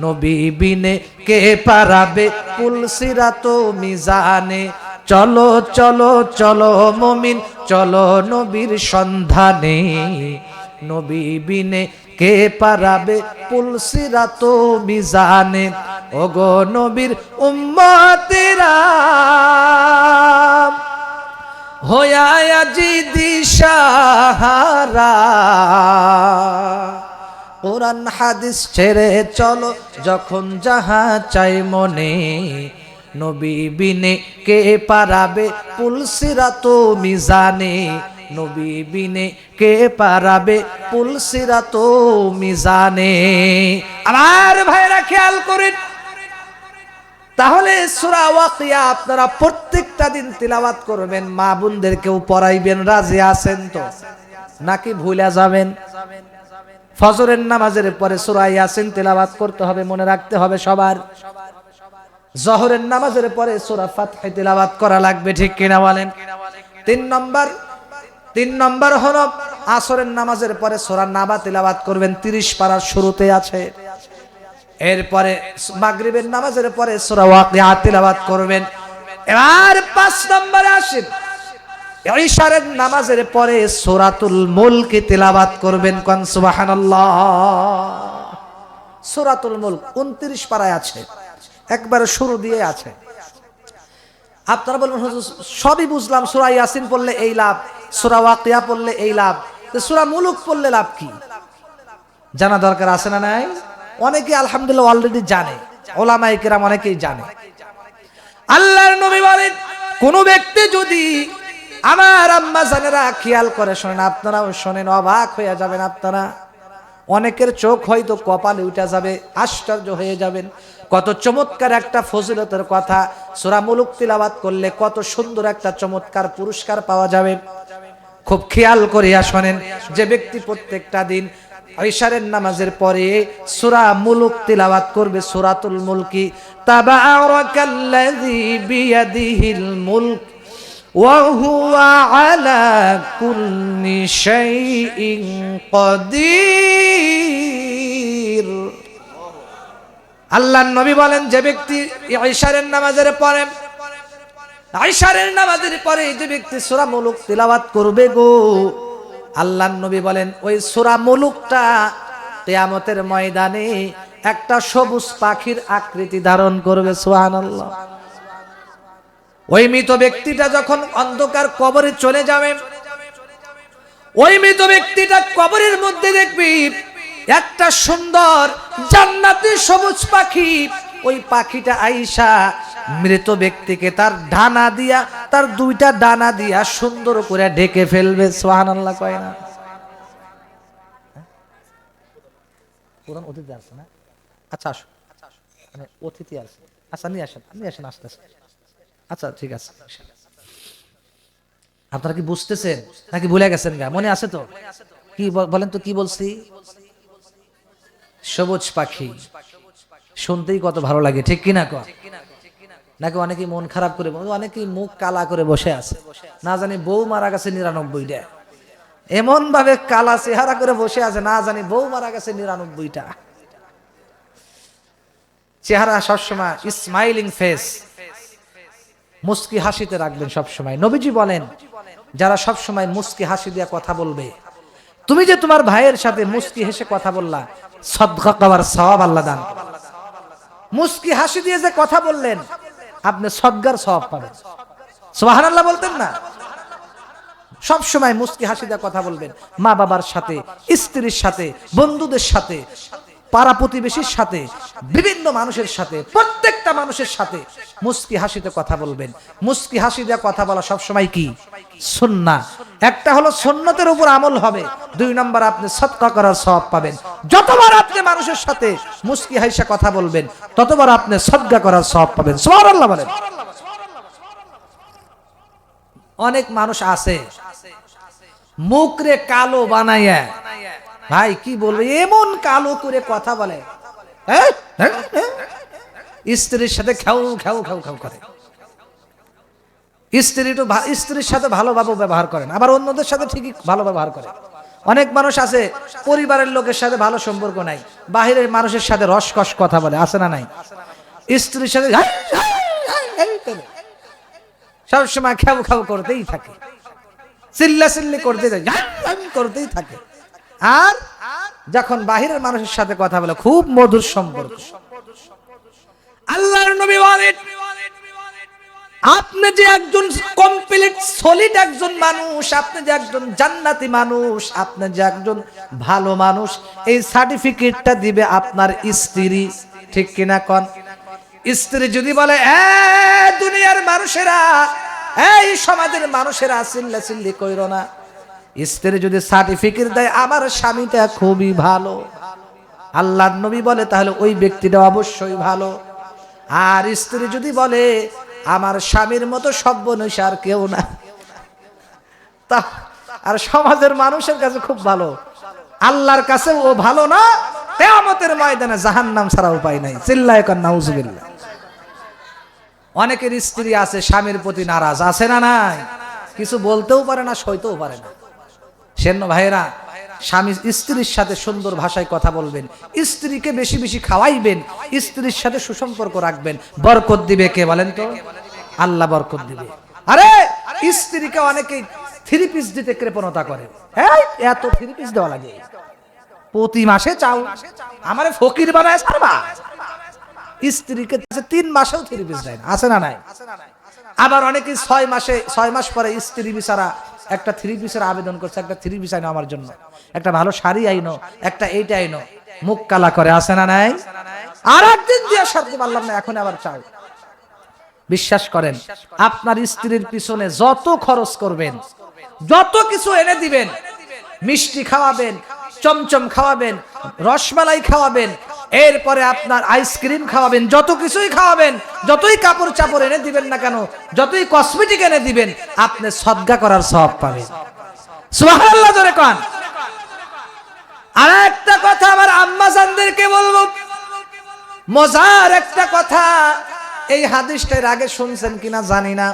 নবী বিনে কে পারাবে পুল সিরাত মিজানে। চলো চলো চলো মুমিন চলো নবীর সন্ধানে, নবী বিনে কে পারাবে পুলসিরাত মিজানে ওগো নবীর উম্মতেরা হোয়া আজি দিশাহারা কোরআন হাদিস ছেড়ে চলো যখন যাহা চাই মনে নবী বিনে কে পারাবে পুলসিরাত মিজানে নবী বিনে কে পারাবে পুলসিরাত মিজানে। আমার ভাইরা খেয়াল করেন, তাহলে সূরা ওয়াকিয়া আপনারা প্রত্যেকটা দিন তিলাওয়াত করবেন, মা বোনদেরকেও পড়াইবেন, রাজি আছেন তো নাকি ভুলে যাবেন? ফজরের নামাজের পরে সূরা ইয়াসিন তিলাওয়াত করতে হবে, মনে রাখতে হবে সবার। জোহরের নামাজের পরে সূরা ফাতিহা তিলাওয়াত করা লাগবে, ঠিক কিনা বলেন? তিন নম্বর হলো আসরের নামাজের পরে সূরা নাবা তিলাওয়াত করবেন, 30 পারার শুরুতে আছে। এরপরে মাগরিবের নামাজের পরে সূরা ওয়াকিয়া তিলাওয়াত করবেন। এবার 5 নম্বরে আসেন, ইশারের নামাজের পরে সূরাতুল মুলক তিলাওয়াত করবেন। কোন সুবহানাল্লাহ। সূরাতুল মুলক 29 পারায় আছে, একবারে শুরু দিয়ে আছে। আপনারা বলবেন হুজুর সবই বুঝলাম, সূরা ইয়াসিন পড়লে এই লাভ, সূরা ওয়াকিয়া পড়লে এই লাভ, তো সূরা মুলক পড়লে লাভ কি? জানা দরকার আছে না নাই? অনেকে আলহামদুলিল্লাহ অলরেডি জানে, ওলামায়ে কেরাম অনেকেই জানে। আল্লাহর নবী বলেন, কোন ব্যক্তি যদি, আমার আম্মা জানেরা খেয়াল করে শোনেন, আপনারাও শোনেন, অবাক হয়ে যাবেন আপনারা। অনেকের চোখ হয়তো কপালে উঠে যাবে, আশ্চর্য হয়ে যাবেন। কত চমৎকার একটা ফজিলতের কথা, সূরা মুলক তিলাওয়াত করলে কত সুন্দর একটা চমৎকার পুরস্কার পাওয়া যাবে। খুব খেয়াল করিয়া শোনেন, যে ব্যক্তি প্রত্যেকটা দিন ইশারের নামাজের পরে সূরা মুলক তিলাওয়াত করবে, সূরাতুল মুলকি, তাবারাকাল্লাযী বিয়াদিহিল মুলক ওয়া হুয়া আলা কুল্লি শাইইন কাদির। আল্লাহর নবী বলেন, যে ব্যক্তি ইশারের নামাজের পরে যে ব্যক্তি সূরা মুলক তিলাওয়াত করবে গো, আল্লাহর নবী বলেন ওই সূরা মুলকটা কিয়ামতের ময়দানে একটা সবুজ পাখির আকৃতি ধারণ করবে। সুবহানাল্লাহ। ওই মৃত ব্যক্তিটা যখন অন্ধকার কবরে চলে যাবে, ওই মৃত ব্যক্তিটা কবরের মধ্যে দেখবে একটা সুন্দর জান্নাতি সবুজ পাখি। ওই পাখিটা আইসা মৃত ব্যক্তিকে তার ডানা দিয়া, তার 2টা ডানা দিয়া সুন্দর করে ঢেকে ফেলবে। সুবহানাল্লাহ কয় না? কোরআন অতিথি আছে না? আচ্ছা আসো, মানে অতিথি আছে। আচ্ছা নিয়ে আসেন আস্তে আস্তে। আচ্ছা ঠিক আছে। আপনারা কি বুঝতেছেন নাকি ভুলে গেছেন? গা মনে আছে তো? কি বলেন তো, কি বলছি? সবুজ পাখি শুনতেই কত ভালো লাগে, ঠিক কিনা? নাকি অনেকেই মন খারাপ করে, অনেকেই মুখ কালা করে বসে আছে, না জানি বউ মারা গেছে 99টা, এমন ভাবে কালা চেহারা করে বসে আছে, না জানি বউ মারা গেছে 99টা। চেহারা সবসময় স্মাইলিং ফেস, মুস্কি হাসিতে রাখবেন সবসময়। নবীজি বলেন, যারা সবসময় মুস্কি হাসি দিয়ে কথা বলবে, তুমি যে তোমার ভাইয়ের সাথে মুস্কি হেসে কথা বললা, সদকা করার সওয়াব আল্লাহ দান। মুস্কি হাসি দিয়ে যে কথা বললেন, আপনি সদকার সওয়াব পাবেন। সুবহানাল্লাহ বলতেন না? সব সময় মুস্কি হাসি দিয়ে কথা বলবেন, মা বাবার সাথে, স্ত্রীর সাথে, বন্ধুদের সাথে, পাড়া প্রতিবেশীর সাথে, বিভিন্ন মানুষের সাথে, প্রত্যেকটা মানুষের সাথে মুস্কি হাসিতে কথা বলবেন। মুস্কি হাসি দিয়ে কথা বলা সবসময় কি? সুন্নাহ। একটা হলো সুন্নতের উপর আমল হবে, 2 নম্বর আপনি সদকা করার সওয়াব পাবেন। যতবার আপনি মানুষের সাথে মুস্কি হাসি কথা বলবেন, ততবার আপনি সদকা করার সওয়াব পাবেন। সুবহানাল্লাহ বলেন। অনেক মানুষ আছে মুখরে কালো বানাইয়া, ভাই কি বলবো, এমন কালো করে কথা বলে, স্ত্রীর সাথে খাও খাও খাও খাও করে, স্ত্রীর সাথে ভালোভাবে ব্যবহার করেন, আবার অন্যদের সাথে ঠিকই ভালো ব্যবহার করে। অনেক মানুষ আছে পরিবারের লোকের সাথে ভালো সম্পর্ক নাই, বাহিরের মানুষের সাথে রসকস কথা বলে, আছে না নাই? স্ত্রীর সাথে সবসময় খাও খাও করতেই থাকে, চিল্লা চিল্লি করতেই থাকে, আর যখন বাহিরের মানুষের সাথে কথা বলে খুব মধুর সম্পর্ক। আল্লাহর নবী বলেন, আপনি যে একজন কমপ্লিট সলিড একজন মানুষ, আপনি যে একজন জান্নাতি মানুষ, আপনি যে একজন ভালো মানুষ, এই সার্টিফিকেটটা দিবে আপনার স্ত্রী। ঠিক কিনা কোন? স্ত্রী যদি বলে, দুনিয়ার মানুষেরা, এই সমাজের মানুষেরা, চিল্লাচিল্লি কইরো না। স্ত্রী যদি সার্টিফিকেট দেয় আমার স্বামীটা খুবই ভালো, আল্লাহর নবী বলে তাহলে ওই ব্যক্তিটা অবশ্যই ভালো। আর স্ত্রী যদি বলে আমার স্বামীর মতো সভ্যনৈশ আর কেউ না, তা আর সমাজের মানুষের কাছে খুব ভালো, আল্লাহর কাছে ও ভালো না, কিয়ামতের ময়দানে জাহান্নাম ছাড়া উপায় নাই। চিল্লায় কান নাউজুবিল্লাহ। অনেকের স্ত্রী আছে স্বামীর প্রতি নারাজ, আছে না নাই? কিছু বলতেও পারে না, সইতেও পারে না। সেন্ন ভাইয়েরা, স্বামী স্ত্রীর সাথে সুন্দর ভাষায় কথা বলবেন, স্ত্রীকে বেশি বেশি খাওয়াইবেন, স্ত্রীর সাথে সুসম্পর্ক রাখবেন। বরকত দিবে কে বলেন তো? আল্লাহ বরকত দিবে। আরে স্ত্রীকে অনেকেই 3 পিস দিতে কৃপণতা করে। এত 3 পিস দেওয়া লাগে? প্রতি মাসে চাও আমারে ফকির বানায় ছাড়বা? স্ত্রীকে 3 মাসেও 3 পিস দেয় না, আছে না নাই? আবার অনেকে 6 মাস পরে স্ত্রী বিচারা একটা 3 পিসের আবেদন করছে, একটা 3 পিস আইনো আমার জন্য, একটা ভালো শাড়ি আইনো, একটা এইটা আইনো, মুখ কালা করে, আছে না নাই? আর একদিন দিয়ে সারতে পারলাম না, এখন আবার চাও। বিশ্বাস করেন, আপনার স্ত্রীর পিছনে যত খরচ করবেন, যত কিছু এনে দিবেন, মিষ্টি খাওয়াবেন, চমচম খাওয়াবেন, রসমালাই খাওয়াবেন, এরপরে আপনার আইসক্রিম খাওয়াবেন, যত কিছুই খাওয়াবেন, যতই কাপড় চাপড় এনে দিবেন না কেন, যতই কসমেটিক এনে দিবেন, আপনি সদকা করার সওয়াব পাবেন। সুবহানাল্লাহ জোরে কোন। আর একটা কথা আমার আম্মা জানদেরকে বলবো, মজার একটা কথা, এই হাদিসটার আগে শুনছেন কিনা জানি না,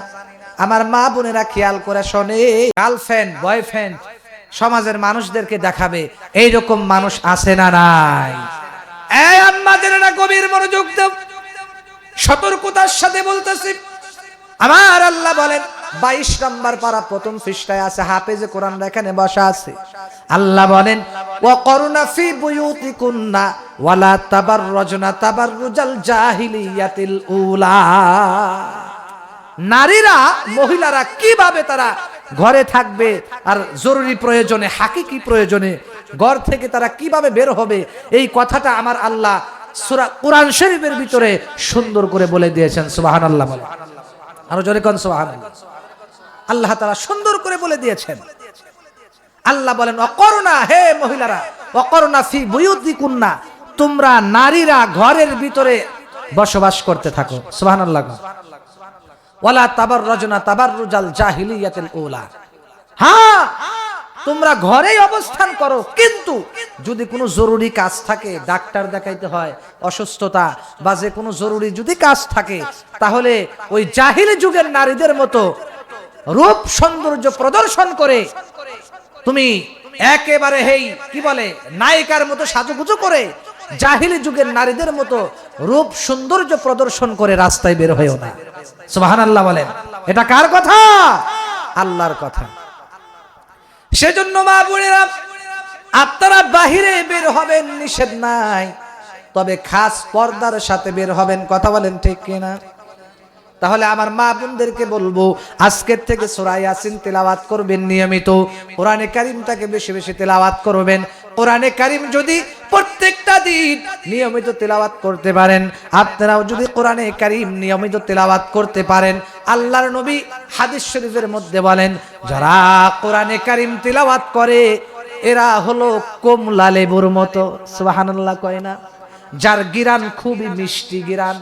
আমার মা বোনেরা খেয়াল করে শোনে। গার্লফ্রেন্ড বয়ফ্রেন্ড সমাজের মানুষদেরকে দেখাবে, এইরকম মানুষ আছে না নাই? এই আম্মাদেররা গভীর মনোযোগ দাও, সতর্কতার সাথে বলতেছি। আমার আল্লাহ বলেন 22 নম্বর পারা প্রথম পৃষ্ঠায় আছে, হাফেজে কোরআন এখানে বসা আছে। আল্লাহ বলেন, ওয়াকরনা ফি বুয়ুতিকুন্না ওয়ালা তাবাররাজনা তাবাররুজাল জাহিলিয়াতিল উলা। নারীরা, মহিলারা কিভাবে তারা ঘরে থাকবে আর জরুরি প্রয়োজনে, হাকিকি প্রয়োজনে ঘর থেকে তারা কিভাবে বের হবে, এই কথাটা আমার আল্লাহ সূরা কোরআন শরীফের ভিতরে সুন্দর করে বলে দিয়েছেন। সুবহানাল্লাহ বলেন, আরো জোরে কোন সুবহানাল্লাহ। আল্লাহ তাআলা সুন্দর করে বলে দিয়েছেন। আল্লাহ বলেন, অকরনা, হে মহিলারা, অকরনা ফি বুয়ুতিকুন্না, তোমরা নারীরা ঘরের ভিতরে বসবাস করতে থাকো। সুবহানাল্লাহ। ওয়ালা তাবাররাজনা তাবাররুজাল জাহিলিয়াতিল উলা, হ্যাঁ তোমরা ঘরেই অবস্থান করো, কিন্তু যদি কোনো জরুরি কাজ থাকে, ডাক্তার দেখাইতে হয়, অসুস্থতা বা যে কোনো জরুরি যদি কাজ থাকে, তাহলে ওই জাহিলি যুগের নারীদের মতো রূপ সৌন্দর্য প্রদর্শন করে তুমি একেবারে হেই কি বলে নায়িকার মতো সাজুগুজু করে জাহিলি যুগের নারীদের মতো রূপ সৌন্দর্য প্রদর্শন করে রাস্তায় বের হয়েও না। সুবহানাল্লাহ বলেন। এটা কার কথা? আল্লাহর কথা। সেজন্য মা বোনেরা, আপনারা বাহিরে বের হবেন নিষেধ নাই, তবে খাস পর্দার সাথে বের হবেন। কথা বলেন ঠিক কিনা? তাহলে আমার মা বোনদেরকে বলবো, আজকের থেকে সূরা ইয়াসিন তেলাওয়াত করবেন নিয়মিত, কোরআনে কারীমটাকে বেশি বেশি তেলাওয়াত করবেন। কোরআনে কারীম যদি প্রত্যেকটা দিন নিয়মিত তেলাওয়াত করতে পারেন, আপনারাও যদি কোরআনে কারীম নিয়মিত তেলাওয়াত করতে পারেন, আল্লাহর নবী হাদিস শরীফের মধ্যে বলেন, যারা কোরআনে কারীম তেলাওয়াত করে এরা হলো কমলা লেবুর মতো। সুবহানাল্লাহ কয় না? যার গিরান খুবই মিষ্টি গিরান।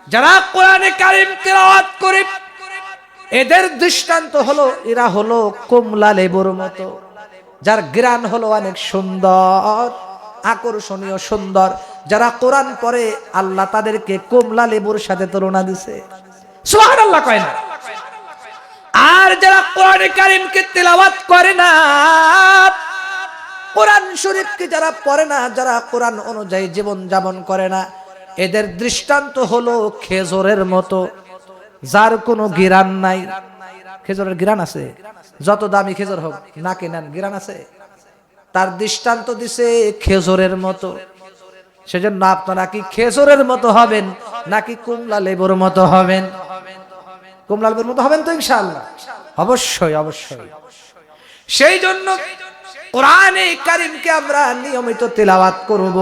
যারা কোরআনে কারীম তেলাওয়াত করে এদের দৃষ্টান্ত হলো এরা হলো কমলা লেবুর মতো, যার ঘ্রাণ হলো অনেক সুন্দর, আকর্ষণীয় সুন্দর। যারা কোরআন পড়ে আল্লাহ তাদেরকে কমলা লেবুর সাথে তুলনা দিয়েছে। সুবহানাল্লাহ কয় না? আর যারা কোরআনে কারীমকে তেলাওয়াত করে না, কোরআন শরীফকে যারা পড়ে না, যারা কোরআন অনুযায়ী জীবন যাপন করে না, এদের দৃষ্টান্ত হলো খেজুরের মতো, যার কোনো ঘ্রাণ নাই। খেজুরের ঘ্রাণ আছে? যত দামি খেজুর হোক না কেনেন, ঘ্রাণ আছে? তার দৃষ্টান্ত দিছে খেজুরের মতো। সেজন্য আপনারা কি খেজুরের মতো হবেন নাকি কমলা লেবুর মতো হবেন? কমলা লেবুর মতো হবেন তো ইনশাআল্লাহ? অবশ্যই অবশ্যই। সেই জন্য কোরআনে কারীমকে আমরা নিয়মিত তিলাওয়াত করব,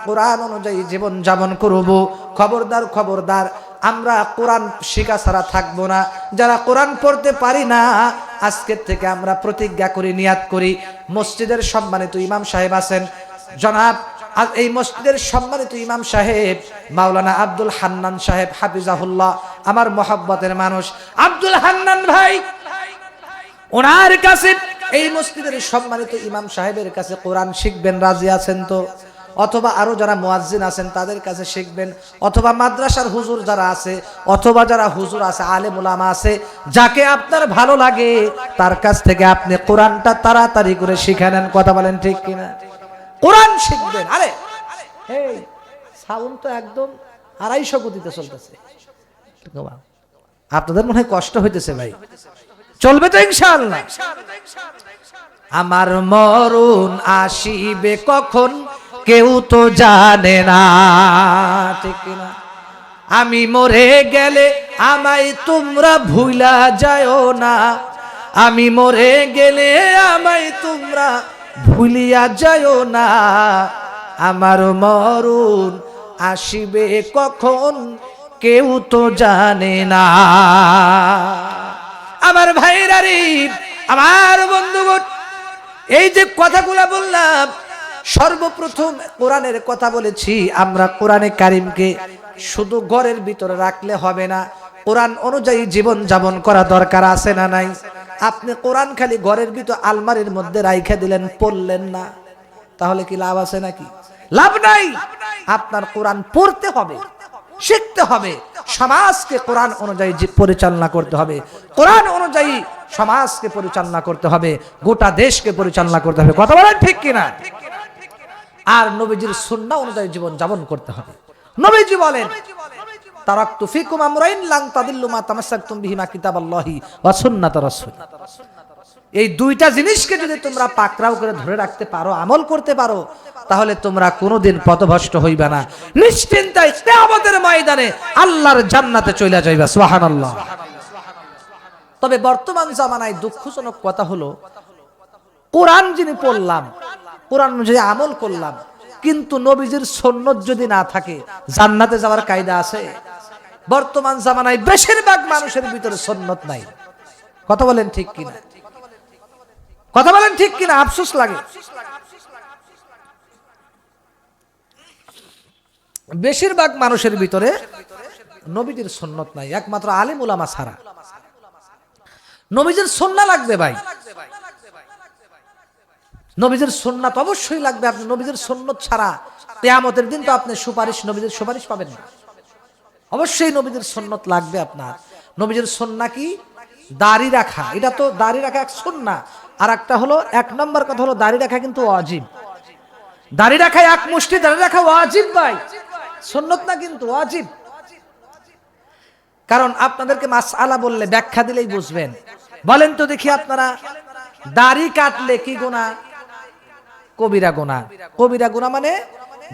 কোরআন অনুযায়ী জীবন যাপন করব। খবরদার খবরদার, আমরা কোরআন শিখা ছাড়া থাকবো না। যারা কোরআন পড়তে পারি না, আজকের থেকে আমরা প্রতিজ্ঞা করি, নিয়াত করি, মসজিদের সম্মানিত ইমাম সাহেব আছেন জনাব, এই মসজিদের সম্মানিত ইমাম সাহেব মাওলানা আব্দুল হান্নান সাহেব হাফিজাহুল্লাহ, আমার মহব্বতের মানুষ আব্দুল হান্নান ভাই, ওনার কাছে, এই মসজিদের সম্মানিত ইমাম সাহেবের কাছে কোরআন শিখবেন, রাজি আছেন তো? অথবা আরো যারা মুয়াজ্জিন আছেন তাদের কাছে শিখবেন, অথবা মাদ্রাসার হুজুর যারা আছে, অথবা যারা হুজুর আছে, আলেম উলামা আছে, যাকে আপনার ভালো লাগে তার কাছ থেকে আপনি কোরআনটা তাড়াতাড়ি করে শিখে নেন। কথা বলেন ঠিক কিনা? কোরআন শিখবেন। আরে এই সাউন্ড তো একদম 250 গতিতে চলতেছে, আপনাদের মনে হয় কষ্ট হইতেছে ভাই। চলবে তো ইনশাআল্লাহ? আমার মরণ আসিবে কখন কেউ তো জানে না, ঠিক কিনা? আমি মরে গেলে আমায় তোমরা ভুলা যায়ও না, আমি মরে গেলে আমায় তোমরা ভুলিয়া যায়ও না, আমার মরণ আসিবে কখন কেউ তো জানে না। আমার ভাইরা রে, আমার বন্ধুগণ, এই যে কথাগুলো বললাম, সর্বপ্রথম কোরআনের কথা বলেছি। আমরা কোরআনে কারিমকে শুধু ঘরের ভিতরে রাখলে হবে না, কোরআন অনুযায়ী জীবন যাপন করা দরকার আছে না নাই? আপনি কোরআন খালি ঘরের ভিতর আলমারির মধ্যে রাইখা দিলেন, পড়লেন না, তাহলে কি লাভ আছে নাকি? লাভ নাই। আপনার কোরআন পড়তে হবে, শিখতে হবে, সমাজকে কোরআন অনুযায়ী পরিচালনা করতে হবে, কোরআন অনুযায়ী সমাজকে পরিচালনা করতে হবে, গোটা দেশকে পরিচালনা করতে হবে। কথা বলেন ঠিক কিনা? আর নবীজির সুন্নাহ অনুযায়ী জীবন যাপন করতে হবে। নবীজি বলেন, তারাকতু ফিকুম আমরাইন লান তাদিল্লু মা তামাসসাকতুম বিহিমা কিতাবাল্লাহি ওয়া সুন্নাত রাসূল। এই দুইটা জিনিসকে যদি তোমরা পাকড়াও করে ধরে রাখতে পারো, আমল করতে পারো, তাহলে তোমরা কোনোদিন পথভ্রষ্ট হইবা না। নিশ্চিন্তায় কিয়ামতের ময়দানে আল্লাহর জান্নাতে চলে যাইবা। সুবহানাল্লাহ। তবে বর্তমান জামানায় দুঃখজনক কথা হলো, কোরআন যিনি পড়লাম, কোরআন অনুযায়ী আমল করলাম, কিন্তু নবীজির সুন্নাত যদি না থাকে জান্নাতে যাওয়ার কায়দা আছে? বর্তমান জামানায় বেশিরভাগ মানুষের ভিতরে সুন্নাত নাই। কথা বলেন ঠিক কিনা? কথা বলেন ঠিক কিনা? আফসোস লাগে। বেশিরভাগ মানুষের ভিতরে নবীজির সুন্নাত নাই, একমাত্র আলেম উলামা ছাড়া। নবীজির সুন্নাহ লাগবে ভাই, নবীজির সুন্নাত অবশ্যই লাগবে। আপনি নবীজির সুন্নাত ছাড়া কিয়ামতের দিন তো আপনি সুপারিশ, নবীজির সুপারিশ পাবেন না। অবশ্যই নবীজির সুন্নাত লাগবে আপনার। নবীজির সুন্নাহ কি? দাড়ি রাখা। এটা তো দাড়ি রাখা এক সুন্নাহ। আর একটা হলো, এক নম্বর কথা হলো, দাড়ি রাখা কিন্তু ওয়াজিব। দাড়ি রাখা, এক মুষ্টি দাড়ি রাখা ওয়াজিব ভাই, সুন্নাত না কিন্তু, ওয়াজিব। কারণ আপনাদেরকে মাসআলা বললে, ব্যাখ্যা দিলেই বুঝবেন। বলেন তো দেখি আপনারা, দাড়ি কাটলে কি গুনাহ? কবিরা গুনাহ। কবিরা গুনাহ মানে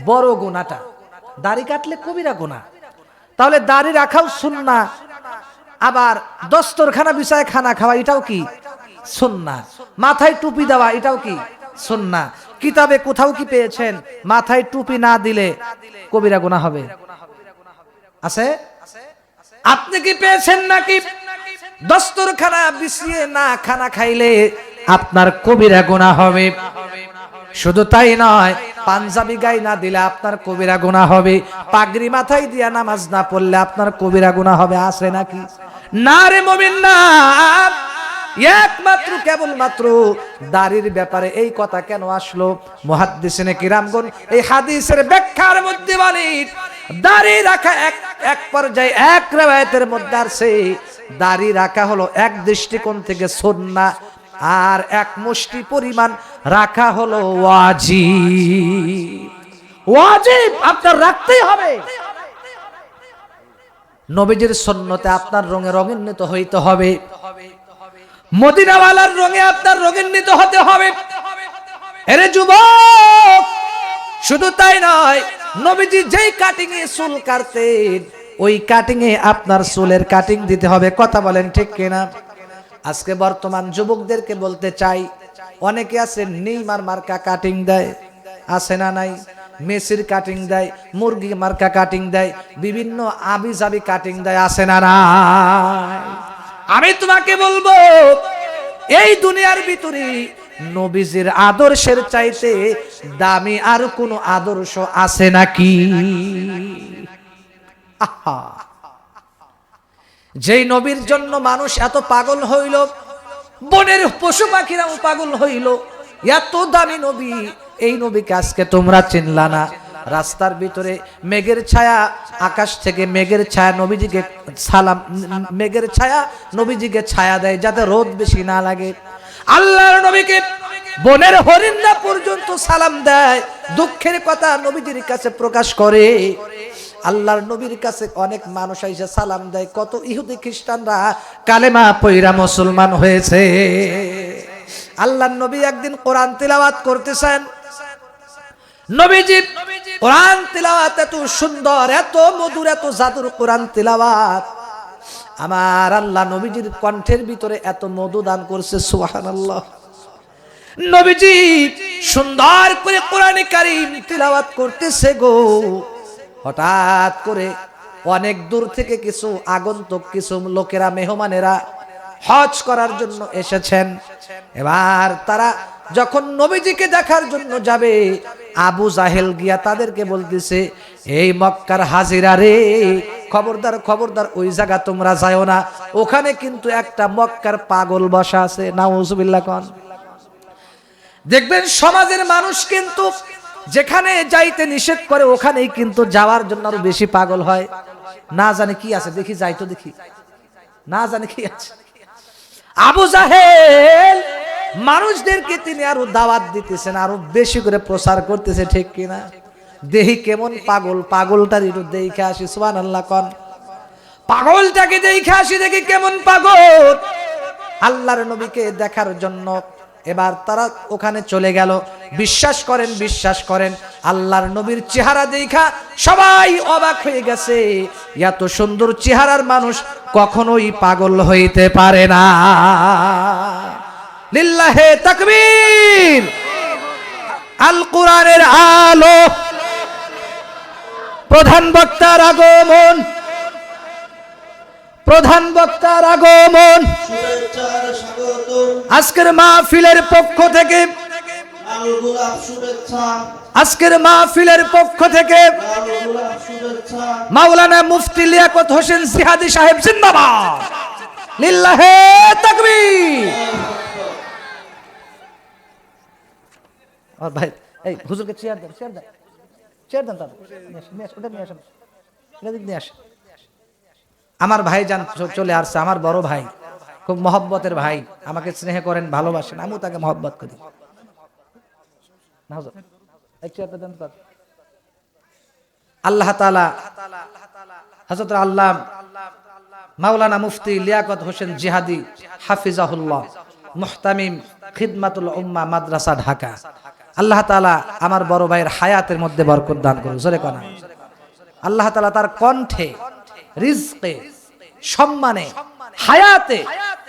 বড় গুনাহটা, দাড়ি কাটলে কবিরা গুনাহ। তাহলে দাড়ি রাখাও সুন্নাহ, আবার দস্তরখানা বিছায় খানা খাওয়া এটাও কি? সুন্নাহ। মাথায় টুপি দেওয়া এটাও কি? সুন্নাহ। কিতাবে কোথাও কি পেয়েছেন মাথায় টুপি না দিলে কবিরা গুনাহ হবে? আছে? আপনি কি পেয়েছেন নাকি দস্তরখানা বিছিয়ে না খানা খাইলে আপনার কবিরা গুনাহ হবে? শুধু তাই নয়, পাঞ্জাবি গায়ে না দিলে আপনার কবিরা গুনাহ হবে, পাগড়ি মাথায় দিয়া নামাজ না পড়লে আপনার কবিরা গুনাহ হবে। আছে নাকি? না রে মুমিন না। একমাত্র কেবলমাত্র দাড়ির ব্যাপারে এই কথা কেন আসলো? মুহাদ্দিসিনে কিরামগণ এই হাদিসের ব্যাখ্যার মধ্যে বলেন, দাড়ি রাখা এক পর্যায়ে এক riwayতের মধ্যে আছে, দাড়ি রাখা হলো এক দৃষ্টিকোণ থেকে সুন্নাহ, আর এক মুষ্টি পরিমাণ রাখা হলো ওয়াজিব। ওয়াজিব আপনার রাখতেই হবে। নবীজির সুন্নতে আপনার রঙে রঙিন্বিত হইতে হবে, মদিনাওয়ালার রঙে আপনার রঙিন্বিত হতে হবে। এরে যুবক, শুধু তাই নয়, নবীজি যেই কাটিং এ চুল কাটতেন ওই কাটিং এ আপনার চুলের কাটিং দিতে হবে। কথা বলেন ঠিক কিনা? আজকে বর্তমান যুবকদেরকে বলতে চাই, অনেকে আছে নেইমার মার্কা কাটিং দেয়, আছে না নাই? মেসির কাটিং দেয়, মুরগি মার্কা কাটিং দেয়, বিভিন্ন আবিজাবি কাটিং দেয়, আছে না নাই? আমি তোমাকে বলবো, এই দুনিয়ার ভিতরে নবীজির আদর্শের চাইতে দামি আর কোন আদর্শ আছে নাকি? আহা, যেই নবীর জন্য মানুষ এত পাগল হইল, বনের পশু পাখিরাও পাগল হইল, এত দামি নবী, এই নবীকে আজকে তোমরা চিনলা না। রাস্তার ভিতরে মেঘের ছায়া, আকাশ থেকে মেঘের ছায়া নবীজিকে সালাম, মেঘের ছায়া নবীজিকে ছায়া দেয় যাতে রোদ বেশি না লাগে। আল্লাহর নবীকে বনের হরিণরা পর্যন্ত সালাম দেয়, দুঃখের কথা নবীজির কাছে প্রকাশ করে। আল্লাহর নবীর কাছে অনেক মানুষ এসে সালাম দেয়, কত ইহুদি খ্রিস্টানরা কালেমা পয়রা মুসলমান হয়েছে। আল্লাহর নবী একদিন কোরআন তিলাওয়াত করতেছেন, নবীজি কোরআন তিলাওয়াত এত সুন্দর, এত মধুর, এত জাদুর কোরআন তিলাওয়াত, আমার আল্লাহ নবীজির কণ্ঠের ভিতরে এত মধু দান করছে, সুবহানাল্লাহ। নবীজি সুন্দর করে কোরআনে কারীম তিলাওয়াত করতেছে গো, হঠাৎ করে অনেক দূর থেকে কিছু আগন্তুক, কিছু লোকেরা, মেহমানেরা হজ করার জন্য এসেছেন। এবার তারা যখন নবীজিকে দেখার জন্য যাবে, আবু জাহেল গিয়া তাদেরকে বলতেছে, এই মক্কার হাজিরা রে, খবরদার খবরদার, ওই জায়গা তোমরা যাও না, ওখানে কিন্তু একটা মক্কার পাগল বসা আছে। নাউজুবিল্লাহ কোন। দেখবেন সমাজের মানুষ কিন্তু যেখানে যাইতে নিষেধ করে ওখানেই কিন্তু যাওয়ার জন্য আরো বেশি পাগল হয়। না জানে কি আছে, দেখি যাই তো দেখি, না জানে কি আছে। আবু জাহেল মানুষদেরকে তিনি আরো দাওয়াত দিতেছেন, আরো বেশি করে প্রচার করতেছে, ঠিক কিনা? দেহি কেমন পাগল, পাগলটার একটু দেখে আসি, সুবহানাল্লাহ কোন। পাগলটাকে দেখে আসি, দেখি কেমন পাগল। আল্লাহর নবীকে দেখার জন্য এবার তারা ওখানে চলে গেল। বিশ্বাস করেন, বিশ্বাস করেন, আল্লাহর নবীর চেহারা দেখা সবাই অবাক হয়ে গেছে। এত সুন্দর চেহারার মানুষ কখনোই পাগল হইতে পারে না। লিল্লাহে তাকবীর। আল কোরআনের আলো, প্রধান বক্তার আগমন, প্রধান বক্তার আগমন। আজকের মাহফিলের পক্ষ থেকে, আজকের মাহফিলের পক্ষ থেকে মাওলানা মুফতি লিয়াকত হোসেন জিহাদি সাহেব জিন্দাবাদ। লিল্লাহে তাকবীর। আর ভাই, এই হুজুরকে চেয়ার দেন, চেয়ার দেন, চেয়ার দেন, তার নিয়ে আসেন, নিয়ে আসেন। আমার ভাই যান চলে আসছে, আমার বড় ভাই, খুব মহব্বতের ভাই, আমাকে স্নেহ করেন, ভালোবাসেন, আমিও তাকে মহব্বত করি। আল্লাহ তাআলা হযরত আল্লামা মাওলানা মুফতি লিয়াকত হোসেন জিহাদি হাফিজাহুল্লাহ, মুহতামিম খিদমাতুল উম্মাহ মাদ্রাসা ঢাকা, আল্লাহ তাআলা আমার বড় ভাইয়ের হায়াতের মধ্যে বরকত দান করুন। জোরে কোন আমিন। আল্লাহ তাআলা তার কণ্ঠে, রিজকে, সম্মানে, হায়াতে,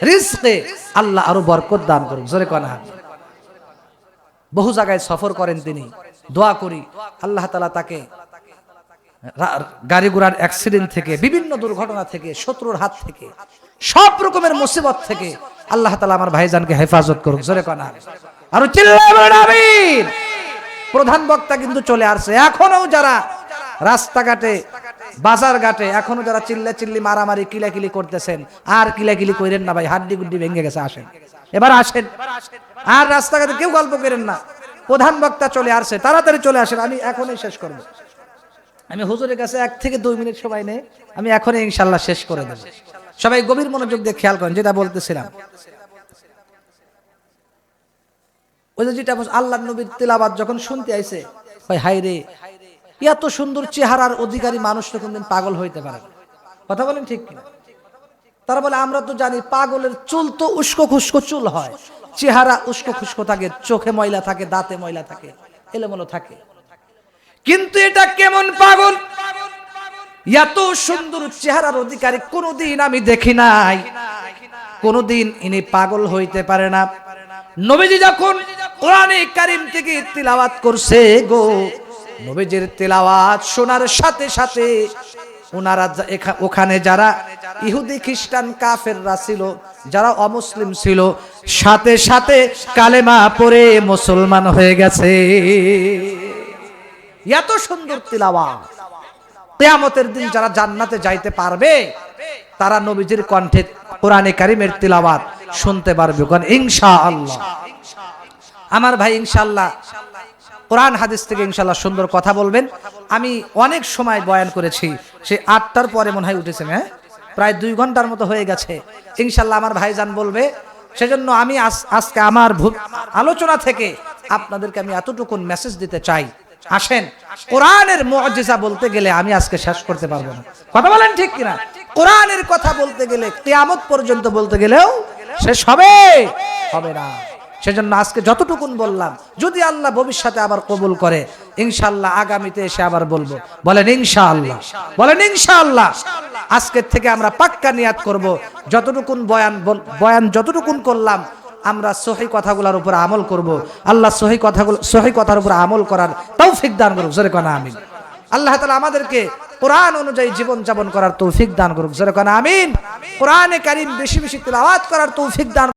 রিজকে আল্লাহ আরো বরকত দান করুন। জোরে কোন আমিন। বহু জায়গায় সফর করেন তিনি, দোয়া করি আল্লাহ তাআলা তাকে গাড়ি ঘোড়ার অ্যাক্সিডেন্ট থেকে, বিভিন্ন দুর্ঘটনা থেকে, শত্রুর হাত থেকে, সব রকমের মুসিবত থেকে আল্লাহ তাআলা আমার ভাইজানকে হেফাজত করুন। জোরে কোন আমিন। আর চিল্লায়ে বলেন আমিন। প্রধান বক্তা কিন্তু চলে আসছে। এখনো যারা রাস্তাঘাটে, বাজার ঘাটে এখনো যারা চিল্লা চিল্লি, মারামারি, কিলাকিলি করতেছেন, আর কিলাকিলি কইরেন না ভাই, হাড্ডি গুড্ডি ভেঙে গেছে। আসেন, এবার আসেন, আর রাস্তাঘাটে কেউ গল্প করেন না। প্রধান বক্তা চলে আসছে, তাড়াতাড়ি চলে আসেন, আমি এখনই শেষ করব। আমি হুজুরের কাছে 1 থেকে 2 মিনিট সময় নেই, আমি এখনই ইনশাআল্লাহ শেষ করে দেব। সবাই গভীর মনোযোগ দিয়ে খেয়াল করেন যেটা বলতেছিলাম। ওই যেটা আল্লাহর নবীর তিলাওয়াত যখন শুনতে আইছে, ভাই হায় রে, এত সুন্দর চেহারার অধিকারী মানুষ তো কোনদিন পাগল হইতে পারে না। কথা বলেন ঠিক কিনা? তারা বলে আমরা তো জানি পাগলের চুল তো উস্কো খুস্কো চুল হয়, চেহারা উস্কো খুস্কো থাকে, চোখে ময়লা থাকে, দাঁতে ময়লা থাকে, এলোমেলো থাকে। কিন্তু এটা কেমন পাগল, এত সুন্দর চেহারার অধিকারী কোনোদিন আমি দেখি নাই, কোনোদিন ইনি পাগল হইতে পারে না। নবীজি যখন কোরআনে কারীম থেকে তিলাওয়াত করছে গো, নবীজির তিলাওয়াত শোনার সাথে সাথে ওনারা ওখানে যারা ইহুদি খ্রিস্টান কাফেররা ছিল, যারা অমুসলিম ছিল, সাথে সাথে কালেমা পড়ে মুসলমান হয়ে গেছে। এত সুন্দর তিলাওয়াত। কিয়ামতের দিন যারা জান্নাতে যাইতে পারবে তারা নবীজির কণ্ঠে কোরআনে কারীমের তিলাওয়াত শুনতে পারবে, কারণ ইনশাআল্লাহ। আমার ভাই ইনশাআল্লাহ কোরআন হাদিস থেকে ইনশাআল্লাহ সুন্দর কথা বলবেন। আমি অনেক সময় বয়ান করেছি, সে 8টার পরে মনে হয় উঠেছেন, হ্যাঁ প্রায় 2 ঘন্টার মতো হয়ে গেছে। ইনশাআল্লাহ আমার ভাইজান বলবে, সেজন্য আমি আজকে আমার আলোচনা থেকে আপনাদেরকে আমি এতটুকু মেসেজ দিতে চাই। আসেন, কোরআনের মুআজিজা বলতে গেলে আমি আজকে শেষ করতে পারবো না, কথা বলেন ঠিক কিনা? কোরআনের কথা বলতে গেলে কিয়ামত পর্যন্ত বলতে গেলেও শেষ হবে না। সেজন্য আজকে যতটুকুন বললাম, যদি আল্লাহ ভবিষ্যতে আবার কবুল করে ইনশাআল্লাহ আগামীতে এসে আবার বলবো। বলেন ইনশাআল্লাহ, বলেন ইনশাআল্লাহ। আজকের থেকে আমরা পাক্কা নিয়াত করব, যতটুকুন বয়ান যতটুকুন করলাম আমরা সহি কথাগুলোর উপর আমল করব। আল্লাহ সহি কথার উপর আমল করার তৌফিক দান করুক, জোরে কোনা আমিন। আল্লাহ তাআলা আমাদেরকে কোরআন অনুযায়ী জীবন যাপন করার তৌফিক দান করুক, জোরে কোনা আমিন। কোরআনে কারীম বেশি বেশি তিলাওয়াত করার তৌফিক দান